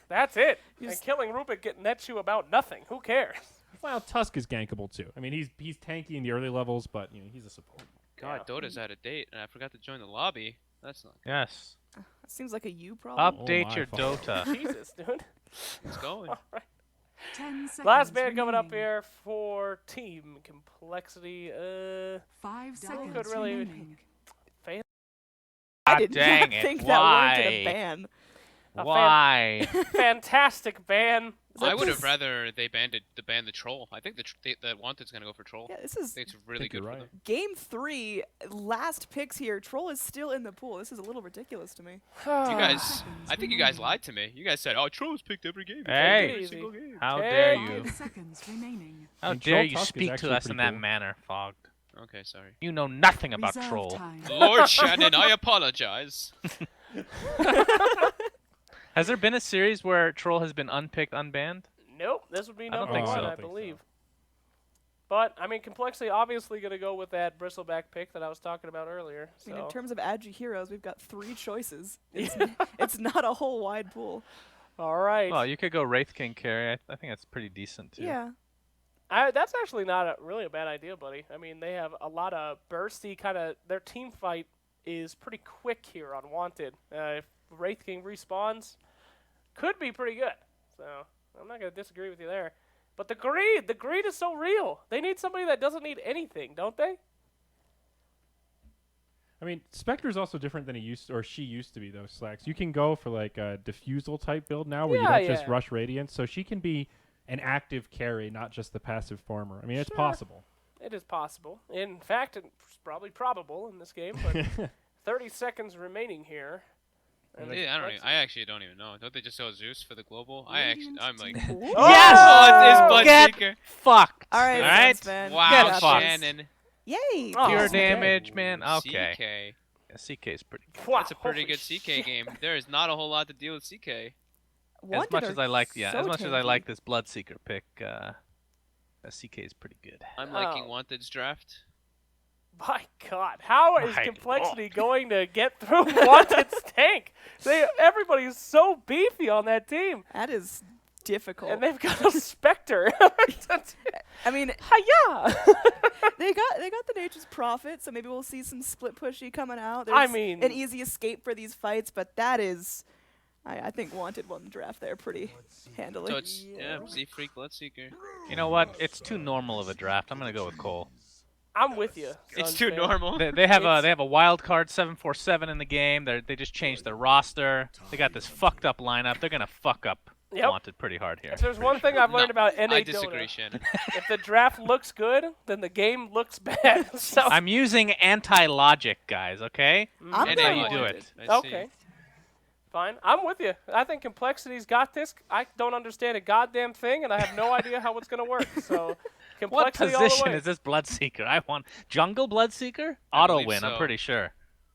that's it. He's- And killing Rubik nets you about nothing. Who cares? Well, Tusk is gankable too. I mean, he's tanky in the early levels, but you know he's a support. God, Dota's out of date, and I forgot to join the lobby. That's not. Yes. that seems like a you problem. Update my your fault. Dota. Jesus, dude. It's going. All right. 10 seconds Last man coming up remaining. here for Team Complexity. 5 seconds could really- remaining. I God did dang not it. think Why? that warranted a ban. Why? Fantastic ban. Is that I would have just- rather they banned the troll. I think the Wanted's gonna go for troll. Yeah, this I is think it's really think good you're for right. them. game 3, last picks here. Troll is still in the pool. This is a little ridiculous to me. You guys, I think you guys lied to me. You guys said, "Oh, Troll's picked every game." He's Hey. picked every Easy. single game." How Okay. dare 5 you? seconds remaining. How And dare Troll you Tusk is speak to actually us in pretty that cool. manner, Fogged? Okay, sorry. You know nothing about Reserve Troll. time. Lord Shannon, I apologize. Has there been a series where Troll has been unpicked, unbanned? Nope, this would be I don't number think one, so. I believe. But I mean, Complexity obviously going to go with that bristleback pick that I was talking about earlier. I mean, in So terms of agi heroes, we've got 3 choices. It's not a whole wide pool. all right, Well, you could go Wraith King carry. I think that's pretty decent too. Yeah. that's actually not really a bad idea, buddy. I mean, they have a lot of bursty kind of. Their team fight is pretty quick here on Wanted. If Wraith King respawns, could be pretty good. So I'm not going to disagree with you there. But the greed is so real. They need somebody that doesn't need anything, don't they? I mean, Spectre's also different than she used to be though. Slacks. You can go for like a diffusal type build now, where you Yeah, don't just yeah. rush Radiance, so she can be an active carry, not just the passive farmer. I mean, it's Sure. possible. It is possible. In fact, it's probably probable in this game. But 30 seconds remaining here. And Yeah, I actually don't even know. Don't they just sell Zeus for the global? I'm like, Yes! oh, it's Blood Get Seeker. fucked. All right, Alright? Sense Man. Wow, Get up. fucked. Shannon. Yay! Oh, Pure okay. damage, man. Okay. CK. Yeah, CK is pretty good. Wow, That's a pretty holy good CK shit. game. There is not a whole lot to deal with CK. Wanted As much are as I like, so as much as I tanky. like this Bloodseeker pick, CK is pretty good. I'm liking Oh. Wanted's draft. My God, how is My Complexity Lord. going to get through Wanted's tank? Everybody's so beefy on that team, That is difficult. and they've got a Spectre. I mean, Hiya! they got the Nature's Prophet, so maybe we'll see some split pushy coming out. I There's mean- an easy escape for these fights, but that is, I think Wanted won the draft there pretty handily. So it's Z-Freak Bloodseeker. You know what? It's too normal of a draft. I'm gonna go with Cole. I'm with you. It's Sun too fan. normal. They have It's- a wild card 747 in the game. They just changed their roster. They got this fucked up lineup. They're gonna fuck up Yep. Wanted pretty hard here. If there's one thing I've learned No, about NA I disagree, Dota, Shannon. if the draft looks good, then the game looks bad. So I'm using anti-logic, guys. Okay? I'm That's NA how you going do Wanted. it. I see. okay. Fine. I'm with you. I think Complexity's got this. I don't understand a goddamn thing, and I have no idea how it's going to work. So, What Complexity all the position way. is this Bloodseeker? I want jungle Bloodseeker? Auto believe win. I'm so. pretty sure.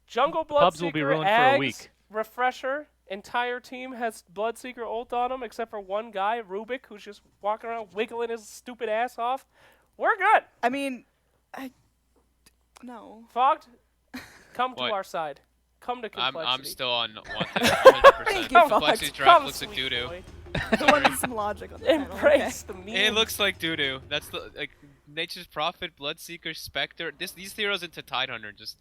Jungle Bloodseeker, Pubs will be ruined for a Ags, week. Refresher, entire team has Bloodseeker ult on him, except for one guy, Rubik, who's just walking around wiggling his stupid ass off. We're good. I mean, no. Fogged, come to What? our side. Come to Complexity. I'm still on Wanted 100%. Thank you, Fox. Complexity's Come, draft looks like sweet doo-doo. boy. I wanted some logic on the panel. Embrace the meme. It looks like doo-doo. That's the Nature's Prophet, Bloodseeker, Spectre. These heroes into Tidehunter just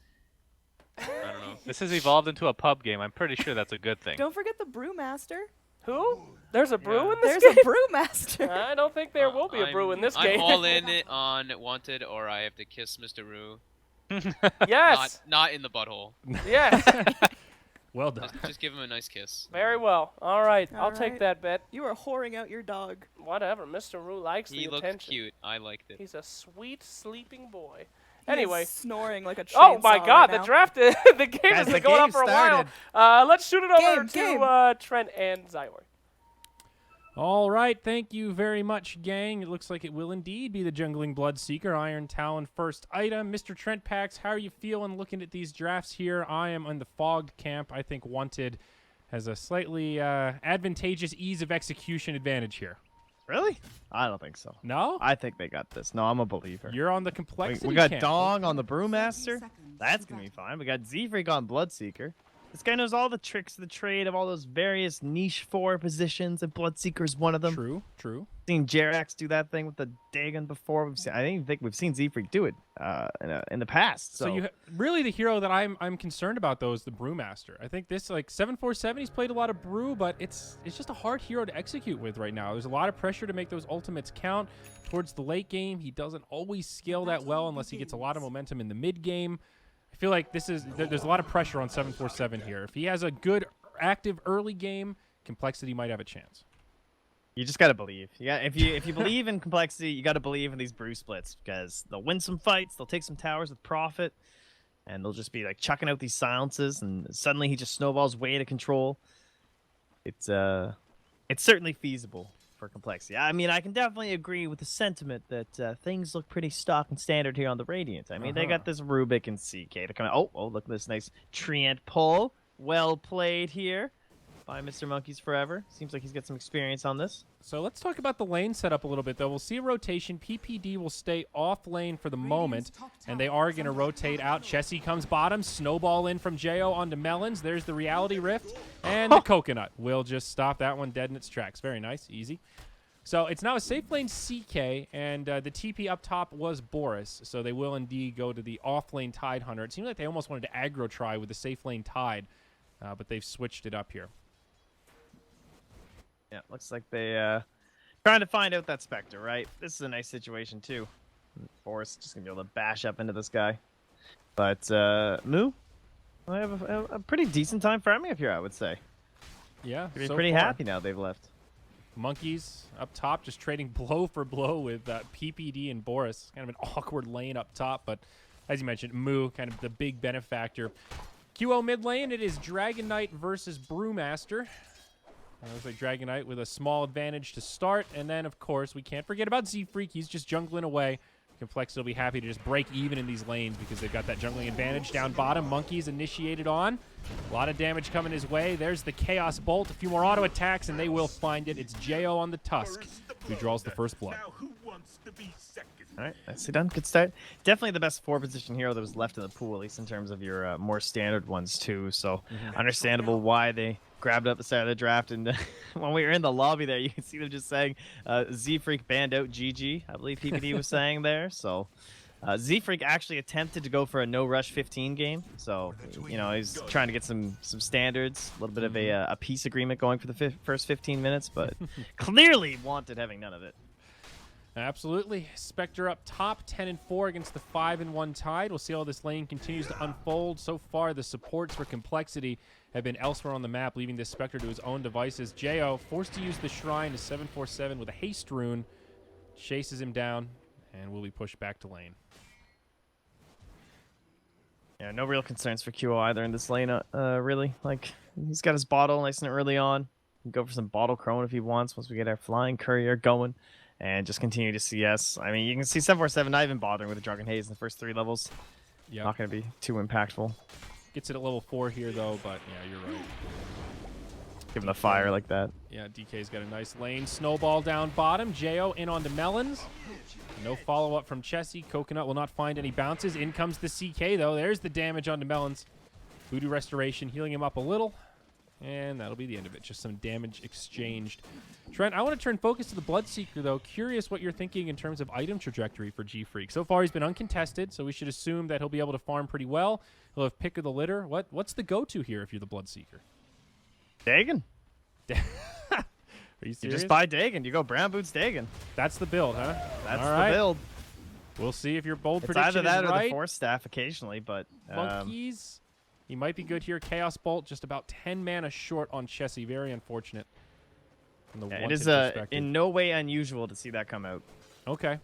I don't know. This has evolved into a pub game. I'm pretty sure that's a good thing. Don't forget the brewmaster. Who? There's a brew in this There's game? a brewmaster. I don't think there will be a brew in this game. I'm all in it on Wanted, or I have to kiss Mr. Roo. Yes. Not in the butthole. Yes. Well done. Just give him a nice kiss. Very well. All right. All I'll take right. that bet. You are whoring out your dog. Whatever. Mr. Roo likes He the looked attention. cute. I liked it. He's a sweet sleeping boy. He Anyway. is snoring like a Oh my chainsaw God! right the now. draft, the game Guys, has the been going on game for a started. while. Let's shoot it over Game. to Trent and Zywar. All right, thank you very much, gang. It looks like it will indeed be the Jungling Bloodseeker, Iron Talon first item. Mr. Trent Pax, how are you feeling looking at these drafts here? I am on the fogged camp. I think Wanted has a slightly advantageous ease of execution advantage here. Really? I don't think so. No? I think they got this. No, I'm a believer. You're on the complexity We got camp. Dong on the Brewmaster. 30 seconds That's to going to be battle. fine. We got Z-Freak on Bloodseeker. This guy knows all the tricks of the trade of all those various niche 4 positions, and Bloodseeker's one of them. True. Seen Jerax do that thing with the Dagon before. I don't even think we've seen Z-Freak do it in the past. So you really the hero that I'm concerned about though is the Brewmaster. I think this like 747. He's played a lot of Brew, but it's just a hard hero to execute with right now. There's a lot of pressure to make those ultimates count towards the late game. He doesn't always scale that well unless he gets a lot of momentum in the mid game. I feel like there's a lot of pressure on 747 here. If he has a good active early game, Complexity might have a chance. You just gotta believe. Yeah, if you believe in Complexity, you gotta believe in these Brew splits because they'll win some fights, they'll take some towers with profit, and they'll just be like chucking out these silences, and suddenly he just snowballs way to control. It's certainly feasible for Complexity. I mean, I can definitely agree with the sentiment that things look pretty stock and standard here on the Radiant. I mean, they got this Rubik and CK to come out. Oh, look at this nice Treant pull. Well played here by Mr. Monkeys Forever. Seems like he's got some experience on this. So let's talk about the lane setup a little bit, though. We'll see a rotation. PPD will stay off lane for the moment, and they are going to rotate out. Chessie comes bottom. Snowball in from Jo onto Melons. There's the Reality Rift, and the Coconut will just stop that one dead in its tracks. Very nice. Easy. So it's now a safe lane CK, and the TP up top was Boris, so they will indeed go to the off lane Tide Hunter. It seems like they almost wanted to aggro try with the safe lane Tide, but they've switched it up here. Yeah, looks like they trying to find out that Spectre, right? This is a nice situation too. Boris just gonna be able to bash up into this guy. But Moo, I have a pretty decent time farming up here, I would say. Yeah, They're so pretty far. happy now they've left. Monkeys up top just trading blow for blow with PPD and Boris. Kind of an awkward lane up top, but as you mentioned, Moo, kind of the big benefactor. QO mid lane, it is Dragon Knight versus Brewmaster. Looks like Dragon Knight with a small advantage to start, and then, of course, we can't forget about Z-Freak. He's just jungling away. Complexity will be happy to just break even in these lanes because they've got that jungling advantage. Down bottom, Monkeys initiated on. A lot of damage coming his way. There's the Chaos Bolt. A few more auto attacks, and they will find it. It's Jo on the Tusk who draws the first blood. All right, nicely done. Good start. Definitely the best 4-position hero that was left in the pool, at least in terms of your more standard ones, too. So understandable why they grabbed up the start of the draft. And when we were in the lobby there, you can see them just saying Z-Freak banned out GG, I believe PPD was saying there. So Z-Freak actually attempted to go for a no-rush 15 game. So, you know, he's trying to get some standards, a little bit of a peace agreement going for the first 15 minutes, but clearly wanted having none of it. Absolutely. Spectre up top, 10-4 against the 5-1 Tide. We'll see how this lane continues to unfold. So far, the supports for Complexity have been elsewhere on the map, leaving this Spectre to his own devices. Jo forced to use the Shrine to 747 with a haste rune. Chases him down, and will be pushed back to lane. Yeah, no real concerns for QO either in this lane, really. Like, he's got his bottle nice and early on. He can go for some bottle crone if he wants once we get our flying courier going. And just continue to CS. I mean, you can see 747 not even bothering with the Drunken Haze in the first 3 levels. Yeah, Not going to be too impactful. gets it at level 4 here, though, but yeah, you're right. Given the fire like that. Yeah, DK's got a nice lane. Snowball down bottom. Jo in onto Melons. No follow-up from Chessie. Coconut will not find any bounces. In comes the CK, though. There's the damage onto Melons. Voodoo Restoration healing him up a little. And that'll be the end of it. Just some damage exchanged. Trent, I want to turn focus to the Bloodseeker, though. Curious what you're thinking in terms of item trajectory for G-Freak. So far, he's been uncontested, so we should assume that he'll be able to farm pretty well. He'll have pick of the litter. What's the go-to here if you're the Bloodseeker? Dagon. Are you You serious? just buy Dagon. You go Brown Boots Dagon. That's the build, huh? That's All the right. build. We'll see if your bold It's prediction either that is or right. the Force Staff occasionally, but Monkeys. He might be good here. Chaos Bolt, just about 10 mana short on Chessie. Very unfortunate. From the yeah, it wanted is perspective. in no way unusual to see that come out. Okay.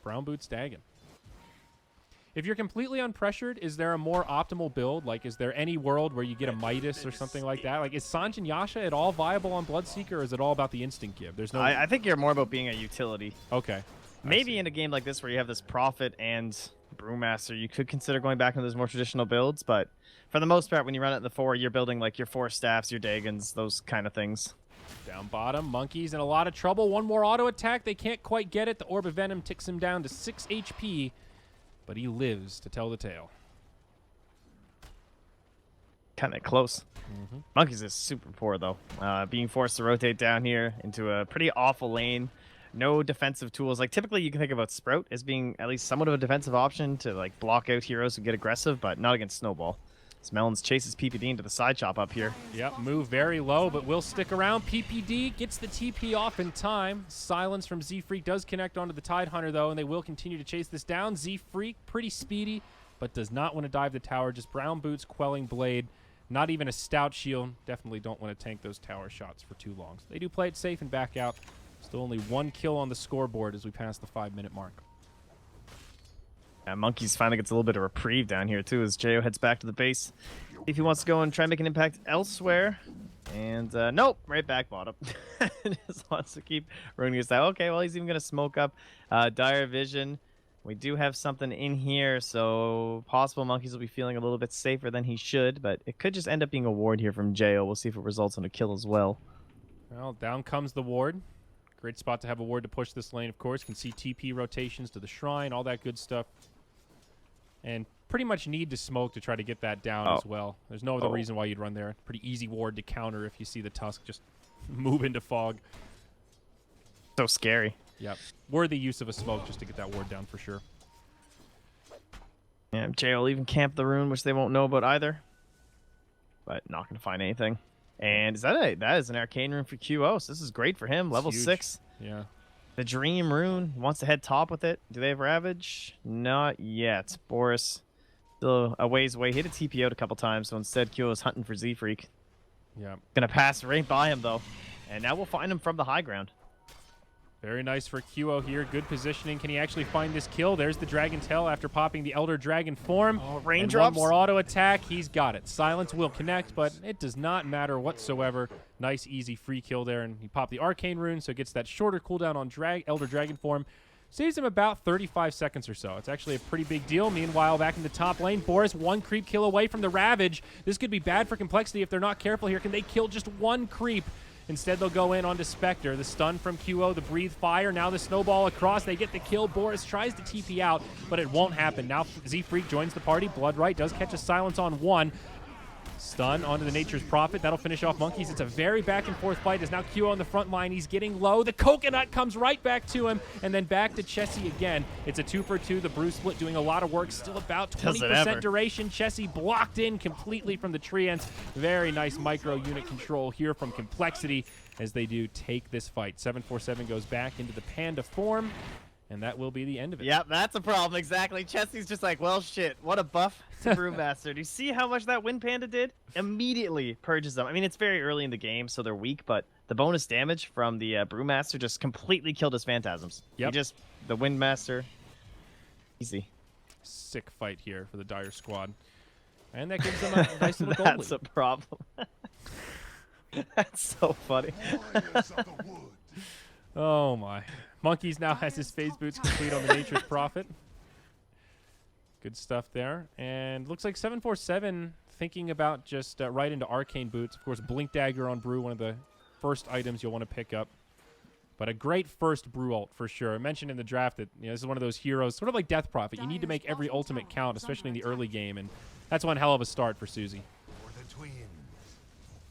Brown Boots Dagon. If you're completely unpressured, is there a more optimal build? Like, is there any world where you get a Midas or something like that? Like, is Sanjin Yasha at all viable on Bloodseeker, or is it all about the instant give? There's no... I think you're more about being a utility. Okay. I Maybe see. in a game like this where you have this Prophet and Brewmaster, you could consider going back into those more traditional builds, but for the most part, when you run it in the 4, you're building like your 4 staffs, your Dagons, those kind of things. Down bottom, Monkeys in a lot of trouble. One more auto attack. They can't quite get it. The Orb of Venom ticks him down to 6 HP, but he lives to tell the tale. Kind of close. Monkeys is super poor, though. Being forced to rotate down here into a pretty awful lane. No defensive tools. Like, typically you can think about Sprout as being at least somewhat of a defensive option to, like, block out heroes who get aggressive, but not against Snowball. Melons chases PPD into the side chop up here. Yep, move very low, but will stick around. PPD gets the TP off in time. Silence from Z-Freak does connect onto the Tidehunter, though, and they will continue to chase this down. Z-Freak, pretty speedy, but does not want to dive the tower. Just Brown Boots, Quelling Blade. Not even a Stout Shield. Definitely don't want to tank those tower shots for too long. So they do play it safe and back out. Still only 1 kill on the scoreboard as we pass the 5-minute mark. Monkeys finally gets a little bit of reprieve down here, too, as Jo heads back to the base. If he wants to go and try and make an impact elsewhere. And, nope, right back bottom. Just wants to keep ruining his style. Okay, well, he's even going to smoke up Dire Vision. We do have something in here, so possible Monkeys will be feeling a little bit safer than he should, but it could just end up being a ward here from Jo. We'll see if it results in a kill as well. Well, down comes the ward. Great spot to have a ward to push this lane, of course. Can see TP rotations to the shrine, all that good stuff. And pretty much need to smoke to try to get that down as well. There's no other reason why you'd run there. Pretty easy ward to counter if you see the Tusk just move into fog. So scary. Yep. Worthy use of a smoke just to get that ward down for sure. Yeah, Jay will even camp the rune, which they won't know about either. But not going to find anything. And that is an arcane rune for QO, so this is great for him. Level huge. 6. Yeah. The Dream rune wants to head top with it. Do they have Ravage? Not yet. Boris still a ways away. Hit a TP out a couple times, so instead QO is hunting for Z-Freak. Yeah. Gonna pass right by him, though. And now we'll find him from the high ground. Very nice for QO here. Good positioning. Can he actually find this kill? There's the Dragon Tail after popping the Elder Dragon form. Oh, And raindrops. one more auto attack. He's got it. Silence will connect, but it does not matter whatsoever. Nice, easy free kill there. And he popped the Arcane Rune, so it gets that shorter cooldown on Elder Dragon form. Saves him about 35 seconds or so. It's actually a pretty big deal. Meanwhile, back in the top lane, Boris 1 creep kill away from the Ravage. This could be bad for Complexity if they're not careful here. Can they kill just 1 creep? Instead, they'll go in onto Spectre. The stun from QO, the breathe fire. Now the snowball across. They get the kill. Boris tries to TP out, but it won't happen. Now Z-Freak joins the party. Bloodright does catch a silence on 1. Stun onto the Nature's Prophet. That'll finish off Monkeys. It's a very back-and-forth fight. As now QO on the front line. He's getting low. The Coconut comes right back to him, and then back to Chessie again. It's a 2-for-2. The Brew Split doing a lot of work. Still about 20% duration. Chessie blocked in completely from the Treants. Very nice micro unit control here from Complexity as they do take this fight. 747 goes back into the Panda form, and that will be the end of it. Yep, that's a problem, exactly. Chessie's just like, well, shit, what a buff to Brewmaster. Do you see how much that Wind Panda did? Immediately purges them. I mean, it's very early in the game, so they're weak, but the bonus damage from the Brewmaster just completely killed his Phantasms. Yep. The Windmaster, easy. Sick fight here for the Dire Squad. And that gives them a nice little goal That's lead. a problem. That's so funny. Oh my. Monkeys now has his phase boots complete on the Nature's Prophet. Good stuff there. And looks like 747 thinking about just right into Arcane Boots. Of course, Blink Dagger on Brew, one of the first items you'll want to pick up. But a great first Brew ult for sure. I mentioned in the draft that this is one of those heroes, sort of like Death Prophet. You need to make every ultimate count, especially in the early game. And that's one hell of a start for Susie.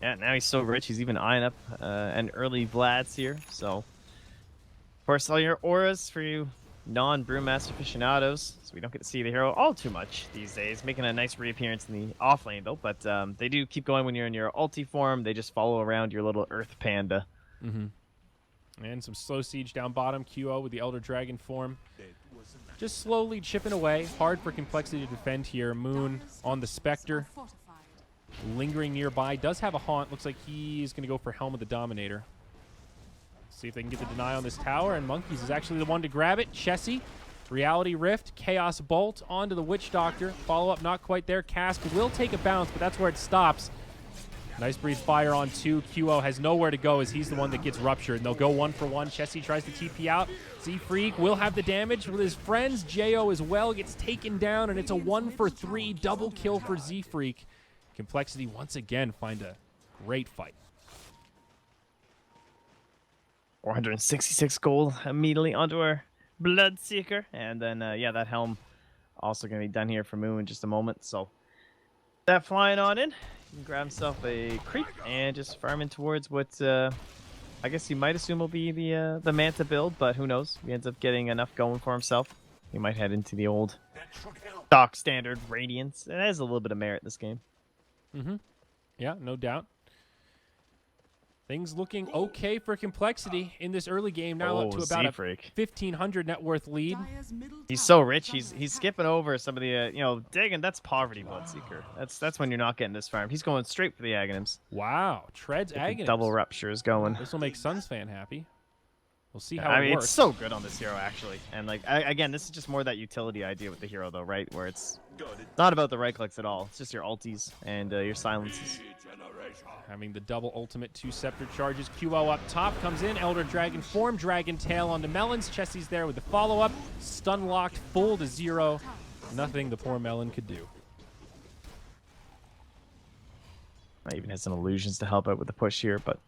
Yeah, now he's so rich, he's even eyeing up an early Vlad's here. So, of course, all your auras for you non-Brewmaster aficionados. So we don't get to see the hero all too much these days, making a nice reappearance in the off lane, though. But they do keep going when you're in your ulti form. They just follow around your little Earth Panda. And some slow siege down bottom. QO with the Elder Dragon form. Just slowly chipping away. Hard for Complexity to defend here. Moon on the Spectre. Lingering nearby. Does have a haunt. Looks like he's going to go for Helm of the Dominator. See if they can get the deny on this tower. And Monkeys is actually the one to grab it. Chessie. Reality Rift. Chaos Bolt onto the Witch Doctor. Follow-up not quite there. Cask will take a bounce, but that's where it stops. Nice breeze fire on 2. QO has nowhere to go as he's the one that gets ruptured. And they'll go 1-for-1. Chessie tries to TP out. Z-Freak will have the damage with his friends. Jo as well gets taken down, and it's a 1-for-3 double kill for Z-Freak. Complexity once again find a great fight. 466 gold immediately onto our Bloodseeker. And then, yeah, that Helm also going to be done here for Moon in just a moment. So that flying on in. He can grab himself a creep and just farm in towards what I guess you might assume will be the Manta build, but who knows? He ends up getting enough going for himself. He might head into the old stock standard Radiance. It has a little bit of merit this game. Yeah, no doubt. Things looking okay for Complexity in this early game. Now up to about a 1,500 net worth lead. He's so rich. He's skipping over some of the Dagon. That's poverty Bloodseeker. That's when you're not getting this farm. He's going straight for the Aghanims. Wow, treads Aghanims. Double ruptures going. This will make Suns fan happy. We'll see how I it mean, works. it's so good on this hero actually. And like again, this is just more that utility idea with the hero though, right? Where it's not about the right clicks at all. It's just your ultis and your silences. Having the double ultimate 2 scepter charges. QO up top comes in. Elder Dragon form. Dragon tail onto Melons. Chessie's there with the follow-up. Stun locked full to 0. Nothing the poor Melon could do. I even has some illusions to help out with the push here, but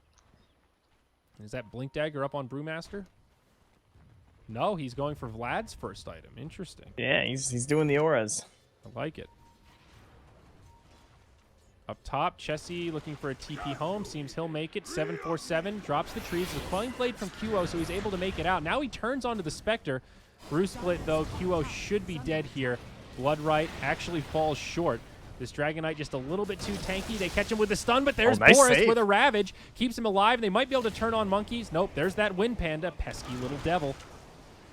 Is that Blink Dagger up on Brewmaster? No, he's going for Vlad's first item. Interesting. yeah, he's doing the auras. I like it. Up top, Chessie looking for a TP home. Seems he'll make it. 747 drops the trees. The Quelling Blade from QO, so he's able to make it out. Now he turns onto the Spectre. Brew Split, though. QO should be dead here. Bloodright actually falls short. This Dragonite just a little bit too tanky. They catch him with the stun, but there's nice Boris save. with a Ravage. Keeps him alive. They might be able to turn on Monkeys. Nope, there's that Wind Panda. Pesky little devil.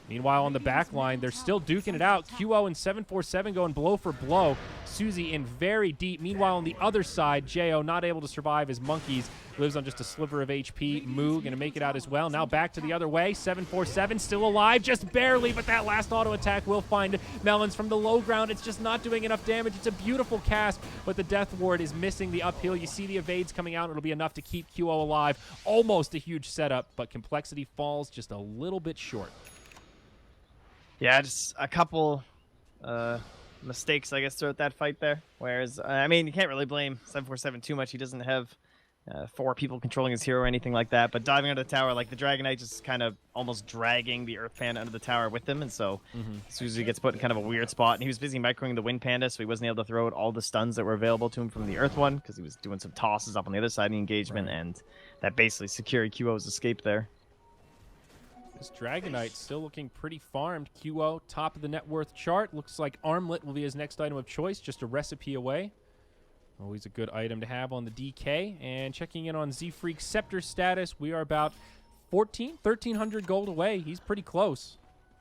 Meanwhile, on the back line, they're still duking it out. QO and 747 going blow for blow. Susie in very deep. Meanwhile, on the other side, Jo not able to survive as Monkeys lives on just a sliver of HP. Moo going to make it out as well. Now back to the other way. 747 still alive, just barely, but that last auto attack will find Melons from the low ground. It's just not doing enough damage. It's a beautiful cast, but the Death Ward is missing the uphill. You see the evades coming out. It'll be enough to keep QO alive. Almost a huge setup, but Complexity falls just a little bit short. Yeah, just a couple mistakes, I guess, throughout that fight there. Whereas, I mean, you can't really blame 747 too much. He doesn't have 4 people controlling his hero or anything like that. But diving under the tower, like the Dragonite just kind of almost dragging the Earth Panda under the tower with him. And so Susie gets put in kind of a weird spot. And he was busy microing the Wind Panda, so he wasn't able to throw out all the stuns that were available to him from the Earth one because he was doing some tosses up on the other side of the engagement. Right. And that basically secured QO's escape there. This Dragonite still looking pretty farmed. QO, top of the net worth chart. Looks like Armlet will be his next item of choice, just a recipe away. Always a good item to have on the DK. And checking in on Z-Freak's Scepter status, we are about 1,300 gold away. He's pretty close.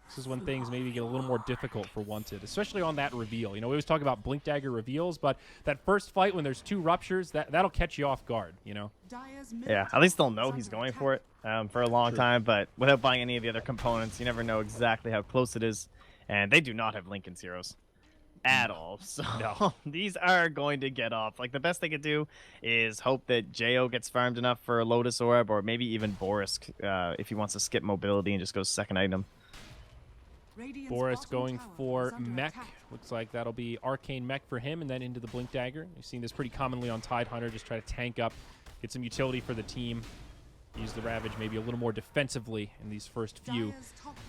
This is when things maybe get a little more difficult for Wanted, especially on that reveal. You know, we always talk about Blink Dagger reveals, but that first fight when there's 2 ruptures, that'll catch you off guard, you know? Yeah, at least they'll know he's going for it for a long time, but without buying any of the other components, you never know exactly how close it is. And they do not have Lincoln's heroes at all, so no. These are going to get off. Like, the best they could do is hope that Jo gets farmed enough for a Lotus Orb, or maybe even Boris if he wants to skip mobility and just goes second item. Boris going for Mech. Looks like that'll be Arcane Mech for him, and then into the Blink Dagger. You've seen this pretty commonly on Tidehunter. Just try to tank up, get some utility for the team. Use the Ravage maybe a little more defensively in these first few.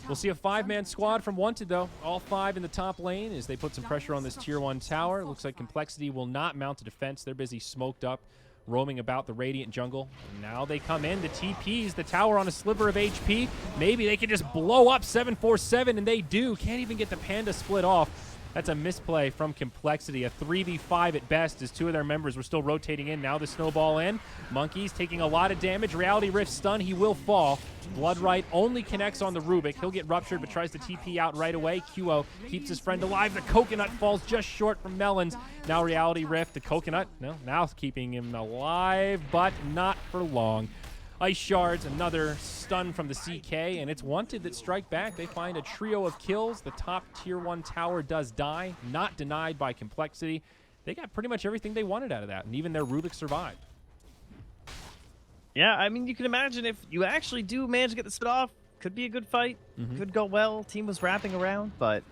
We'll see a 5-man squad from Wanted, though. All 5 in the top lane as they put some pressure on this Tier 1 tower. Looks like Complexity will not mount a defense. They're busy smoked up roaming about the Radiant jungle. And now they come in. The TPs, the tower on a sliver of HP. Maybe they can just blow up 747, and they do. Can't even get the Panda split off. That's a misplay from Complexity. A 3v5 at best as two of their members were still rotating in. Now the snowball in. Monkeys taking a lot of damage. Reality Rift stun. He will fall. Bloodright only connects on the Rubik. He'll get ruptured, but tries to TP out right away. QO keeps his friend alive. The Coconut falls just short from Melons. Now Reality Rift. The Coconut, no, now keeping him alive, but not for long. Ice Shards, another stun from the CK, and it's Wanted that strike back. They find a trio of kills. The top tier 1 tower does die, not denied by Complexity. They got pretty much everything they wanted out of that, and even their Rubik survived. Yeah, I mean, you can imagine if you actually do manage to get the split off, could be a good fight. Could go well. Team was wrapping around, but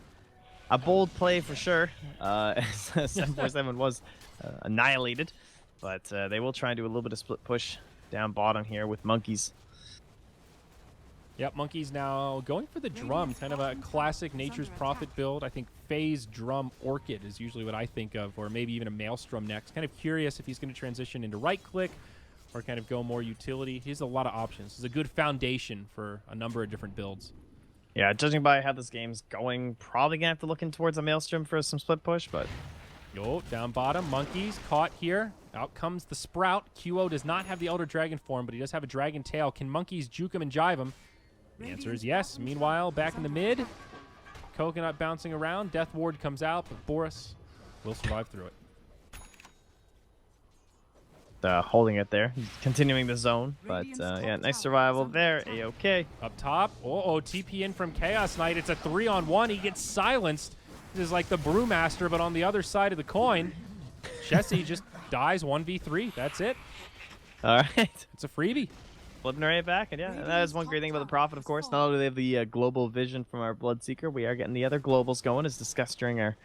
a bold play for sure. 747 was annihilated, but they will try and do a little bit of split push down bottom here with Monkeys. Yep, Monkeys now going for the drum, kind of a classic Nature's Prophet build. I think Phase Drum Orchid is usually what I think of, or maybe even a Maelstrom next. Kind of curious if he's going to transition into right-click or kind of go more utility. He has a lot of options. It's a good foundation for a number of different builds. Yeah, judging by how this game's going, probably going to have to look in towards a Maelstrom for some split push, but... Yo, down bottom, Monkeys caught here. Out comes the Sprout. QO does not have the Elder Dragon form, but he does have a Dragon Tail. Can Monkeys juke him and jive him? The answer is yes. Meanwhile, back in the mid, Coconut bouncing around. Death Ward comes out, but Boris will survive through it. Holding it there, continuing the zone, but yeah, nice survival there. A-okay. Up top, TP in from Chaos Knight. It's a 3-on-1. He gets silenced. This is like the Brewmaster, but on the other side of the coin. Jesse just dies 1v3. That's it. All right. It's a freebie. Flipping right back, and yeah, and that is one great thing about the Prophet, of course. Not only do they have the global vision from our Bloodseeker, we are getting the other globals going, as discussed during our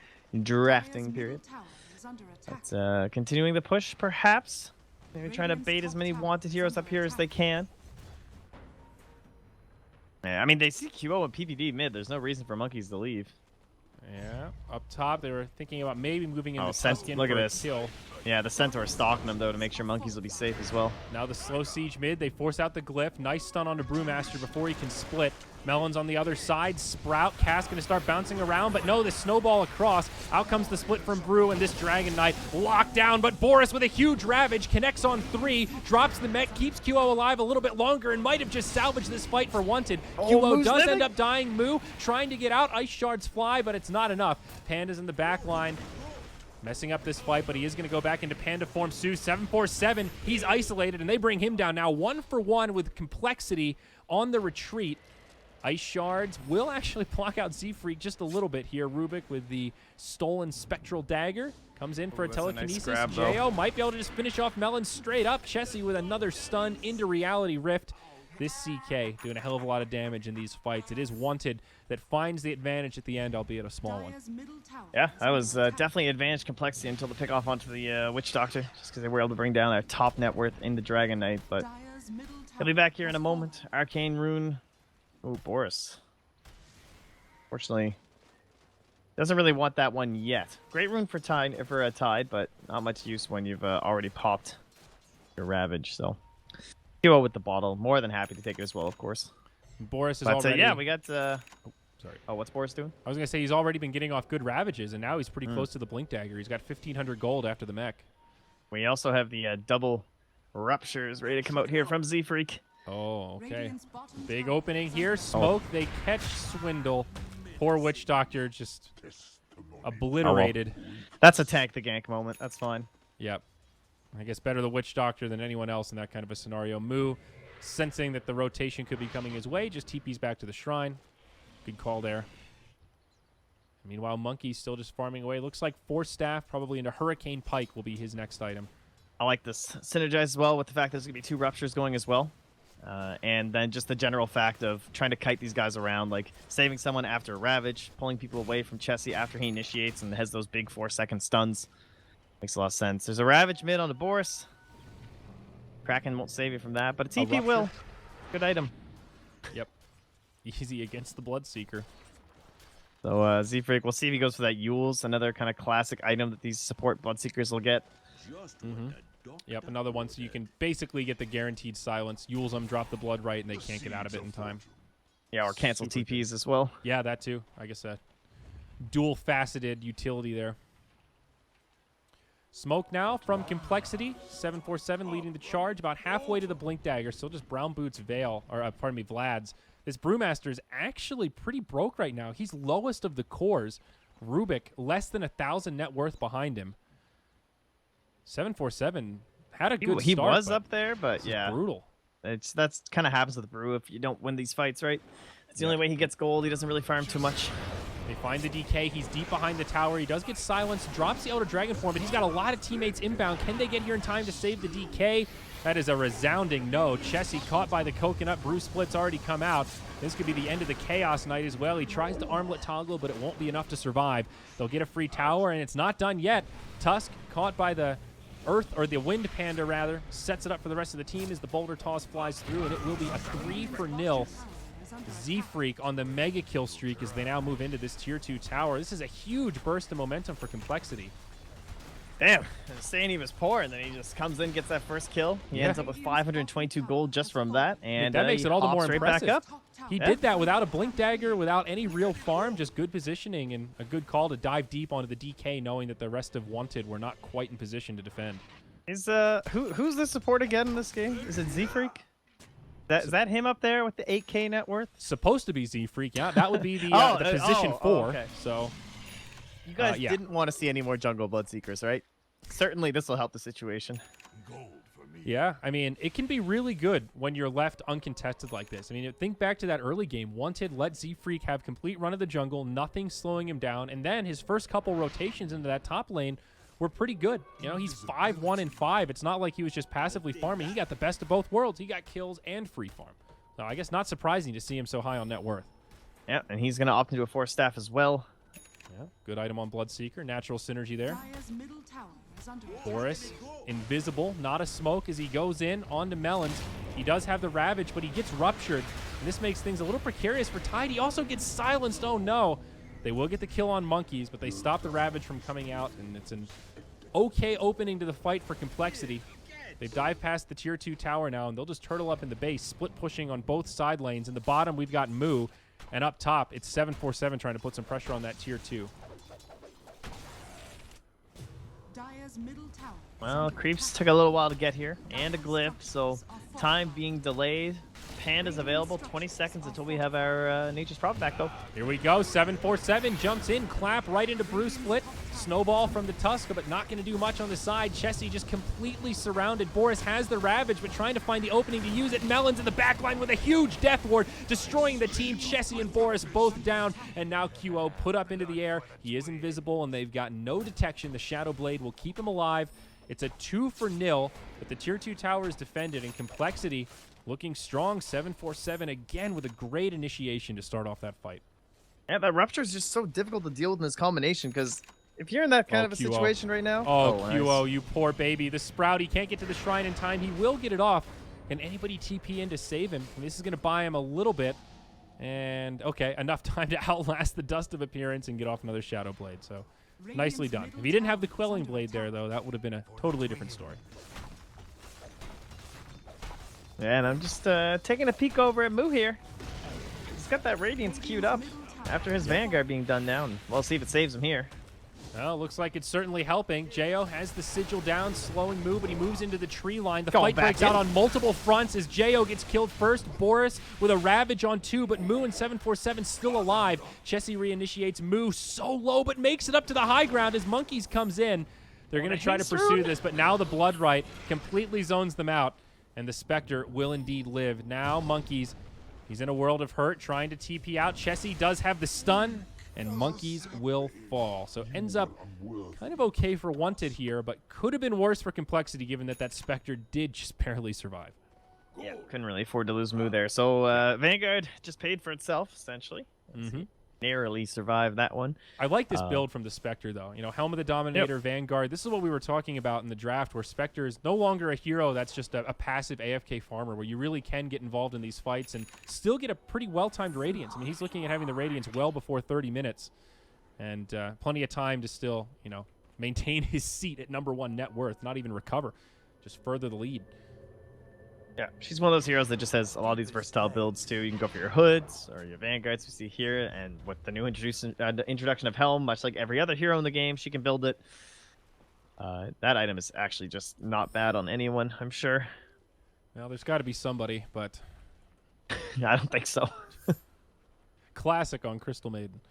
drafting period. But, continuing the push, perhaps. Maybe trying to bait as many wanted heroes up here as they can. Yeah, I mean, they see QO and PPD mid. There's no reason for Monkeys to leave. Yeah, up top, they were thinking about maybe moving into Tusken look at for a this. kill. Yeah, the Centaur stalking them, though, to make sure Monkeys will be safe as well. Now the slow siege mid. They force out the glyph. Nice stun on the Brewmaster before he can split. Melons on the other side. Sprout. Cass going to start bouncing around, but no, the snowball across. Out comes the split from Brew, and this Dragon Knight locked down, but Boris with a huge Ravage connects on 3, drops the mech, keeps QO alive a little bit longer, and might have just salvaged this fight for Wanted. QO does end up dying. Moo trying to get out. Ice Shards fly, but it's not enough. Panda's in the back line. Messing up this fight, but he is going to go back into Panda form. 747, he's isolated, and they bring him down now 1-for-1 with Complexity on the retreat. Ice Shards will actually block out Z-Freak just a little bit here. Rubik with the stolen Spectral Dagger. Comes in for a telekinesis. Nice grab, Jo might be able to just finish off Melon straight up. Chessie with another stun into Reality Rift. This CK doing a hell of a lot of damage in these fights. It is Wanted that finds the advantage at the end, albeit a small one. Yeah, that was definitely advantage Complexity until the pick off onto the Witch Doctor, just because they were able to bring down their top net worth in the Dragon Knight. But he'll be back here in a moment. Arcane Rune. Oh, Boris. Fortunately, doesn't really want that one yet. Great rune for a tide, but not much use when you've already popped your Ravage. So, QO with the bottle. More than happy to take it as well, of course. Boris is But already... yeah, we got... sorry. Oh, what's Boris doing? I was going to say he's already been getting off good Ravages, and now he's pretty close to the Blink Dagger. He's got 1,500 gold after the mech. We also have the double Ruptures ready to come out here from Z-Freak. Oh, okay. Big opening here. Smoke. They catch Swindle. Poor Witch Doctor just obliterated. Oh, well. That's a tank the gank moment. That's fine. Yep. I guess better the Witch Doctor than anyone else in that kind of a scenario. Moo, sensing that the rotation could be coming his way, just TP's back to the shrine. Good call there. Meanwhile, Monkey's still just farming away. Looks like Force Staff, probably into Hurricane Pike, will be his next item. I like this. Synergize as well with the fact there's going to be 2 Ruptures going as well. And then just the general fact of trying to kite these guys around, like saving someone after a Ravage, pulling people away from Chessie after he initiates and has those big 4-second stuns. Makes a lot of sense. There's a Ravage mid on the Boris. Kraken won't save you from that, but a TP will. Good item. Yep. Easy against the Bloodseeker. So Z-Freak, we'll see if he goes for that Yule's, another kind of classic item that these support Bloodseekers will get. Yep, another one, so you can basically get the guaranteed silence. Yules them, drop the blood right, and they can't get out of it in time. Yeah, or cancel Super TPs as well. Yeah, that too. I guess that dual-faceted utility there. Smoke now from Complexity. 747 leading the charge, about halfway to the Blink Dagger. Still just Brown Boots Veil, or pardon me, Vlad's. This Brewmaster is actually pretty broke right now. He's lowest of the cores. Rubik, less than 1,000 net worth behind him. 747 had a good start. He was up there, but yeah, brutal. That's kind of happens with Brew if you don't win these fights, right? It's the only way he gets gold. He doesn't really farm too much. They find the DK. He's deep behind the tower. He does get silenced, drops the Elder Dragon form, but he's got a lot of teammates inbound. Can they get here in time to save the DK? That is a resounding no. Chessie caught by the coconut. Brew splits already come out. This could be the end of the Chaos Knight as well. He tries to armlet toggle, but it won't be enough to survive. They'll get a free tower, and it's not done yet. Tusk caught by the Earth, or the Wind Panda rather, sets it up for the rest of the team as the Boulder Toss flies through, and it will be a 3-0. Z-Freak on the mega kill streak as they now move into this tier 2 tower. This is a huge burst of momentum for Complexity. Damn, I was saying he was poor, and then he just comes in, gets that first kill. He ends up with 522 gold just from that, and that makes it all the more impressive. Back up. He did that without a Blink Dagger, without any real farm, just good positioning and a good call to dive deep onto the DK, knowing that the rest of Wanted were not quite in position to defend. Is who's the support again in this game? Is it Z-Freak? Is that him up there with the 8K net worth? Supposed to be Z-Freak, yeah. That would be the, the position 4. Okay. So you guys didn't want to see any more jungle Bloodseekers, right? Certainly this will help the situation. Yeah, I mean, it can be really good when you're left uncontested like this. I mean, think back to that early game. Wanted let Z-Freak have complete run of the jungle, nothing slowing him down, and then his first couple rotations into that top lane were pretty good. You know, he's 5-1-5. It's not like he was just passively farming. He got the best of both worlds. He got kills and free farm. So I guess not surprising to see him so high on net worth. Yeah, and he's going to opt into a 4 staff as well. Yeah, good item on Bloodseeker. Natural synergy there. Dire's middle tower is under Boris, invisible, not a smoke as he goes in onto Melons. He does have the Ravage, but he gets ruptured. And this makes things a little precarious for Tide. He also gets silenced. Oh, no. They will get the kill on Monkeys, but they stop the Ravage from coming out, and it's an okay opening to the fight for Complexity. They've dived past the tier 2 tower now, and they'll just turtle up in the base, split pushing on both side lanes. In the bottom, we've got Moo, and up top, it's 747 trying to put some pressure on that tier 2. Dire's middle tower. Well, creeps took a little while to get here, and a glyph, so time being delayed. Panda's available, 20 seconds until we have our Nature's Prophet back, though. Here we go, 747 jumps in, clap right into Brew Split. Snowball from the Tusk, but not going to do much on the side. Chessie just completely surrounded. Boris has the Ravage, but trying to find the opening to use it. Melons in the backline with a huge Death Ward, destroying the team. Chessie and Boris both down, and now QO put up into the air. He is invisible, and they've got no detection. The Shadow Blade will keep him alive. It's a 2-0, but the tier 2 tower is defended, and Complexity looking strong. 747 again with a great initiation to start off that fight. Yeah, that Rupture is just so difficult to deal with in this combination, because if you're in that kind of a QO. situation right now... Oh, QO, nice. you poor baby. The Sprout, he can't get to the shrine in time. He will get it off. Can anybody TP in to save him? This is going to buy him a little bit. And, okay, enough time to outlast the Dust of Appearance and get off another Shadow Blade. So, nicely done. If he didn't have the Quelling Blade there, though, that would have been a totally different story. Yeah, and I'm just taking a peek over at Moo here. He's got that Radiance queued up after his Vanguard being done down. We'll see if it saves him here. Well, looks like it's certainly helping. Jo has the Sigil down, slowing Moo, but he moves into the tree line. The Going fight back breaks out on multiple fronts as Jo gets killed first. Boris with a Ravage on 2, but Moo and 747 still alive. Chessie reinitiates Moo so low, but makes it up to the high ground as Monkeys comes in. They're going to try to pursue this, but now the Blood Right completely zones them out, and the Spectre will indeed live. Now Monkeys, he's in a world of hurt, trying to TP out. Chessie does have the stun, and Monkeys will fall. So ends up kind of okay for Wanted here, but could have been worse for Complexity given that that Spectre did just barely survive. Yeah, couldn't really afford to lose Moo there. So Vanguard just paid for itself, essentially. Narrowly survived that one. I like this build from the Spectre, though. You know, Helm of the Dominator, Vanguard. This is what we were talking about in the draft, where Spectre is no longer a hero that's just a passive AFK farmer, where you really can get involved in these fights and still get a pretty well-timed Radiance. I mean, he's looking at having the Radiance well before 30 minutes, and plenty of time to still, you know, maintain his seat at #1 net worth, not even recover. just further the lead. Yeah, she's one of those heroes that just has a lot of these versatile builds too. You can go for your hoods or your vanguards we see here, and with the new introduction of Helm, much like every other hero in the game, she can build it. That item is actually just not bad on anyone, I'm sure. Well, there's got to be somebody, but I don't think so. classic on Crystal Maiden.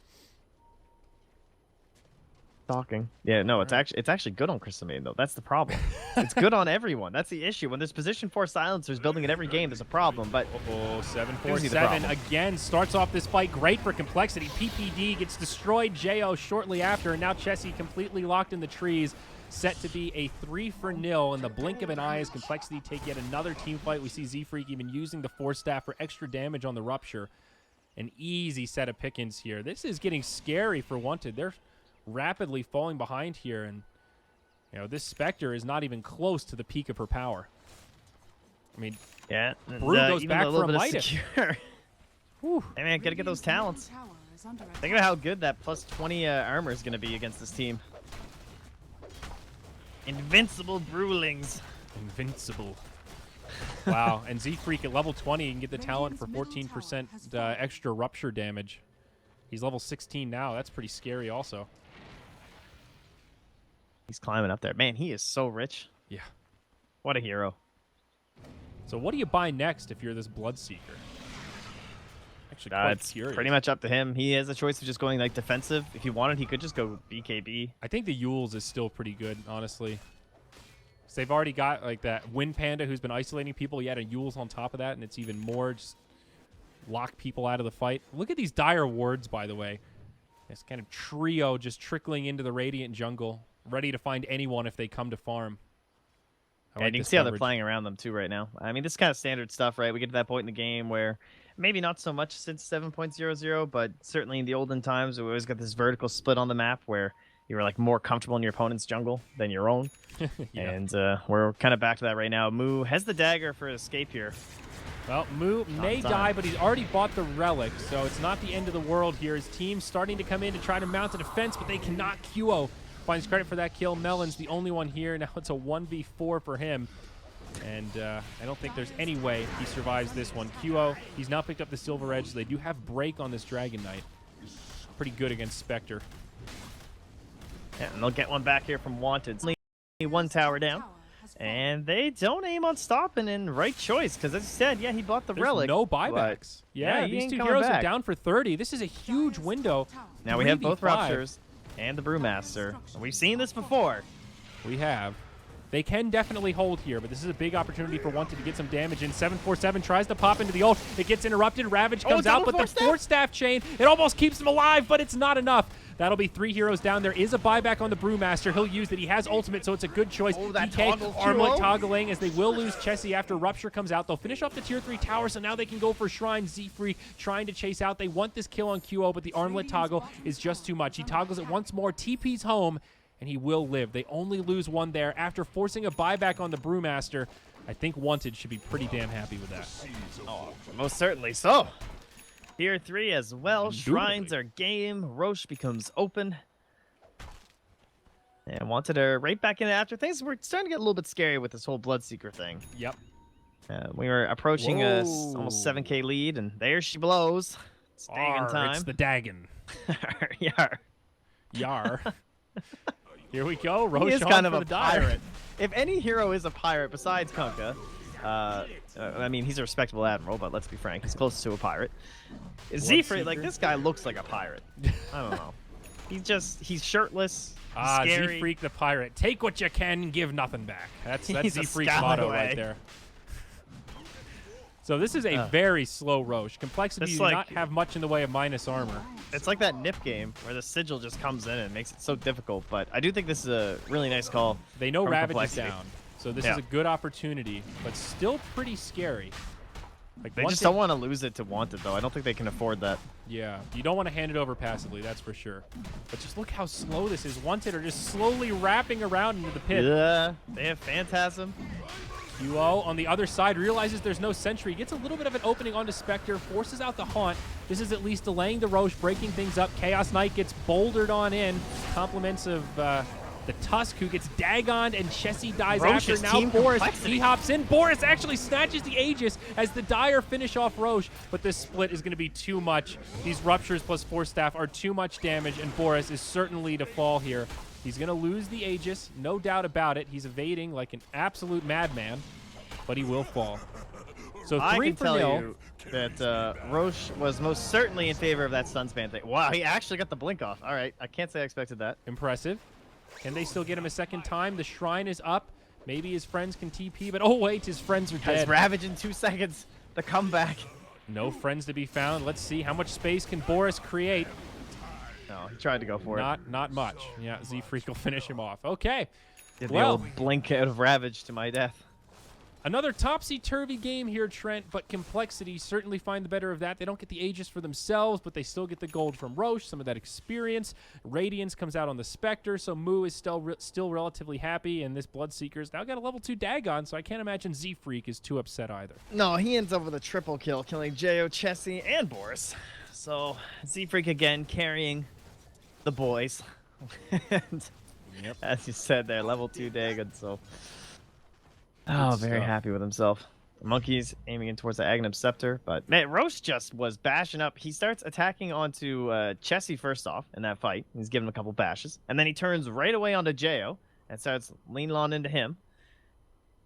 Talking. Yeah, no, it's actually good on Crystal Maiden though. That's the problem. It's good on everyone. That's the issue. When there's position 4 silencers building in every game, there's a problem. But Oh, Here's the 747 problem. again starts off this fight great for Complexity. PPD gets destroyed. Jo shortly after, and now Chessie completely locked in the trees, set to be a 3-0 in the blink of an eye as Complexity take yet another team fight. We see Z-Freak even using the Force Staff for extra damage on the Rupture. An easy set of pickings here. This is getting scary for Wanted. They're rapidly falling behind here, and this Spectre is not even close to the peak of her power. I mean, yeah, Brew goes even back a little for a bit of Midas. secure. Whew. Hey man, gotta get those talents. Tower is under attack. Think about how good that plus 20 armor is gonna be against this team. Invincible Brewlings. Invincible. Wow, and Z-Freak at level 20 can get the talent for 14% extra Rupture damage. He's level 16 now. That's pretty scary also. He's climbing up there. Man, he is so rich. Yeah. What a hero. So what do you buy next if you're this Bloodseeker? Actually, quite It's curious. pretty much up to him. He has a choice of just going like defensive. If he wanted, he could just go BKB. I think the Yules is still pretty good, honestly. So they've already got like that Wind Panda who's been isolating people. You add a Yules on top of that, and it's even more just lock people out of the fight. Look at these dire wards, by the way. This kind of trio just trickling into the Radiant jungle, ready to find anyone if they come to farm. Yeah, and you can see how they're playing around them too right now. I mean, this is kind of standard stuff, right? We get to that point in the game where maybe not so much since 7.00, but certainly in the olden times, we always got this vertical split on the map where you were like more comfortable in your opponent's jungle than your own. Yeah. And we're kind of back to that right now. Moo has the dagger for escape here. Well, Moo may time. die, but he's already bought the relic, so it's not the end of the world here. His team's starting to come in to try to mount a defense, but they cannot. QO finds credit for that kill. Melon's the only one here. Now it's a 1v4 for him, and I don't think there's any way he survives this one. QO, he's now picked up the Silver Edge, so they do have break on this Dragon Knight. Pretty good against Spectre. Yeah, and they'll get one back here from Wanted. Only one tower down. And they don't aim on stopping, and right choice, because as you said, yeah, he bought the There's relic. no but buybacks. Yeah, he these ain't two coming heroes are back. down for 30. This is a huge window. Now we have both 3v5. Ruptures and the Brewmaster. We've seen this before. We have. They can definitely hold here, but this is a big opportunity for Wanted to get some damage in. 747 tries to pop into the ult. It gets interrupted. Ravage comes out, but the Force Staff chain, it almost keeps him alive, but it's not enough. That'll be 3 heroes down. There is a buyback on the Brewmaster. He'll use it. He has ultimate, so it's a good choice. that DK, toggle Armlet QO. toggling as they will lose Chessie after Rupture comes out. They'll finish off the tier 3 tower, so now they can go for Shrine. Z-Free trying to chase out. They want this kill on QO, but the Armlet toggle is just too much. He toggles it once more, TP's home, and he will live. They only lose one there after forcing a buyback on the Brewmaster. I think Wanted should be pretty damn happy with that. Most certainly so. Tier 3 as well. Indubitably. Shrines are game. Roche becomes open. And Wanted are right back in it after things. We're starting to get a little bit scary with this whole Bloodseeker thing. Yep. We were approaching a Whoa. almost 7k lead, and there she blows. It's Dagon time. It's the Dagon. Yar. Yar. Here we go. Roche He is on kind for of a the dive. pirate. If any hero is a pirate besides Kunkka, I mean, he's a respectable admiral, but let's be frank, he's close to a pirate. Z-Free, like, this guy looks like a pirate. I don't know. He's shirtless, he's scary. Z-Freak the pirate. Take what you can, give nothing back. That's He's a Z-Freak's motto scallywag. right there. So this is a very slow Roche. Complexity It's do like- not have much in the way of minus armor. It's like that Nip game where the sigil just comes in and makes it so difficult, but I do think this is a really nice call. They know from Ravage is Complexity. down. So this Yeah. is a good opportunity, but still pretty scary. Like They once just it- don't want to lose it to Wanted, though. I don't think they can afford that. Yeah, you don't want to hand it over passively, that's for sure. But just look how slow this is. Wanted are just slowly wrapping around into the pit. Yeah, they have Phantasm. QO on the other side realizes there's no sentry, gets a little bit of an opening onto Spectre, forces out the Haunt. This is at least delaying the Roche, breaking things up. Chaos Knight gets bouldered on in. Compliments of The Tusk, who gets Dagoned, and Chessie dies Roche's after. Now team Boris, complexity. he hops in. Boris actually snatches the Aegis as the Dire finish off Roche, but this split is going to be too much. These Ruptures plus Force Staff are too much damage, and Boris is certainly to fall here. He's going to lose the Aegis, no doubt about it. He's evading like an absolute madman, but he will fall. So I 3 can for tell nil. you that Roche was most certainly in favor of that stun span thing. Wow, he actually got the blink off. All right, I can't say I expected that. Impressive. Can they still get him a second time? The Shrine is up. Maybe his friends can TP, but oh wait, his friends are Guys, dead. Ravage in 2 seconds. The comeback. No friends to be found. Let's see how much space can Boris create. No, he tried to go for it. Not much. Yeah, Z-Freak will finish him off. Okay. Did the Well, old blink out of Ravage to my death. another topsy-turvy game here, Trent, but Complexity certainly find the better of that. They don't get the Aegis for themselves, but they still get the gold from Roche, some of that experience. Radiance comes out on the Spectre, so Moo is still relatively happy, and this Bloodseeker's now got a level 2 Dagon, so I can't imagine Z-Freak is too upset either. No, he ends up with a triple kill, killing Jo, Chessie, and Boris. So, Z-Freak again carrying the boys. And Yep. as you said there, level 2 Dagon, so... Oh, very stuff. happy with himself. The Monkey's aiming in towards the Aghanim Scepter, but man, Roche just was bashing up. He starts attacking onto Chessie first off in that fight. He's giving him a couple bashes, and then he turns right away onto Jo and starts leaning on into him.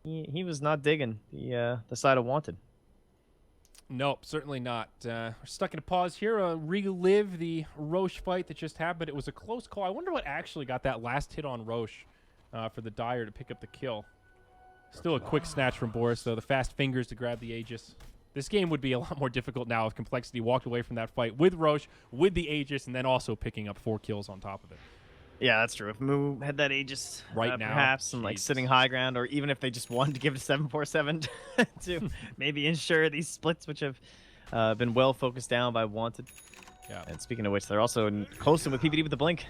He was not digging the side of Wanted. Nope, certainly not. We're stuck in a pause here. Relive the Roche fight that just happened. It was a close call. I wonder what actually got that last hit on Roche for the Dire to pick up the kill. Still a quick snatch from Boris, though. The fast fingers to grab the Aegis. This game would be a lot more difficult now if Complexity walked away from that fight with Roche, with the Aegis, and then also picking up 4 kills on top of it. Yeah, that's true. If Moo had that Aegis Right now, perhaps, and like Jesus. sitting high ground, or even if they just wanted to give it a 747 to maybe ensure these splits, which have been well focused down by Wanted. Yeah. And speaking of which, they're also close to with PPD with the blink.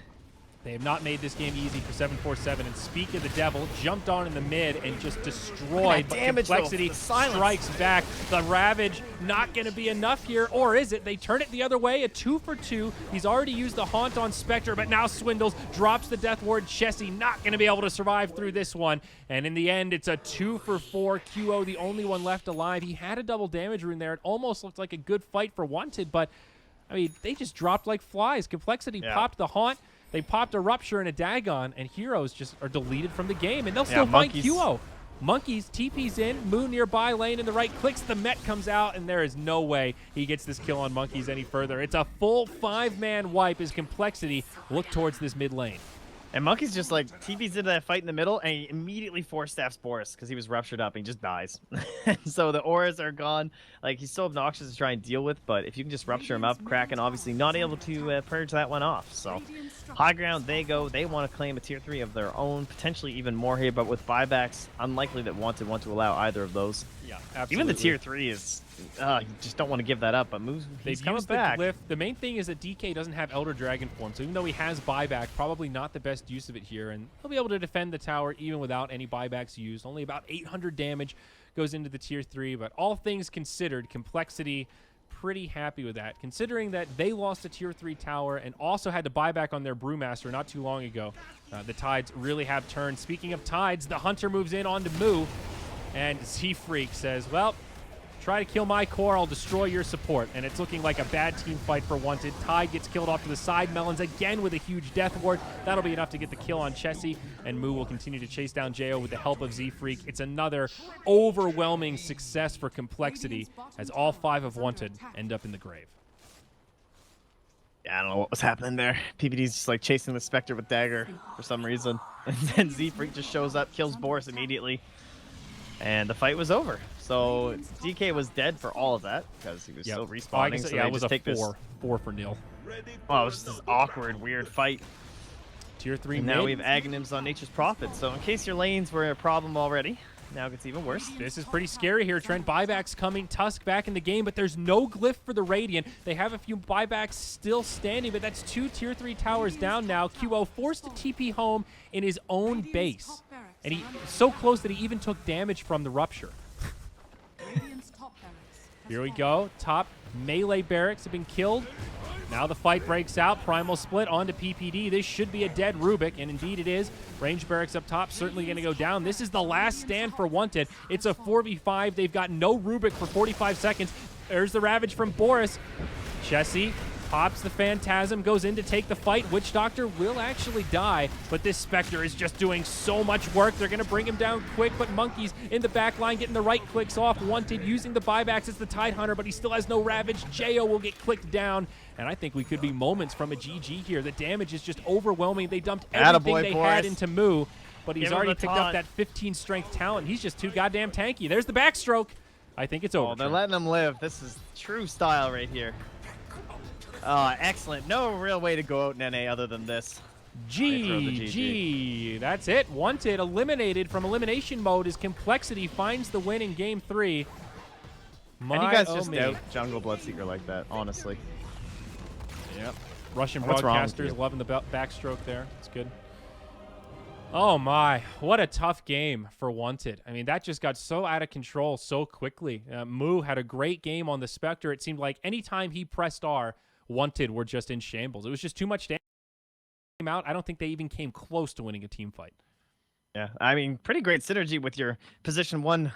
They have not made this game easy for 747. And speak of the devil, jumped on in the mid and just destroyed. But damage, though, Complexity the silence. strikes back. The Ravage not going to be enough here, or is it? They turn it the other way, a 2 for 2. He's already used the Haunt on Spectre, but now Swindles drops the Death Ward. Chessie not going to be able to survive through this one. And in the end, it's a 2 for 4. QO, the only one left alive. He had a double damage rune there. It almost looked like a good fight for Wanted, but I mean, they just dropped like flies. Complexity popped the Haunt. They popped a Rupture and a Dagon, and Heroes just are deleted from the game, and they'll still find Monkeys. QO. Monkeys TP's in, Moo nearby, lane in the right, clicks, the Met comes out, and there is no way he gets this kill on Monkeys any further. It's a full 5-man wipe as Complexity look towards this mid lane. And Monkey's just like TP's into that fight in the middle, and he immediately force staffs Boris because he was ruptured up and he just dies. So the auras are gone. Like, he's so obnoxious to try and deal with, but if you can just rupture him up, Kraken obviously not able to purge that one off. So high ground they go. They want to claim a tier 3 of their own, potentially even more here, but with buybacks, unlikely that Wanted want to allow either of those. Yeah, absolutely. Even the tier 3 is, you just don't want to give that up, but moves. He's They've coming used back. the glyph. The main thing is that DK doesn't have Elder Dragon form, so even though he has buyback, probably not the best use of it here, and he'll be able to defend the tower even without any buybacks used. Only about 800 damage goes into the tier 3, but all things considered, Complexity pretty happy with that, considering that they lost a tier 3 tower and also had to buy back on their Brewmaster not too long ago. The tides really have turned. Speaking of tides, the Hunter moves in onto Moo, and Z-Freak says, well, try to kill my core, I'll destroy your support. And it's looking like a bad team fight for Wanted. Tide gets killed off to the side. Melons again with a huge death ward. That'll be enough to get the kill on Chessie. And Moo will continue to chase down Jo with the help of Z-Freak. It's another overwhelming success for Complexity as all 5 of Wanted end up in the grave. Yeah, I don't know what was happening there. PPD's just like chasing the Spectre with Dagger for some reason. And then Z-Freak just shows up, kills Boris immediately. And the fight was over. So DK was dead for all of that because he was still respawning. I guess, so yeah, they it was just a take this. 4 for nil. Oh, it was just this awkward, weird fight. Tier 3 And mid. now we have Aghanims on Nature's Prophet. So in case your lanes were a problem already, now it gets even worse. This is pretty scary here, Trent. Buybacks coming, Tusk back in the game, but there's no glyph for the Radiant. They have a few buybacks still standing, but that's 2 tier 3 towers down now. QO forced to TP home in his own base. And he so close that he even took damage from the Rupture. Here we go. Top melee barracks have been killed. Now the fight breaks out. Primal split onto PPD. This should be a dead Rubik, and indeed it is. Range barracks up top, certainly going to go down. This is the last stand for Wanted. It's a 4v5. They've got no Rubik for 45 seconds. There's the Ravage from Boris. Chessie pops the Phantasm, goes in to take the fight. Witch Doctor will actually die, but this Spectre is just doing so much work. They're going to bring him down quick, but Monkey's in the back line getting the right clicks off. Wanted using the buybacks. It's the Tide Hunter, but he still has no Ravage. Jo will get clicked down, and I think we could be moments from a GG here. The damage is just overwhelming. They dumped everything Attaboy, they Boris. had into Moo, but he's Give him already the picked up taunt. that 15 strength talent. He's just too goddamn tanky. There's the backstroke. I think it's over. Oh, they're letting him live. This is true style right here. Excellent. No real way to go out in NA other than this. They throw the GG. That's it. Wanted eliminated from elimination mode as Complexity finds the win in game 3. And you guys just out Jungle Bloodseeker like that, honestly. Yep. Russian What's wrong with broadcasters you? loving the backstroke there. It's good. Oh my, what a tough game for Wanted. I mean, that just got so out of control so quickly. Moo had a great game on the Spectre. It seemed like anytime he pressed R, Wanted were just in shambles. It was just too much damage out. I don't think they even came close to winning a team fight. Yeah, I mean, pretty great synergy with your position 1